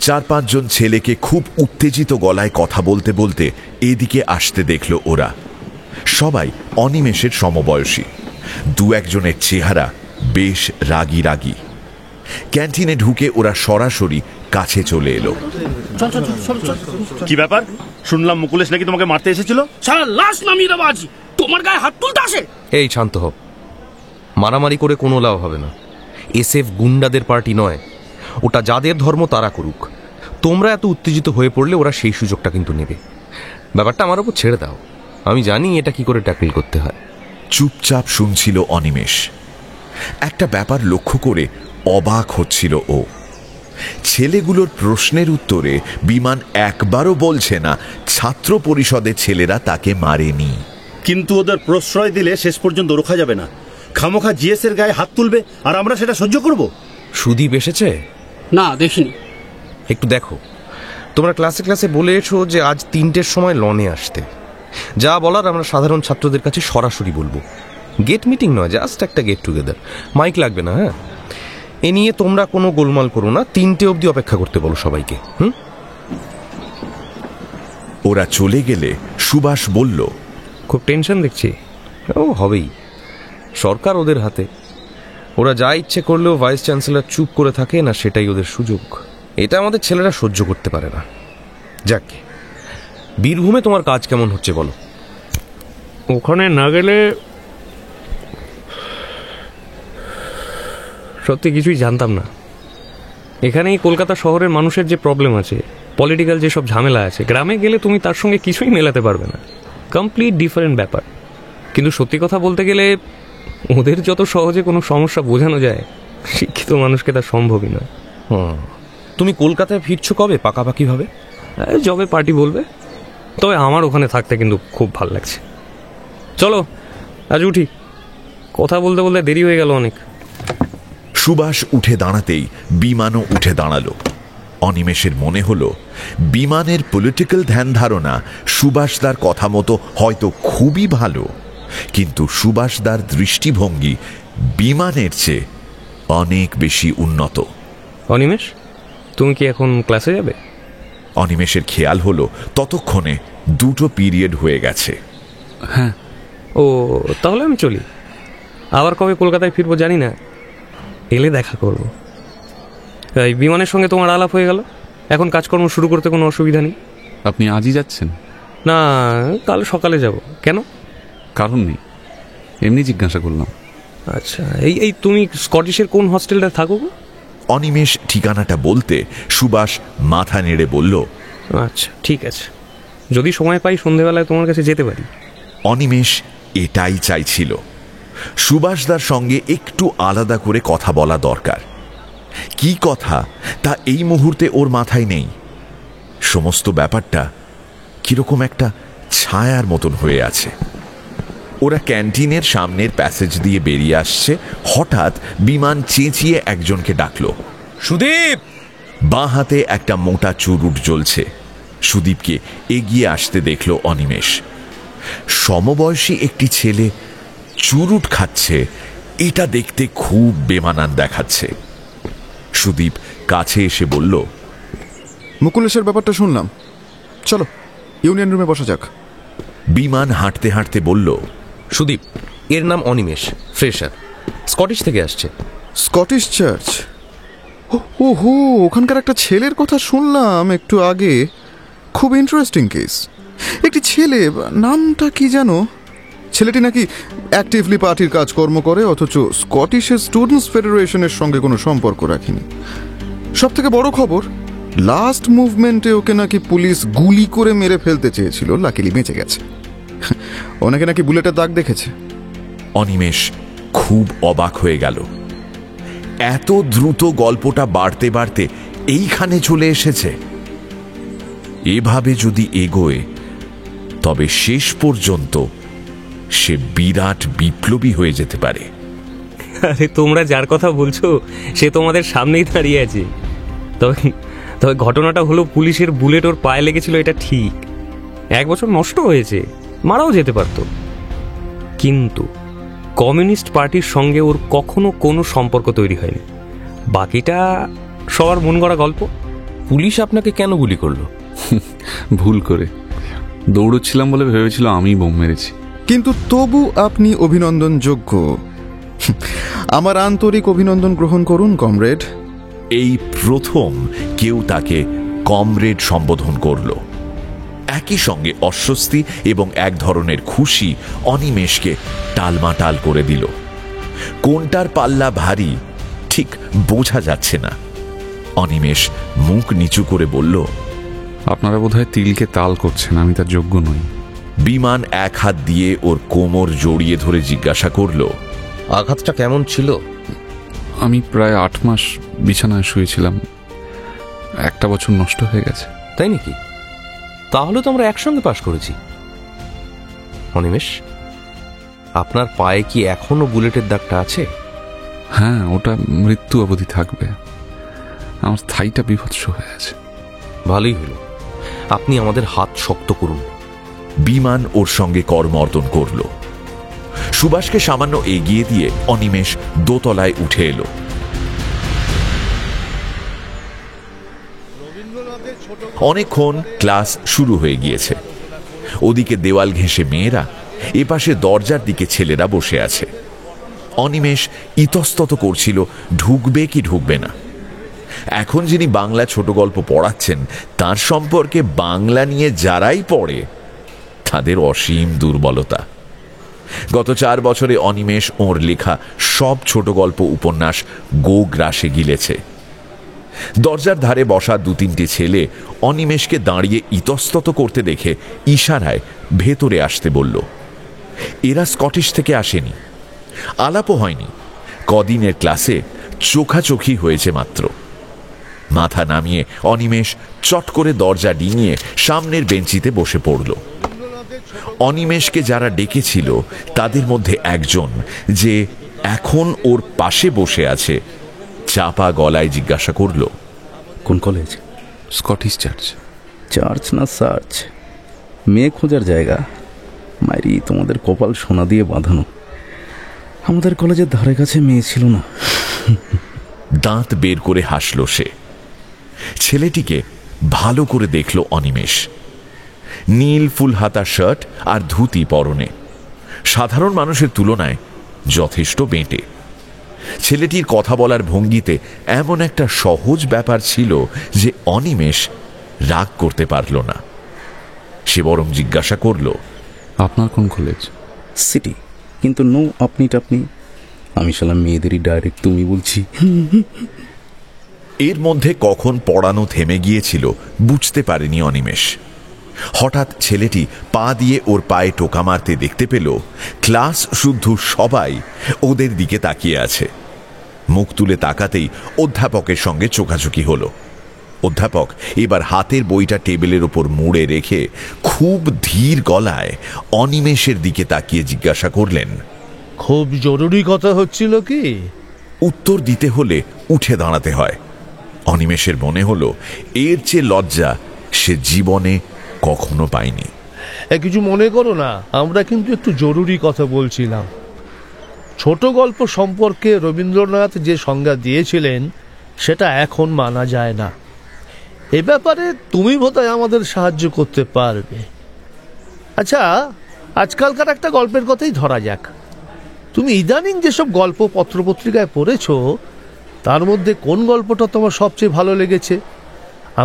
4-5 জন ছেলেকে খুব উত্তেজিত গলায় কথা বলতে বলতে এদিকে আসতে দেখল ওরা। সবাই অনিমেষের সমবয়সী। 2-1 জনের চেহারা বেশ রাগী রাগী। ক্যান্টিনে ঢুকে ওরা সরাসরি কাছে চলে এলো। কি ব্যাপার? শুনলাম মুকুলেশ নাকি তোমাকে মারতে এসেছিল। সারা লাশ নামিয়ে দেবো আজ। তোমার গায়ে হাত তুলতে আসে? এই শান্ত হও, মারামারি করে কোনো লাভ হবে না। এসএফ গুন্ডাদের পার্টি নয়, ওটা যাদের ধর্ম তারা করুক। তোমরা এত উত্তেজিত হয়ে পড়লে ওরা সেই সুযোগটা কিন্তু নেবে। ব্যাপারটা আমার উপর ছেড়ে দাও, আমি জানি এটা কি করে ট্যাকল করতে হয়। চুপচাপ শুনছিল অনিমেষ। একটা ব্যাপার লক্ষ্য করে অবাক হচ্ছিল ও। ছেলেগুলোর প্রশ্নের উত্তরে বিমান একবারও বলছে না ছাত্র পরিষদের ছেলেরা তাকে মারেনি। কিন্তু ওদের প্রশ্রয় দিলে শেষ পর্যন্ত রোখা যাবে না। খামোখা জিএস এর গায়ে হাত তুলবে আর আমরা সেটা সহ্য করব। সুদীপ এসেছে? না, দেখিনি। একটু দেখো, তোমরা ক্লাসে ক্লাসে বলে এসো যে আজ 3টের সময় লনে আসতে। যা বলার আমরা সাধারণ ছাত্রদের কাছে সরাসরি বলবো। গেট মিটিং নয়, জাস্ট একটা গেট টুগেদার। মাইক লাগবে না। হ্যাঁ, এ নিয়ে তোমরা কোনো গোলমাল করো না। 3টে অবধি অপেক্ষা করতে বলো সবাইকে। ওরা চলে গেলে সুভাষ বলল, খুব টেনশন দেখছি। ও হবেই, সরকার ওদের হাতে। ওরা যা ইচ্ছে করলেও ভাইস চ্যান্সেলর চুপ করে থাকে না, সেটাই ওদের সুযোগ। এটা আমাদের ছেলেরা সহ্য করতে পারে না। যাক, বীরভূমে তোমার কাজ কেমন হচ্ছে বলো। ওখানে না গেলে সত্যি কিছুই জানতাম না। এখানেই কলকাতা শহরের মানুষের যে প্রবলেম আছে, পলিটিক্যাল যেসব ঝামেলা আছে, গ্রামে গেলে তুমি তার সঙ্গে কিছুই মেলাতে পারবে না। কমপ্লিট ডিফারেন্ট ব্যাপার। কিন্তু সত্যি কথা বলতে গেলে ওদের যত সহজে কোনো সমস্যা বোঝানো যায়, শিক্ষিত মানুষকে তা সম্ভবই নয়। তুমি কলকাতায় ফিরছো কবে পাকাপাকিভাবে? যবে পার্টি বলবে। তবে আমার ওখানে থাকতে কিন্তু খুব ভালো লাগছে। চলো আজ উঠি, কথা বলতে বলতে দেরি হয়ে গেল অনেক। সুভাষ উঠে দাঁড়াতেই বিমানও উঠে দাঁড়ালো। অনিমেষের মনে হলো বিমানের পলিটিক্যাল ধ্যান ধারণা সুভাষদার কথা মতো হয়তো খুবই ভালো, কিন্তু সুভাষদার দৃষ্টিভঙ্গি বিমানের চেয়ে অনেক বেশি উন্নত। অনিমেষ, তুমি কি এখন ক্লাসে যাবে? অনিমেষের খেয়াল হলো ততক্ষণে 2টো পিরিয়ড হয়ে গেছে। হ্যাঁ। ও, তাহলে আমি চলি। আবার কবে কলকাতায় ফিরবো জানি না, এলে দেখা করব। এই বিমানের সঙ্গে তোমার আলাপ হয়ে গেল, এখন কাজকর্ম শুরু করতে কোনো অসুবিধা নেই। আপনি আজই যাচ্ছেন? না, কাল সকালে যাব। কেন? কারণ নেই, এমনি জিজ্ঞাসা করলাম। আচ্ছা, এই তুমি স্কটিশের কোন হস্টেলটা থাকো? অনিমেষ ঠিকানাটা বলতে সুভাষ মাথা নেড়ে বলল, আচ্ছা ঠিক আছে, যদি সময় পাই সন্ধেবেলায় তোমার কাছে যেতে পারি। অনিমেষ এটাই চাইছিল, সুভাষদার সঙ্গে একটু আলাদা করে কথা বলা দরকার। কি কথা তা এই মুহূর্তে ওর মাথায় নেই। সমস্ত ব্যাপারটা কিরকম একটা ছায়ার মতন হয়ে আছে। ওরা ক্যান্টিনের সামনের প্যাসেজ দিয়ে বেরিয়ে আসছে, হঠাৎ বিমান চেঁচিয়ে একজনকে ডাকলো, সুদীপ! বাঁ হাতে একটা মোটা চুরুট জ্বলছে। সুদীপকে এগিয়ে আসতে দেখল অনিমেষ। সমবয়সী একটি ছেলে চুরুট খাচ্ছে, এটা দেখতে খুব বেমানান দেখাচ্ছে। সুদীপ কাছে এসে বলল, মুকুলেশের ব্যাপারটা শুনলাম, চলো ইউনিয়ন রুমে বসা যাক। বিমান হাঁটতে হাঁটতে বলল, সুদীপ, এর নাম অনিমেষ, ফ্রেশার, স্কটিশ থেকে আসছে। Scottish church? ও হো, ওখানকার একটা ছেলের কথা শুনলাম একটু আগে, খুব ইন্টারেস্টিং কেস। একটি ছেলে, নামটা কি জানো? ছেলেটি নাকি অ্যাক্টিভলি পার্টির কাজকর্ম করে, অথচ স্কটিশের স্টুডেন্টস ফেডারেশনের সঙ্গে কোনো সম্পর্ক রাখেনি। সব থেকে বড় খবর, লাস্ট মুভমেন্টে ওকে নাকি পুলিশ গুলি করে মেরে ফেলতে চেয়েছিল, লাকিলি বেঁচে গেছে। অনেকে নাকি বুলেটের দাগ দেখেছে। অনিমেষ খুব অবাক হয়ে গেল। এত দ্রুত গল্পটা বাড়তে বাড়তে এইখানে চলে এসেছে। এভাবে যদি এগোয় তবে শেষ পর্যন্ত সে বিরাট বিপ্লবী হয়ে যেতে পারে। আরে তোমরা যার কথা বলছো সে তোমাদের সামনেই দাঁড়িয়ে আছে। তবে ঘটনাটা হলো, পুলিশের বুলেট ওর পায়ে লেগেছিল, এটা ঠিক। 1 বছর নষ্ট হয়েছে, মারাও যেতে পারত। কিন্তু কমিউনিস্ট পার্টির সঙ্গে ওর কখনো কোনো সম্পর্ক তৈরি হয়নি। বাকিটা সবার মন গড়া গল্প। পুলিশ আপনাকে কেন গুলি করলো? ভুল করে দৌড়চ্ছিলাম বলে ভেবেছিল আমি বোম মেরেছি। কিন্তু তবু আপনি অভিনন্দনযোগ্য। আমার আন্তরিক অভিনন্দন গ্রহণ করুন কমরেড। এই প্রথম কেউ তাকে কমরেড সম্বোধন করল। একই সঙ্গে অস্বস্তি এবং এক ধরনের খুশি অনিমেষকে টালমাটাল করে দিল। কোনটার পাল্লা ভারী ঠিক বোঝা যাচ্ছে না। অনিমেষ মুখ নিচু করে বলল, আপনারা বোধহয় তিলকে তাল করছেন, আমি তার যোগ্য নই। বিমান এক হাত দিয়ে ওর কোমর জড়িয়ে ধরে জিজ্ঞাসা করল, আঘাতটা কেমন ছিল? আমি প্রায় 8 মাস বিছানায় শুয়েছিলাম, 1টা বছর নষ্ট হয়ে গেছে। তাই নাকি? তাহলে তো আমরা একসঙ্গে পাশ করেছি। অনিমেষ, আপনার পায়ে কি এখনো বুলেটের দাগটা আছে? হ্যাঁ, ওটা মৃত্যু অবধি থাকবে। আমার থাইটা বিভৎস হয়ে আছে। ভালোই হলো, আপনি আমাদের হাত শক্ত করুন। বিমান ওর সঙ্গে করমর্দন করল। সুভাষকে সামান্য এগিয়ে দিয়ে অনিমেষ দোতলায় উঠে এলো। অনেকক্ষণ ক্লাস শুরু হয়ে গিয়েছে। ওদিকে দেওয়াল ঘেঁষে মেয়েরা, এপাশে দরজার দিকে ছেলেরা বসে আছে। অনিমেষ ইতস্তত করছিল ঢুকবে কি ঢুকবে না। এখন যিনি বাংলা ছোট গল্প পড়াচ্ছেন তার সম্পর্কে বাংলা নিয়ে যারাই পড়ে তাদের অসীম দুর্বলতা। গত 4 বছরে অনিমেষ ওর লেখা সব ছোট গল্প উপন্যাস গো গ্রাসে গিলেছে। দরজার ধারে বসা 2-3টে ছেলে অনিমেষকে দাঁড়িয়ে ইতস্তত করতে দেখে ইশারায় ভেতরে আসতে বলল। এরা স্কটিশ থেকে আসেনি, আলাপও হয়নি, কদিনের ক্লাসে চোখাচোখি হয়েছে মাত্র। মাথা নামিয়ে অনিমেষ চট করে দরজা ডিঙিয়ে সামনের বেঞ্চিতে বসে পড়ল। অনিমেষকে যারা ডেকেছিল তাদের মধ্যে একজন, যে এখন ওর পাশে বসে আছে, চাপা গলায় জিজ্ঞাসা করল, কোন কলেজ? Scottish church. চার্চ না সার্চ? মেয়ে খোঁজার জায়গা। মাইরি, তোমাদের কপাল সোনা দিয়ে বাঁধানো। আমাদের কলেজের ধারে কাছে মেয়ে ছিল না। দাঁত বের করে হাসল সে। ছেলেটিকে ভালো করে দেখল অনিমেষ। নীল ফুলহাতা শার্ট আর ধুতি পরনে, সাধারণ মানুষের তুলনায় যথেষ্ট বেঁটে। ছেলেটির কথা বলার ভঙ্গিতে এমন একটা সহজ ব্যাপার ছিল যে অনিমেষ রাগ করতে পারল না। সে বরং জিজ্ঞাসা করল, আপনার কোন কলেজ? সিটি, কিন্তু নো আপনি টাপনি। আমি শালা মেয়েদেরই ডাইরেক্ট তুমি বলছি। এর মধ্যে কখন পড়ানো থেমে গিয়েছিল বুঝতে পারেনি অনিমেষ। হঠাৎ ছেলেটি পা দিয়ে ওর পায়ে টোকা মারতে দেখতে পেল ক্লাস শুদ্ধ সবাই ওদের দিকে তাকিয়ে আছে। মুখ তুলে তাকাতেই অধ্যাপকের সঙ্গে চোখাচোখি হলো। অধ্যাপক এবার হাতের বইটা টেবিলের ওপর মুড়ে রেখে খুব ধীর গলায় অনিমেষের দিকে তাকিয়ে জিজ্ঞাসা করলেন, খুব জরুরি কথা হচ্ছিল কি? উত্তর দিতে হলে উঠে দাঁড়াতে হয়। অনিমেষের মনে হলো এর চেয়ে লজ্জা সে জীবনে কখনো পায়নি। কিছু মনে করো না, আমরা কিন্তু একটু জরুরি কথা বলছিলাম। ছোট গল্প সম্পর্কে রবীন্দ্রনাথ যে সংজ্ঞা দিয়েছিলেন সেটা এখন মানা যায় না। এ ব্যাপারে তুমি বোধহয় আমাদের সাহায্য করতে পারবে। আচ্ছা, আজকালকার একটা গল্পের কথাই ধরা যাক। তুমি ইদানিং যেসব গল্প পত্রপত্রিকায় পড়েছো তার মধ্যে কোন গল্পটা তোমার সবচেয়ে ভালো লেগেছে?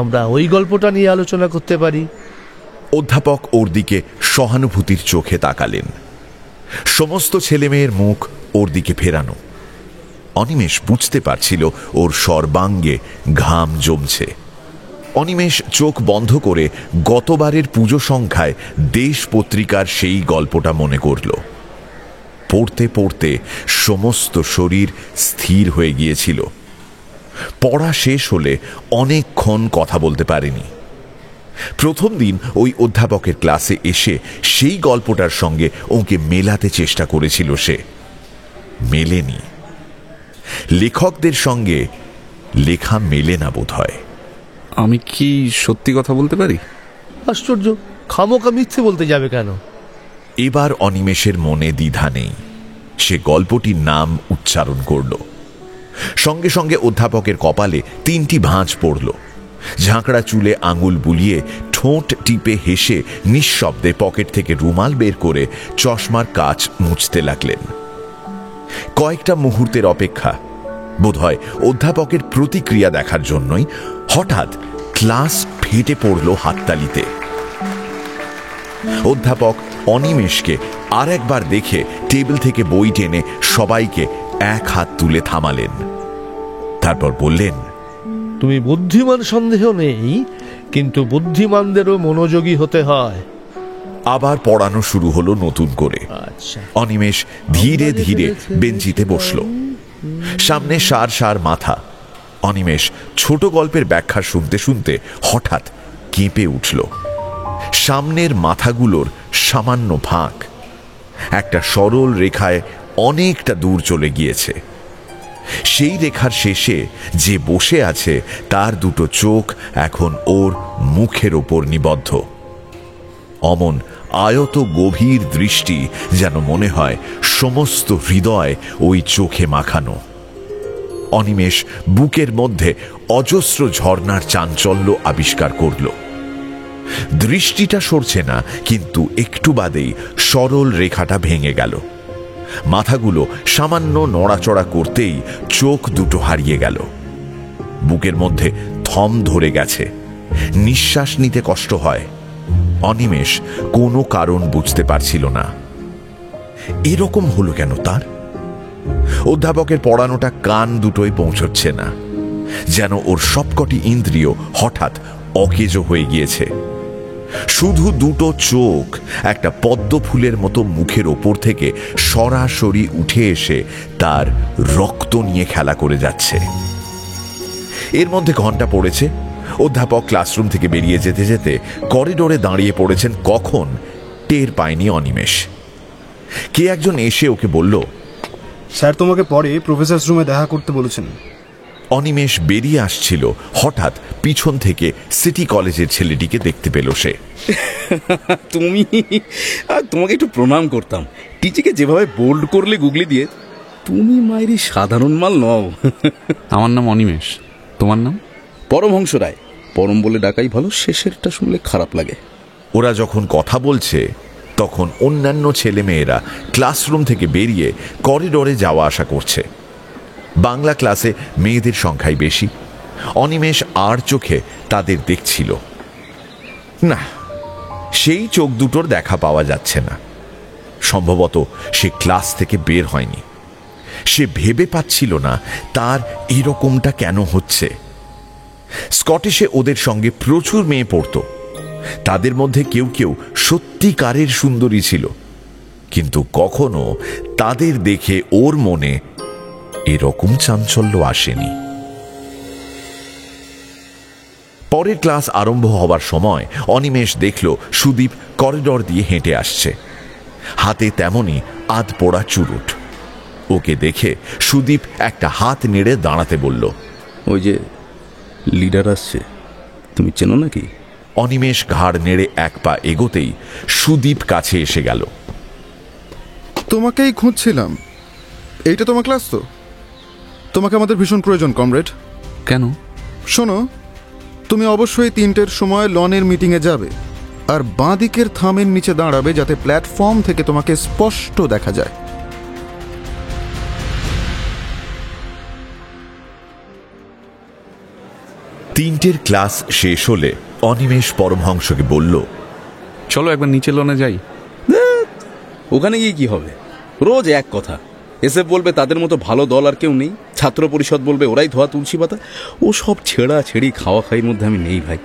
আমরা ওই গল্পটা নিয়ে আলোচনা করতে পারি। অধ্যাপক ওর দিকে সহানুভূতির চোখে তাকালেন। সমস্ত ছেলেমেয়ের মুখ ওর দিকে ফেরানো। অনিমেষ বুঝতে পারছিল ওর সর্বাঙ্গে ঘাম জমছে। অনিমেষ চোখ বন্ধ করে গতবারের পুজো সংখ্যায় দেশ পত্রিকার সেই গল্পটা মনে করল। পড়তে পড়তে সমস্ত শরীর স্থির হয়ে গিয়েছিল। পড়া শেষ হলে অনেকক্ষণ কথা বলতে পারেনি। প্রথম দিন ওই অধ্যাপকের ক্লাসে এসে সেই গল্পটার সঙ্গে ওকে মেলাতে চেষ্টা করেছিল সে, মেলেনি। লেখকদের সঙ্গে লেখা মেলে না বোধ হয়। আমি কি সত্যি কথা বলতে পারি? আশ্চর্য, খামোকা মিথ্যে বলতে যাবে কেন? এবার অনিমেষের মনে দ্বিধা নেই। সে গল্পটির নাম উচ্চারণ করল। সঙ্গে সঙ্গে অধ্যাপকের কপালে 3টি ভাঁজ পড়ল। ঝাঁকড়া চুলে আঙুল বুলিয়ে ঠোঁট টিপে হেসে নিঃশব্দে পকেট থেকে রুমাল বের করে চশমার কাচ মুছতে লাগলেন। কয়েকটা মুহূর্তের অপেক্ষা, বোধহয় অধ্যাপকের প্রতিক্রিয়া দেখার জন্যই, হঠাৎ ক্লাস ফেটে পড়ল হাততালিতে। অধ্যাপক অনিমেষকে আর একবার দেখে টেবিল থেকে বই টেনে সবাইকে এক হাত তুলে থামালেন। তারপর বললেন, তুমি বুদ্ধিমান সন্দেহ নেই, কিন্তু বুদ্ধিমানদেরও মনোযোগী হতে হয়। আবার পড়ানো শুরু হলো নতুন করে। অনিমেষ ধীরে ধীরে বেঞ্চিতে বসল। সামনে সার সার মাথা। অনিমেষ ছোট গল্পের ব্যাখ্যা শুনতে শুনতে হঠাৎ কেঁপে উঠল। সামনের মাথাগুলোর সামান্য ফাঁক, একটা সরল রেখায় অনেকটা দূর চলে গিয়েছে। সেই রেখার শেষে যে বসে আছে তার দুটো চোখ এখন ওর মুখের ওপর নিবদ্ধ। অমন আয়ত গভীর দৃষ্টি, যেন মনে হয় সমস্ত হৃদয় ওই চোখে মাখানো। অনিমেষ বুকের মধ্যে অজস্র ঝর্ণার চাঞ্চল্য আবিষ্কার করল। দৃষ্টিটা সরছে না, কিন্তু একটু বাদেই সরল রেখাটা ভেঙে গেল। মাথাগুলো সামান্য নড়াচড়া করতেই চোখ দুটো হারিয়ে গেল। বুকের মধ্যে থম ধরে গেছে, নিঃশ্বাস নিতে কষ্ট হয়। অনিমেষ কোনো কারণ বুঝতে পারছিল না। এরকম হলো কেন তার? অধ্যাপকের পড়ানোটা কান দুটোই পৌঁছচ্ছে না, যেন ওর সবকটি ইন্দ্রিয় হঠাৎ অকেজো হয়ে গিয়েছে। শুধু দুটো চোখ একটা পদ্ম ফুলের মতো মুখের ওপর থেকে সরাসরি উঠে এসে তার রক্ত নিয়ে খেলা করে যাচ্ছে। এর মধ্যে ঘন্টা পড়েছে। অধ্যাপক ক্লাসরুম থেকে বেরিয়ে যেতে যেতে করিডোরে দাঁড়িয়ে পড়েছেন কখন টের পায়নি অনিমেষ। কে একজন এসে ওকে বলল, স্যার তোমাকে পরে প্রফেসর রুমে দেখা করতে বলেছেন। অনিমেষ বেরিয়ে আসছিল, হঠাৎ পিছন থেকে সিটি কলেজের ছেলেটিকে দেখতে পেল সে। তুমি, তোমাকে একটু প্রণাম করতাম। টিচিকে যেভাবে বোল্ড করলে গুগলি দিয়ে, তুমি মায়েরই সাধারণ মাল নও। আমার নাম অনিমেষ, তোমার নাম? পরমহংস রায়। পরম বলে ডাকাই ভালো, শেষেরটা শুনলে খারাপ লাগে। ওরা যখন কথা বলছে তখন অন্যান্য ছেলেমেয়েরা ক্লাসরুম থেকে বেরিয়ে করিডোরে যাওয়া আসা করছে। বাংলা ক্লাসে মেয়েদের সংখ্যাই বেশি। অনিমেষ আর চোখে তাদের দেখছিল না, সেই চোখ দুটোর দেখা পাওয়া যাচ্ছে না। সম্ভবত সে ক্লাস থেকে বের হয়নি। সে ভেবে পাচ্ছিল না তার এরকমটা কেন হচ্ছে। স্কটিশে ওদের সঙ্গে প্রচুর মেয়ে পড়ত। তাদের মধ্যে কেউ কেউ সত্যিকারের সুন্দরী ছিল, কিন্তু কখনো তাদের দেখে ওর মনে এরকম চাঞ্চল্য আসেনি। পরের ক্লাস আরম্ভ হবার সময় অনিমেষ দেখল সুদীপ করিডোর দিয়ে হেঁটে আসছে, হাতে তেমনি আধ পোড়া চুরুট। ওকে দেখে সুদীপ একটা হাত নেড়ে দাঁড়াতে বলল, ওই যে লিডার আসছে, তুমি চেনো নাকি? অনিমেষ ঘাড় নেড়ে এক পা এগোতেই সুদীপ কাছে এসে গেল। তোমাকেই খুঁজছিলাম। এইটা তোমার ক্লাস তো? তোমাকে আমাদের ভীষণ প্রয়োজন কমরেড। কেন? শোনো, তুমি অবশ্যই 3টের সময় লনের মিটিংয়ে যাবে, আর বাঁ দিকের থামের নিচে দাঁড়াবে যাতে প্ল্যাটফর্ম থেকে তোমাকে স্পষ্ট দেখা যায়। তিনটের ক্লাস শেষ হলে অনিমেষ পরমহংসকে বলল, চলো একবার নিচে লনে যাই। ওখানে গিয়ে কি হবে? রোজ এক কথা। এসএফ বলবে তাদের মতো ভালো দল আর কেউ নেই, ছাত্র পরিষদ বলবে ওরাই ধোয়া তুলসী পাতা। ও সব ছেঁড়া ছেড়ি খাওয়া খাইয়ের মধ্যে আমি নেই ভাই।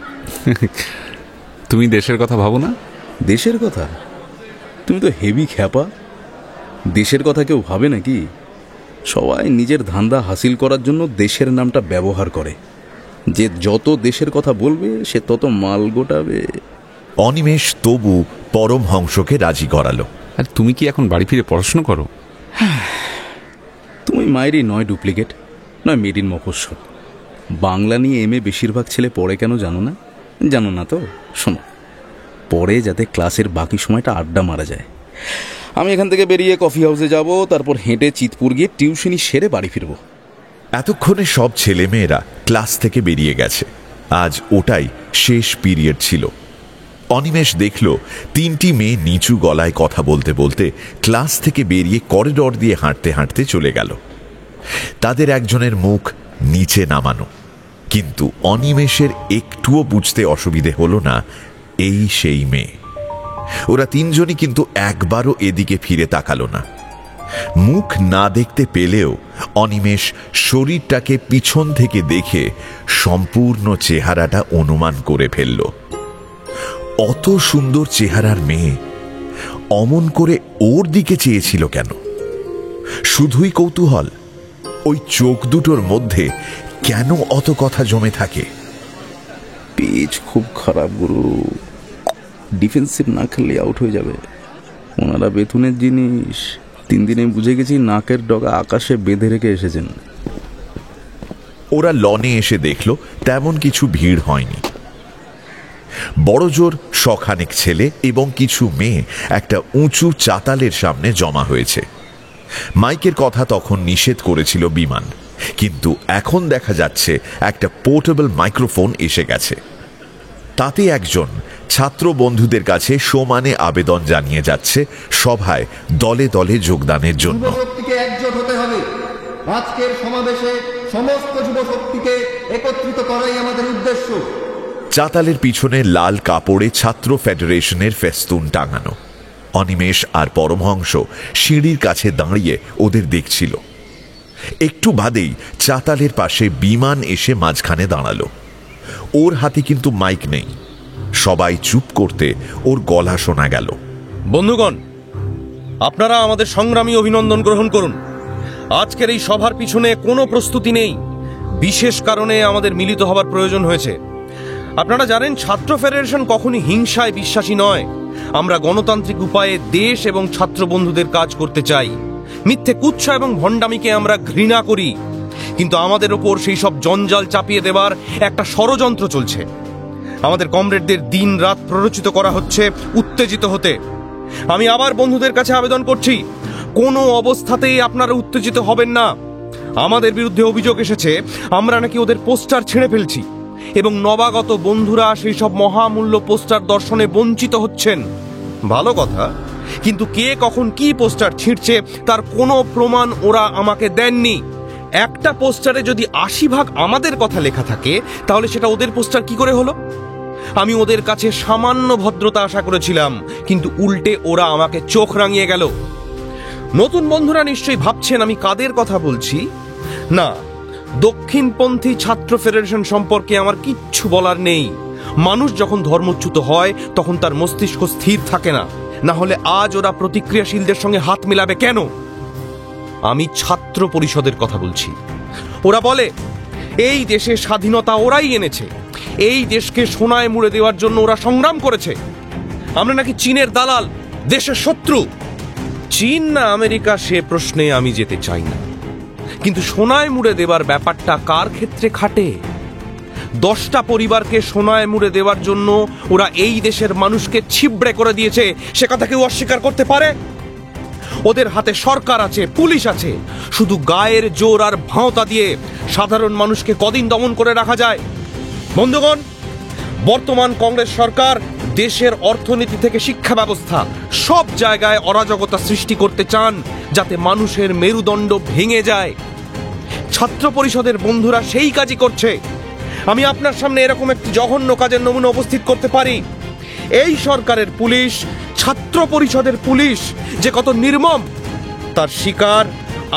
তুমি দেশের কথা ভাবো না? দেশের কথা? তুমি তো হেভি খ্যাপা। দেশের কথা কেউ ভাবে নাকি? সবাই নিজের ধান্দা হাসিল করার জন্য দেশের নামটা ব্যবহার করে। যে যত দেশের কথা বলবে সে তত মাল গোটাবে। অনিমেষ তবু পরমহংসকে রাজি করালো। আর তুমি কি এখন বাড়ি ফিরে পড়াশোনা করো? তুমি মায়েরই নয় ডুপ্লিকেট, নয় মেড ইন মফস্বল। বাংলা নিয়ে এমএ বেশিরভাগ ছেলে পড়ে কেন জানো না? জানো না তো? শোনো, পরে যাতে ক্লাসের বাকি সময়টা আড্ডা মারা যায়। আমি এখান থেকে বেরিয়ে কফি হাউসে যাব, তারপর হেঁটে চিতপুর গিয়ে টিউশনি সেরে বাড়ি ফিরবো। এতক্ষণে সব ছেলেমেয়েরা ক্লাস থেকে বেরিয়ে গেছে। আজ ওটাই শেষ পিরিয়ড ছিল। অনিমেষ দেখল 3টি মেয়ে নিচু গলায় কথা বলতে বলতে ক্লাস থেকে বেরিয়ে করিডোর দিয়ে হাঁটতে হাঁটতে চলে গেল। তাদের একজনের মুখ নিচে নামানো, কিন্তু অনিমেষের একটুও বুঝতে অসুবিধে হলো না এই সেই মেয়ে। ওরা 3জনই কিন্তু একবারও এদিকে ফিরে তাকালো না। মুখ না দেখতে পেলেও অনিমেষ শরীরটাকে পিছন থেকে দেখে সম্পূর্ণ চেহারাটা অনুমান করে ফেলল। অত সুন্দর চেহারার মেয়ে অমন করে ওর দিকে চেয়েছিল কেন? শুধুই কৌতূহল? ওই চোখ দুটোর মধ্যে কেন অত কথা জমে থাকে? পিচ খুব খারাপ গুরু, ডিফেন্সিভ না খেললে আউট হয়ে যাবে। ওনারা বেতনের জিনিস 3 দিনে বুঝে গেছি নাকের ডগা আকাশে বেঁধে রেখে এসেছেন। ওরা লনে এসে দেখল তেমন কিছু ভিড় হয়নি। বড়জোর শখানেক ছেলে এবং কিছু মেয়ে একটা উঁচু চাতালের সামনে জমা হয়েছে। মাইকের কথা তখন নিষেধ করেছিল বিমান, কিন্তু এখন দেখা যাচ্ছে একটা পোর্টেবল মাইক্রোফোন এসে গেছে। তাতে একজন ছাত্র বন্ধুদের কাছে সমানে আবেদন জানিয়ে যাচ্ছে সভায় দলে দলে যোগদানের জন্য। যুবশক্তিকে একজোট হতে হবে। আজকের সমাবেশে সমস্ত যুবশক্তিকে একত্রিত করাই আমাদের উদ্দেশ্য। চাতালের পিছনে লাল কাপড়ে ছাত্র ফেডারেশনের ফেস্তুন টাঙানো। অনিমেষ আর পরমহংস সিঁড়ির কাছে দাঁড়িয়ে ওদের দেখছিল। একটু বাদেই চাতালের পাশে বিমান এসে মাঝখানে দাঁড়ালো। ওর হাতে কিন্তু মাইক নেই। সবাই চুপ করতে ওর গলা শোনা গেল। বন্ধুগণ, আপনারা আমাদের সংগ্রামী অভিনন্দন গ্রহণ করুন। আজকের এই সভার পিছনে কোনো প্রস্তুতি নেই, বিশেষ কারণে আমাদের মিলিত হবার প্রয়োজন হয়েছে। আপনারা জানেন, ছাত্র ফেডারেশন কখনই হিংসায় বিশ্বাসী নয়। আমরা গণতান্ত্রিক উপায়ে দেশ এবং ছাত্র বন্ধুদের কাজ করতে চাই। মিথ্যে কুৎসা এবং ভণ্ডামিকে আমরা ঘৃণা করি, কিন্তু আমাদের ওপর সেই সব জঞ্জাল চাপিয়ে দেবার একটা ষড়যন্ত্র চলছে। আমাদের কমরেডদের দিন রাত প্ররোচিত করা হচ্ছে উত্তেজিত হতে। আমি আবার বন্ধুদের কাছে আবেদন করছি, কোনো অবস্থাতেই আপনারা উত্তেজিত হবেন না। আমাদের বিরুদ্ধে অভিযোগ এসেছে আমরা নাকি ওদের পোস্টার ছিঁড়ে ফেলছি এবং নবাগত বন্ধুরা সেই সব মহামূল্য পোস্টার দর্শনে বঞ্চিত হচ্ছেন। ভালো কথা, কিন্তু কে কখন কি পোস্টার ছিঁড়ছে তার কোনো প্রমাণ ওরা আমাকে দেননি। একটা পোস্টারে যদি 80 ভাগ আমাদের কথা লেখা থাকে, তাহলে সেটা ওদের পোস্টার কি করে হলো? আমি ওদের কাছে সামান্য ভদ্রতা আশা করেছিলাম, কিন্তু উল্টে ওরা আমাকে চোখ রাঙিয়ে গেল। নতুন বন্ধুরা নিশ্চয়ই ভাবছেন আমি কাদের কথা বলছি। না, দক্ষিণপন্থী ছাত্র ফেডারেশন সম্পর্কে আমার কিচ্ছু বলার নেই। মানুষ যখন ধর্মচ্যুত হয় তখন তার মস্তিষ্ক স্থির থাকে না, না হলে আজ ওরা প্রতিক্রিয়াশীলদের সঙ্গে হাত মিলাবে কেন? আমি ছাত্র পরিষদের কথা বলছি। ওরা বলে এই দেশে স্বাধীনতা ওরাই এনেছে, এই দেশকে সোনায় মুড়ে দেওয়ার জন্য ওরা সংগ্রাম করেছে। আমরা নাকি চীনের দালাল, দেশের শত্রু। চীন না আমেরিকা সে প্রশ্নে আমি যেতে চাই না, কিন্তু সোনায় মুড়ে দেবার ব্যাপারটা কার ক্ষেত্রে খাটে? 10টা পরিবারকে সোনায় মুড়ে দেওয়ার জন্য ওরা এই দেশের মানুষকে ছিবড়ে করে দিয়েছে, সে কথা কেউ অস্বীকার করতে পারে? ওদের হাতে সরকার আছে, পুলিশ আছে, শুধু গায়ের জোর আর ভাঁওতা দিয়ে সাধারণ মানুষকে কদিন দমন করে রাখা যায়? বন্ধুগণ, বর্তমান কংগ্রেস সরকার দেশের অর্থনীতি থেকে শিক্ষা ব্যবস্থা সব জায়গায় অরাজকতা সৃষ্টি করতে চান, যাতে মানুষের মেরুদণ্ড ভেঙে যায়। ছাত্র পরিষদের বন্ধুরা সেই কাজই করছে। আমি আপনার সামনে এরকম একটি জঘন্য কাজের নমুনা উপস্থিত করতে পারি। এই সরকারের পুলিশ ছাত্র পরিষদের পুলিশ যে কত নির্মম, তার শিকার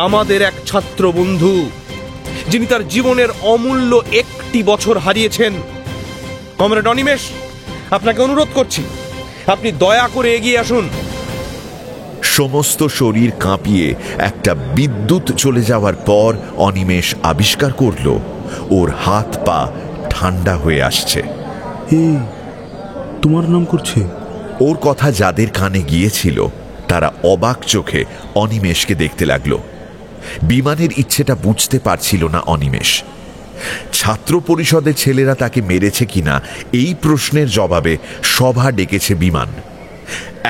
আমাদের এক ছাত্র বন্ধু, যিনি তার জীবনের অমূল্য 1টি বছর হারিয়েছেন। কমরেড অনিমেষ, আপনাকে অনুরোধ করছি, আপনি দয়া করে এগিয়ে আসুন। সমস্ত শরীর কাঁপিয়ে একটা বিদ্যুৎ চলে যাওয়ার পর অনিমেষ আবিষ্কার করল ওর হাত পা ঠান্ডা হয়ে আসছে। তোমার নাম করছে। ওর কথা যাদের কানে গিয়েছিল তারা অবাক চোখে অনিমেষকে দেখতে লাগলো। বিমানের ইচ্ছেটা বুঝতে পারছিল না অনিমেষ। ছাত্র পরিষদের ছেলেরা তাকে মেরেছে কিনা এই প্রশ্নের জবাবে সভা ডেকেছে বিমান।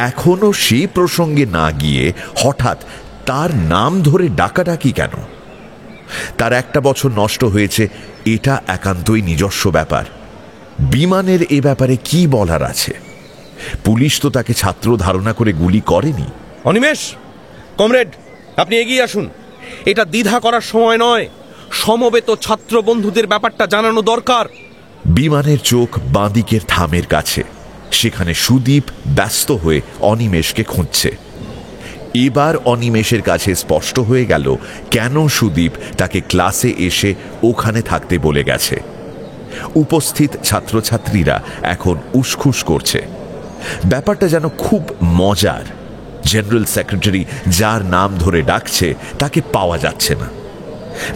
এখনো সেই প্রসঙ্গে না গিয়ে হঠাৎ তার নাম ধরে ডাকাডাকি কেন? তার 1টা বছর নষ্ট হয়েছে, এটা একান্তই নিজস্ব ব্যাপার। বিমানের এ ব্যাপারে কি বলার আছে? পুলিশ তো তাকে ছাত্র ধারণা করে গুলি করেনি। অনিমেষ, কমরেড, আপনি এগিয়ে আসুন। এটা দ্বিধা করার সময় নয়, সমবেত ছাত্র বন্ধুদের ব্যাপারটা জানানো দরকার। বিমানের চোখ বাঁদিকের থামের কাছে। সেখানে সুদীপ ব্যস্ত হয়ে অনিমেষকে খুঁজছে। এবার অনিমেষের কাছে স্পষ্ট হয়ে গেল কেন সুদীপ তাকে ক্লাসে এসে ওখানে থাকতে বলে গেছে। উপস্থিত ছাত্রছাত্রীরা এখন উসখুস করছে। ব্যাপারটা যেন খুব মজার। জেনারেল সেক্রেটারি যার নাম ধরে ডাকছে তাকে পাওয়া যাচ্ছে না।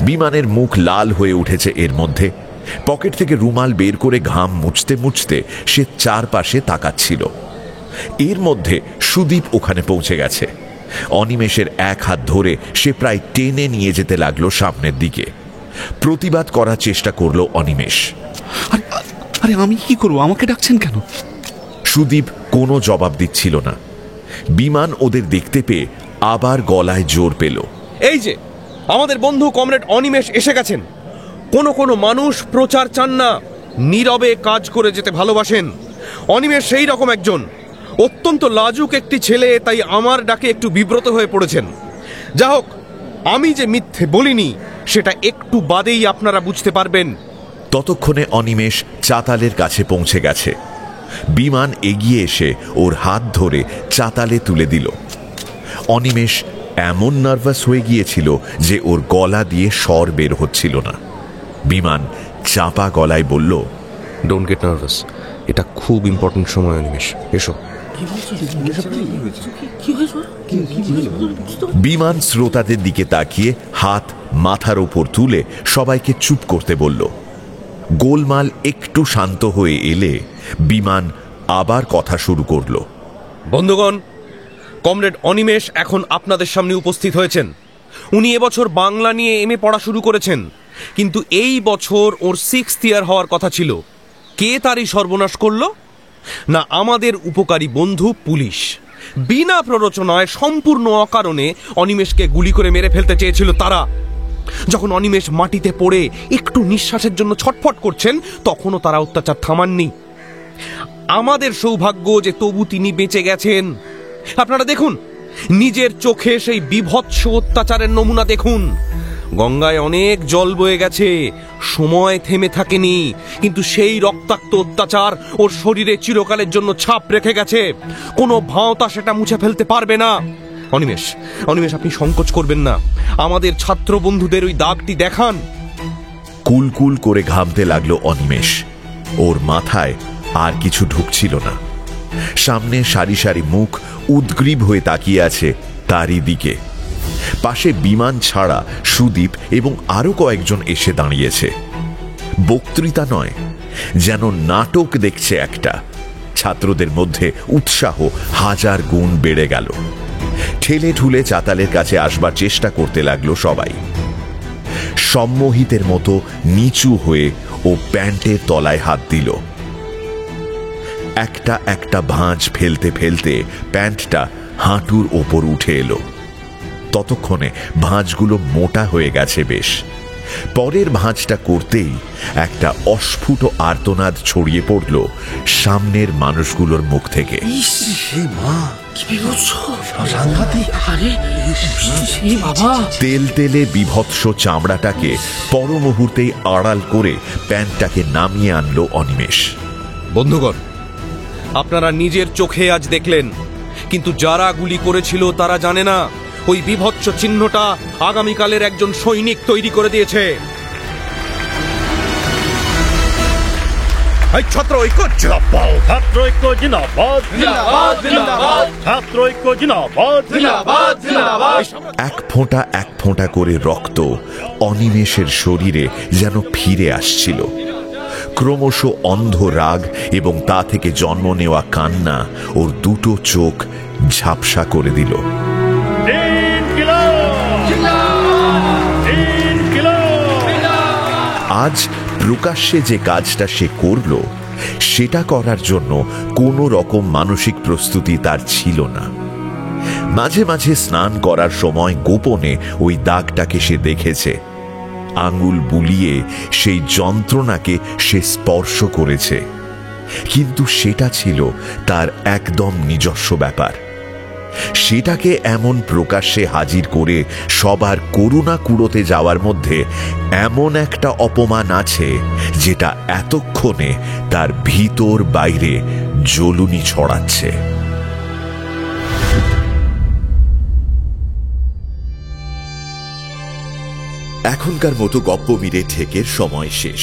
বিমানের মুখ লাল হয়ে উঠেছে। এর মধ্যে পকেট থেকে রুমাল বের করে ঘাম মুছতে মুছতে সে চারপাশে তাকাচ্ছিল। এর মধ্যে সুদীপ ওখানে পৌঁছে গেছে। অনিমেষের এক হাত ধরে সে প্রায় টেনে নিয়ে যেতে লাগলো সামনের দিকে। প্রতিবাদ করার চেষ্টা করলো অনিমেষ। আরে আমি কি করবো, আমাকে ডাকছেন কেন? সুদীপ কোনো জবাব দিচ্ছিল না। বিমান ওদের দেখতে পেয়ে আবার গলায় জোর পেল। এই যে আমাদের বন্ধু কমরেড অনিমেষ এসে গেছেন। কোনো কোনো মানুষ প্রচার চান না, নীরবে কাজ করে যেতে ভালোবাসেন। অনিমেষ সেই রকম একজন। অত্যন্ত লাজুক একটি ছেলে, তাই আমার ডাকে একটু বিব্রত হয়ে পড়েছেন। যা হোক, আমি যে মিথ্যে বলিনি সেটা একটু বাদেই আপনারা বুঝতে পারবেন। ততক্ষণে অনিমেষ চাতালের কাছে পৌঁছে গেছে। বিমান এগিয়ে এসে ওর হাত ধরে চাতালে তুলে দিল। অনিমেষ এমন নার্ভাস হয়ে গিয়েছিল যে ওর গলা দিয়ে স্বর বের হচ্ছিল না। বিমান চাপা গলায় বলল, ডোন্ট গেট নার্ভাস, এটা খুব ইম্পর্টেন্ট সময় অনিমেষ, এসো। বিমান শ্রোতাদের দিকে তাকিয়ে হাত মাথার ওপর তুলে সবাইকে চুপ করতে বলল। গোলমাল একটু শান্ত হয়ে এলে বিমান আবার কথা শুরু করল। বন্ধুগণ, কমরেড অনিমেষ এখন আপনাদের সামনে উপস্থিত হয়েছেন। উনি এবছর বাংলা নিয়ে এমএ পড়া শুরু করেছেন, কিন্তু এই বছর ওর 6th ইয়ার হওয়ার কথা ছিল। কে তারই সর্বনাশ করলো? না, আমাদের উপকারী বন্ধু পুলিশ। বিনা প্ররোচনায় সম্পূর্ণ অকারণে অনিমেষকে গুলি করে মেরে ফেলতে চেয়েছিল তারা। যখন অনিমেষ মাটিতে পড়ে একটু নিঃশ্বাসের জন্য ছটফট করছেন, তখনও তারা অত্যাচার থামাননি। আমাদের সৌভাগ্য যে তবু তিনি বেঁচে গেছেন। আপনারা দেখুন, নিজের চোখে সেই বীভৎস অত্যাচারের নমুনা দেখুন। গঙ্গায় অনেক জল বয়ে গেছে, সময় থেমে থাকেনি, কিন্তু সেই রক্তাক্ত অত্যাচার ওর শরীরে চিরকালের জন্য ছাপ রেখে গেছে। কোনো ভাঁওতা সেটা মুছে ফেলতে পারবে না। অনিমেষ, আপনি সংকোচ করবেন না, আমাদের ছাত্র বন্ধুদের ওই দাগটি দেখান। কুলকুল করে ঘামতে লাগলো অনিমেষ। ওর মাথায় আর কিছু ঢুকছিল না। সামনে সারি সারি মুখ উদ্গ্রীব হয়ে তাকিয়ে আছে তারই দিকে। পাশে বিমান ছাড়া সুদীপ এবং আরো কয়েকজন এসে দাঁড়িয়েছে। বক্তৃতা নয়, যেন নাটক দেখছে একটা। ছাত্রদের মধ্যে উৎসাহ 1000 গুণ বেড়ে গেল। ঠেলে ঠুলে চাতালের কাছে আসবার চেষ্টা করতে লাগলো সবাই। সম্মোহিতের মতো নিচু হয়ে ও প্যান্টের তলায় হাত দিল। একটা একটা ভাঁজ ফেলতে ফেলতে প্যান্টটা হাঁটুর ওপর উঠে এলো। ততক্ষণে ভাঁজগুলো মোটা হয়ে গেছে বেশ। পরের ভাঁজটা করতেই একটা অস্ফুট আর্তনাদ ছড়িয়ে পড়ল সামনের মানুষগুলোর মুখ থেকে। তেলতেলে বিভৎস চামড়াটাকে পর মুহূর্তেই আড়াল করে প্যান্টটাকে নামিয়ে আনলো অনিমেষ। বন্ধুগণ, আপনারা নিজের চোখে আজ দেখলেন, কিন্তু যারা গুলি করেছিল তারা জানে না ওই বিভৎস চিহ্নটা আগামীকালের একজন সৈনিক তৈরি করে দিয়েছে। ছাত্র ঐক্য জিন্দাবাদ, ছাত্র ঐক্য জিন্দাবাদ, জিন্দাবাদ, জিন্দাবাদ, ছাত্র ঐক্য জিন্দাবাদ, জিন্দাবাদ, জিন্দাবাদ। এক ফোঁটা এক ফোঁটা করে রক্ত অনিমেষের শরীরে যেন ফিরে আসছিল। ক্রমশ অন্ধ রাগ এবং তা থেকে জন্ম নেওয়া কান্না ওর দুটো চোখ ঝাপসা করে দিল। আজ প্রকাশ্যে যে কাজটা সে করল, সেটা করার জন্য কোনো রকম মানসিক প্রস্তুতি তার ছিল না। মাঝে মাঝে স্নান করার সময় গোপনে ওই দাগটাকে সে দেখেছে। আঙুল বুলিয়ে সেই যন্ত্রণাকে সে স্পর্শ করেছে, কিন্তু সেটা ছিল তার একদম নিজস্ব ব্যাপার। সেটাকে এমন প্রকাশ্যে হাজির করে সবার করুণা কুড়োতে যাওয়ার মধ্যে এমন একটা অপমান আছে যেটা এতক্ষণে তার ভিতর বাইরে জ্বলুনি ছড়াচ্ছে। এখনকার মতো গপ্পমিরে ঠেকের সময় শেষ।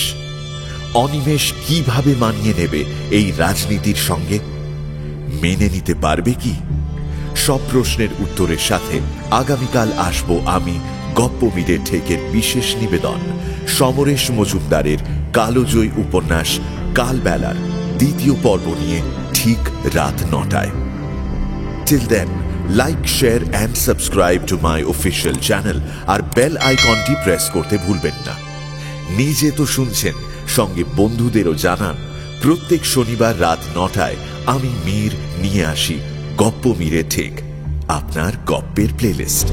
অনিমেষ কিভাবে মানিয়ে নেবে এই রাজনীতির সঙ্গে? মেনে নিতে পারবে কি? সব প্রশ্নের উত্তরের সাথে আগামীকাল আসবো আমি গপ্পমিরে ঠেকের বিশেষ নিবেদন সমরেশ মজুমদারের কালোজয়ী উপন্যাস কালবেলার দ্বিতীয় পর্ব নিয়ে ঠিক রাত 9টায়। Till then, like, share and subscribe to my official channel আর বেল আইকনটি প্রেস করতে ভুলবেন না। নিজে তো শুনছেন, সঙ্গে বন্ধুদেরও জানান। প্রত্যেক শনিবার রাত 9টায় আমি মীর নিয়ে আসি গপ্প মীরে ঠিক আপনার গপ্পের প্লেলিস্ট।